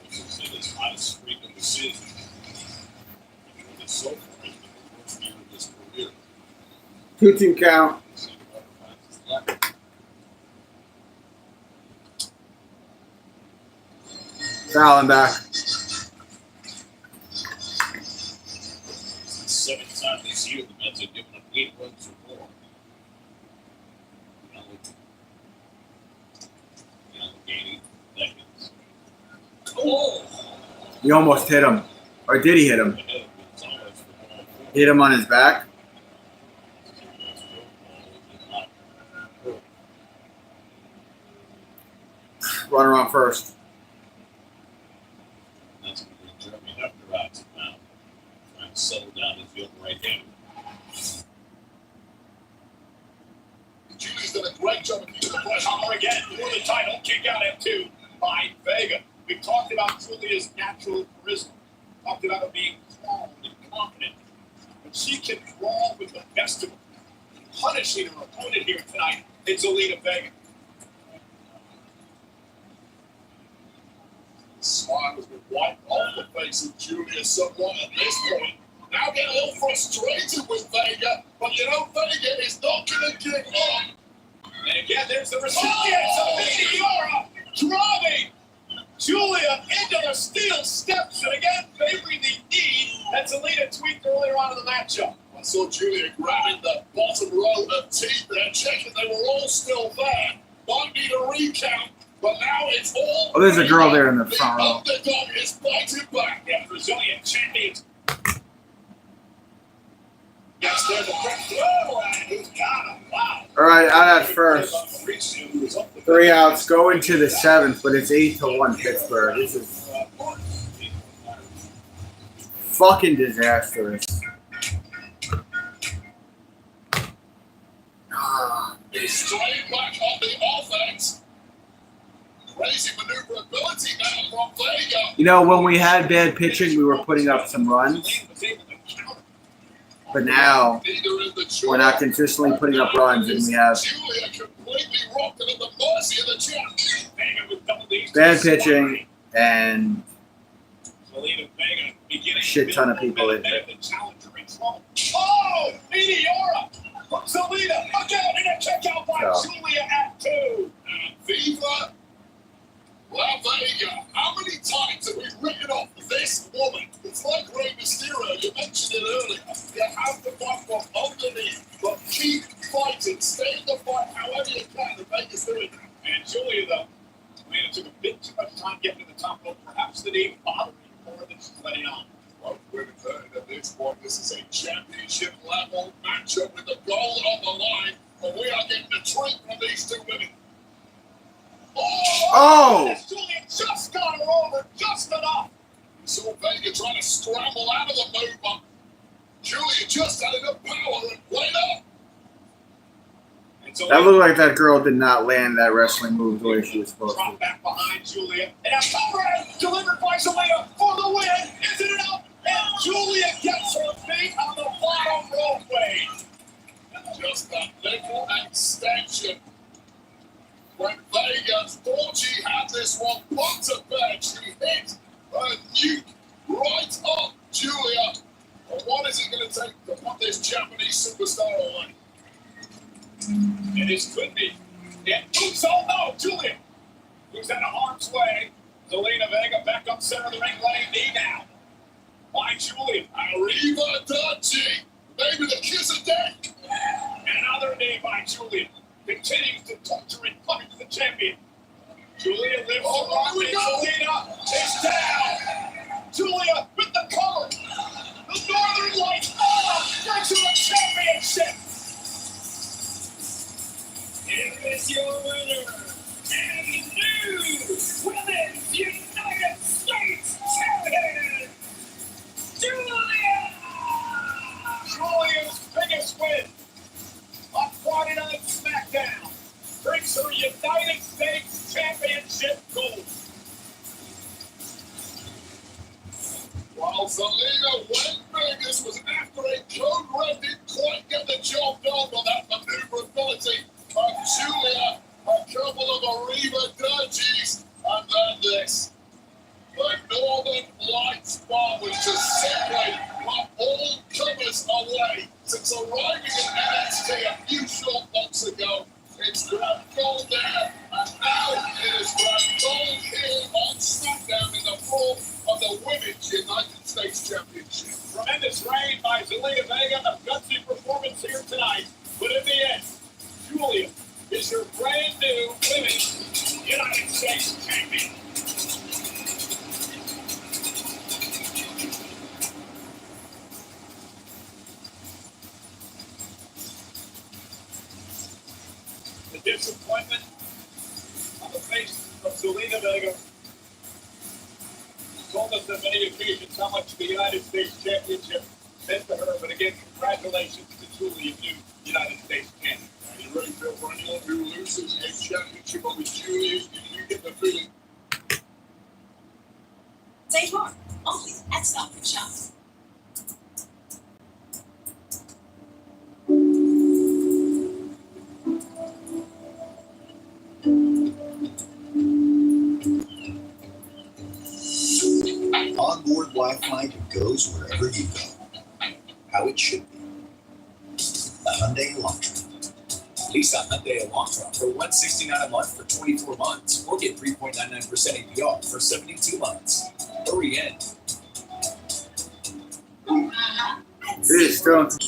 It's his hottest streak of the season. And so far, it's been the worst year of his career. 2-2 count. Fouling back. It's the 7th time this year the Mets have given up 8 runs or more. Gaining seconds. Oh! He almost hit him. Or did he hit him? Hit him on his back? Runner on first. Settle down and field right hand. Julie's done a great job of keeping the pressure on again for the title. Kick out at 2 by Vega. We've talked about Julia's natural charisma. Talked about her being calm and confident. But she can brawl with the best of them. Punishing her opponent here tonight, it's Alina Vega. Smile has been wiped off the face of Julia somewhat at this point. Now getting a little frustrated with Vega, but you know Vega is not going to give up. And again, there's the recipients of Meteora driving Julia into the steel steps, and again favoring the knee that Zelina tweaked earlier on in the matchup. I saw Julia grabbing the bottom row of teeth there, checking they were all still there. Might need a recount, but now it's all. Oh, there's a girl there in the front row. The underdog is fighting back. Yeah, Brazilian champions. Yes, there's a press. Oh, and he's got him. Wow. All right, out at first. 3 outs, go into the 7th, but it's 8 to 1 Pittsburgh. This is fucking disastrous. He's straight back on the offense. Crazy maneuverability now from Vega. You know, when we had bad pitching, we were putting up some runs. But now, we're not consistently putting up runs, and we have bad pitching and a shit ton of people in here. Oh, Meteora! Zelina, look out, and a check out by Julia at 2. Viva La Vega. How many times have we written off this woman? It's like Rey Mysterio, you mentioned it earlier. You have to fight from underneath, but keep fighting. Stay in the fight however you can to make it through it. And Julia, though, I mean, it took a bit too much time getting to the top rope. Perhaps the name bothering more than she's letting on. Well, we're declaring at this point this is a championship level matchup with the gold on the line, but we are getting a treat from these two women. Oh! Julia just got her over, just enough. So Vega trying to scramble out of the move, but Julia just had enough power and played up. So that looked like that girl did not land that wrestling move the way she was supposed to. Drop back behind Julia. And a power delivered by Zelina for the win. Is it enough? And Julia gets her feet on the bottom ropeway. Just a little extension. When Vega thought she had this one put to bed, she hit a nuke right up Julia. But what is it going to take to put this Japanese superstar away? And this could be. It moves. Oh no, Julia. Who's out of harm's way. Zelina Vega back up center of the ring, laying knee down. By Julia. Arrivederci. Maybe the kiss of death. And another knee by Julia. Continues to torture and punish the champion. Julia lifts her arm and Zelina is down. Julia with the cover. The Northern Lights brings her a championship. Here is your winner and new Women's United States Champion, Julia! Julia's biggest win on Friday Night SmackDown brings her United States Championship gold. While Zelina went Vegas was after a code red didn't quite get the job done on that maneuverability of Julia, a couple of arrivedercis, and then this. The Northern Lights bar was just simply put all comers away since arriving in NXT a few short months ago. It's grabbed gold there, and now it is grabbed gold here on SmackDown in the form of the Women's United States Championship. Tremendous reign by Zelina Vega, a gutsy performance here tonight, but in the end, Julia is your brand new Women's United States Champion. The disappointment on the face of Zelina Vega told us on many occasions how much the United States Championship meant to her, but again, congratulations to Julia, new United States champion. You ready, Phil, for anyone who loses a championship over Julia? You get the feeling. Say more. Only at Stop and Shop. Onboard Wi-Fi goes wherever you go. How it should be. The Hyundai Elantra. Lease a Hyundai Elantra for $169 a month for 24 months, or get 3.99% APR for 72 months. Hurry in. We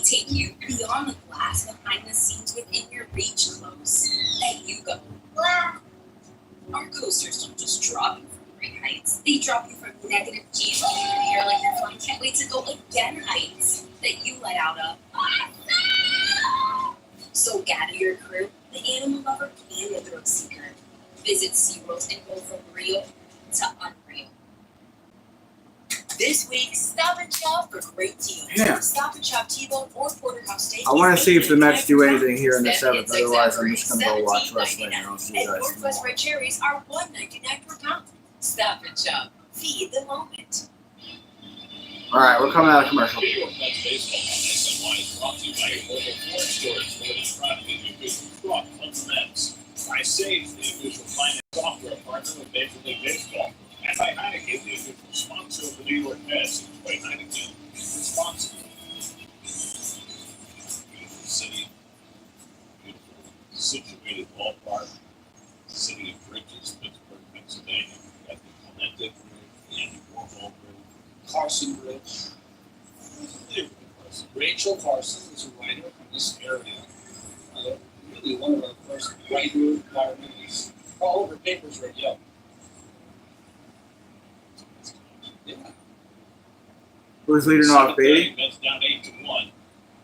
take you beyond the glass, behind the scenes, within your reach, close. Let you go. Our coasters don't just drop you from great heights. They drop you from negative G's all over the air like you're flying. Can't wait to go again heights that you let out of. So gather your crew, the animal lover and the thrill seeker. Visit SeaWorld and go from real to unreal. This week, Stop and Shop for great deals. Yeah. Stop and Shop T-bone or porterhouse steak. I want to see if the Mets do anything here in the 7th. Otherwise, I'm just going to go watch wrestling. And I'll see you guys Northwest tomorrow. Red Cherries are $1.99 per pound. Stop and Shop. Feed the moment. All right, we're coming out of commercial. Video of Mets baseball on SNY is brought to you by your local Ford stores, where it's proud to be the official truck of the Mets. By Sage, the official finance software partner of Major League Baseball. And by Heineken, the official sponsor of the New York Mets. And by Heineken, responsible. Beautiful city, beautiful situated ballpark, city of Bridges, Pittsburgh, Pennsylvania. We've got the Clemente Bridge, the Andy Warhol Bridge, Carson Bridge, Rachel Carson is a writer from this area. Really one of our first writer environmentalists. All of her papers are yellow. Yeah. Who's leading off, Beatty? That's down 8-1.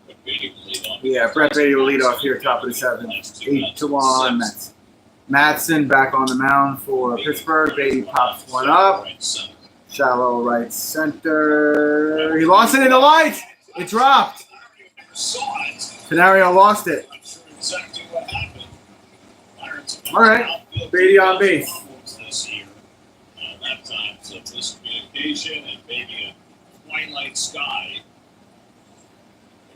But Beatty will lead off. Yeah, Brett Beatty will lead off here, top of the seventh. 8-1 Mets. Matson back on the mound for Pittsburgh. Beatty pops one up. Shallow right center. He lost it in the light. It dropped. Canario lost it. All right. Beatty on base. That time, so miscommunication and maybe a twilight sky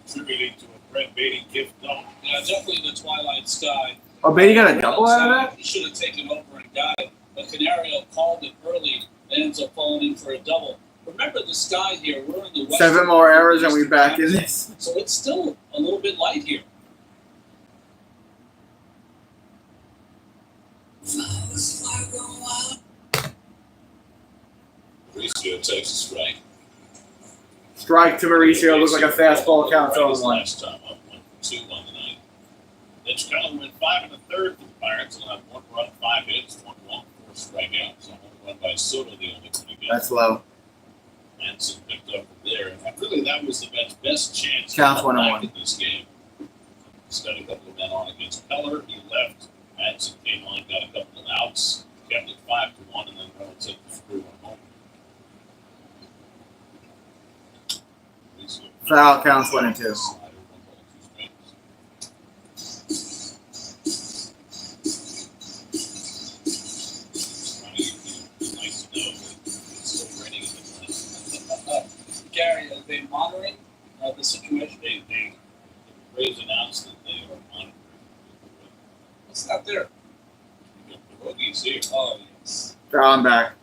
contributing to a Brett Beatty gift double. Yeah, definitely the twilight sky. Oh, Beatty got a double out of that? He should have taken over and got it. But Canario called it early and ends up falling in for a double. Remember the sky here. We're in the west. 7 more errors and we're back in this. So it's still a little bit light here. Mauricio takes a strike. Strike to Mauricio. Looks like a fastball. Counts on one. Last time up 1-2 on the night. Mitch Keller went 5 1/3 for the Pirates. Will have 1 run, 5 hits, 1 walk, 4 strikeouts. A home run by Soto, the only one again. That's low. Manson picked up from there. And really, that was the best chance Counts to come 1-1. back in this game. He's got a couple of men on against Keller. He left. Manson came on, got a couple of outs, kept it 5-1, and then relatively through on home. Foul counts 1-2. Gary, are they monitoring the situation? The Braves announced that they are monitoring. What's not there? The Rogies here. Oh, yes. Draw him back.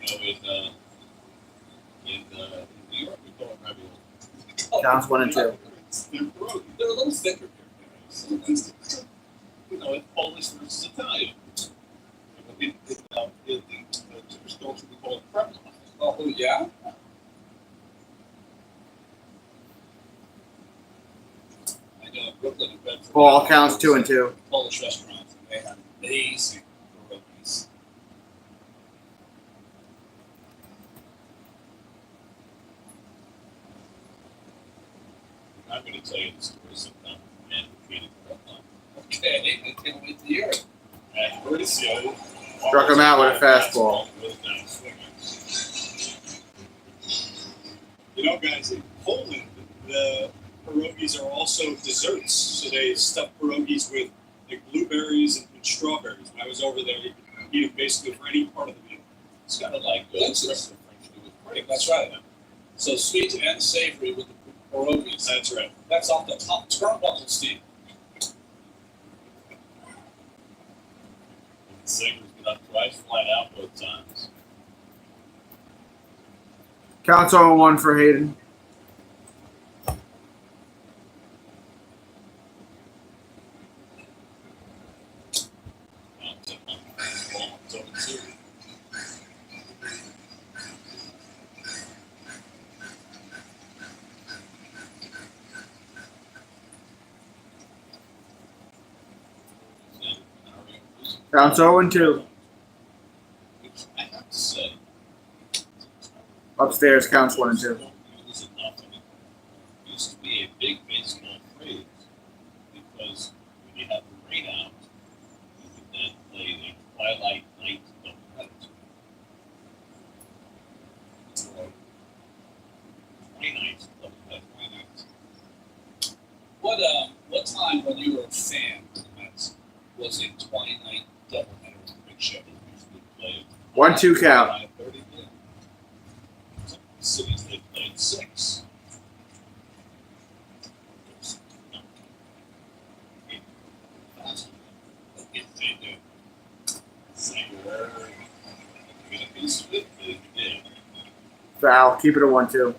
You know, in New York, we call it ravioli. Counts 1-2. They're a little thicker here. So that's, you know, it's Polish versus Italian. In the Jewish culture, we call it kremlin. oh, yeah? I know in Brooklyn and Bedford. Ball counts 2-2. Polish restaurants. And they have amazing pierogies. I'm going to tell you the story sometime. Man, who treated Brooklyn. Okay, I can't wait to hear it. And Mauricio Struck him out with a fastball. You know, guys, in Poland, the pierogies are also desserts. So they stuff pierogies with like blueberries and strawberries. When I was over there, you could eat them basically for any part of the meal. It's kind of like That's That's right. So sweet and savory with the pierogies. That's right. That's off the top turnbuckle, Steve. Singers get up twice, flat out both times. Counts 0-1 for Hayden. Counts 0-2. I have to say, Upstairs counts 1-2. used to be a big baseball phrase because when you have the rain out, you could then play a twilight night doubleheader. Or 3 nights doubleheader, 3 nights. What time when you were a fan of the Mets was a 20-night doubleheader with a big show? Usually played 1-2 count. 5:30. Cities they played 6. If they do, Sanger, get a piece of it, they did. Foul. Keep it a 1-2.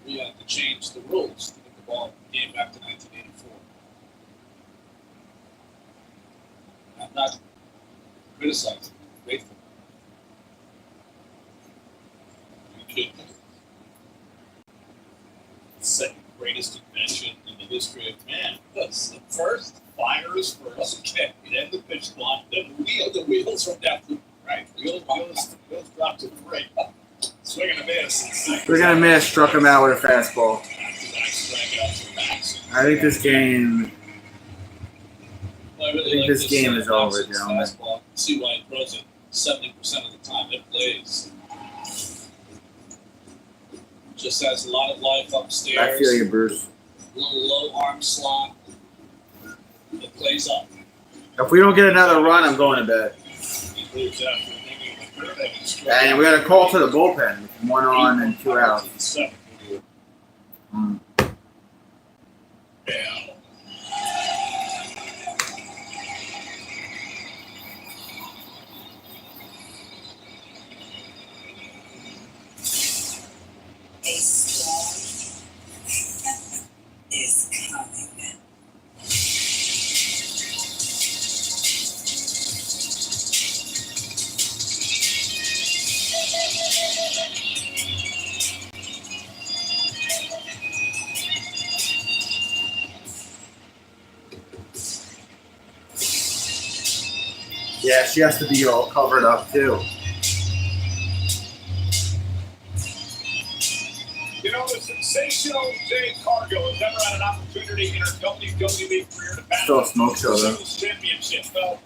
We had to change the rules to get the ball game back to 1984. I'm not criticize him. Grateful. Second greatest invention in the history of man. That's the first. Fire is first. Okay. And the pitch clock. Then the wheels from that. Right. Wheels drop to 3. Swing and a miss. We're gonna miss. Struck him out with a fastball. I think this game. Well, I really think like this game is over, Max's gentlemen. fastball. See why he throws it 70% of the time it plays. Just has a lot of life upstairs. I feel you, Bruce. Little low arm slot. It plays up. If we don't get another run, I'm going to bed. And we got a call to the bullpen. 1 on and 2 out. A storm is coming. Yeah, she has to be all covered up, too. You know, the sensational Jade Cargill has never had an opportunity in her WWE career to Still battle a smoke show, the though. Singles Championship. Well,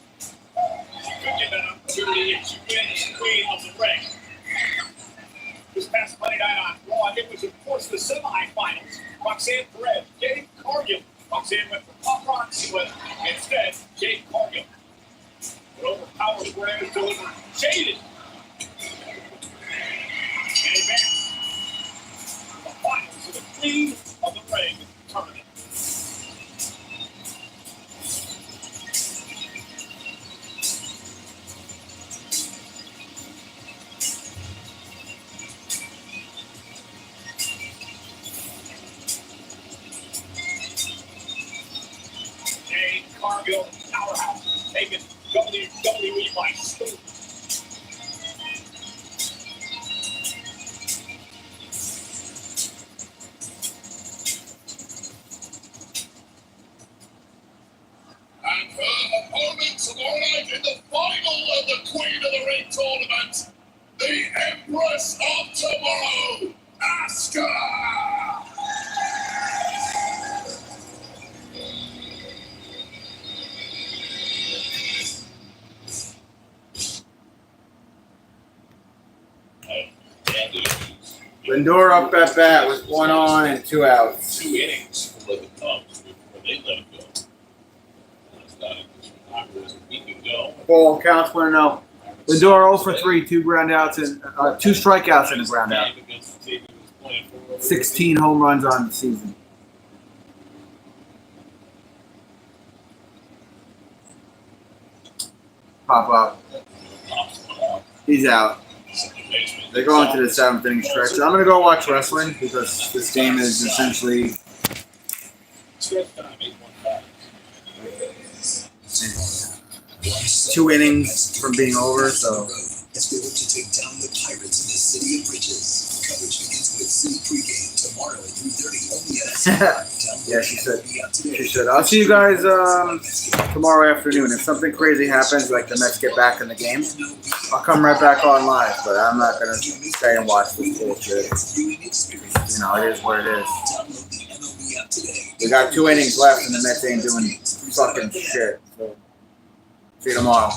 she could get that opportunity if she wins Queen of the Ring. This past Monday night on Raw, it was, of course, the semifinals. Roxanne Perez, Jade Cargill. Roxanne went for Pop Roxy, but instead, Jade Cargill. But overpowered Perez delivered Jaded. And advanced to the finals of the Queen of the Ring tournament. Jade Cargill, powerhouse, taking WWE by storm. And her opponent tomorrow night in the final of the Queen of the Ring tournament, the Empress of Tomorrow, Asuka! Lindor up at bat with 1 on and 2 outs. 2 innings for the Cubs before they let it go. That's not a week ago. Ball counts 1-0. Lindor 0 for 3, 2 ground outs and 2 strikeouts and a ground out. 16 home runs on the season. Pop up. He's out. They're going to the 7th inning stretch. I'm going to go watch wrestling because this game is essentially 2 innings from being over. So As we look to take down the Pirates in the city of bridges. Coverage begins with City pregame tomorrow at 3:30 only at yeah, she said. She said. I'll see you guys tomorrow afternoon. If something crazy happens, like the Mets get back in the game, I'll come right back on live. But I'm not gonna stay and watch this bullshit. You know, it is what it is. We got 2 innings left, and the Mets ain't doing fucking shit. So see you tomorrow.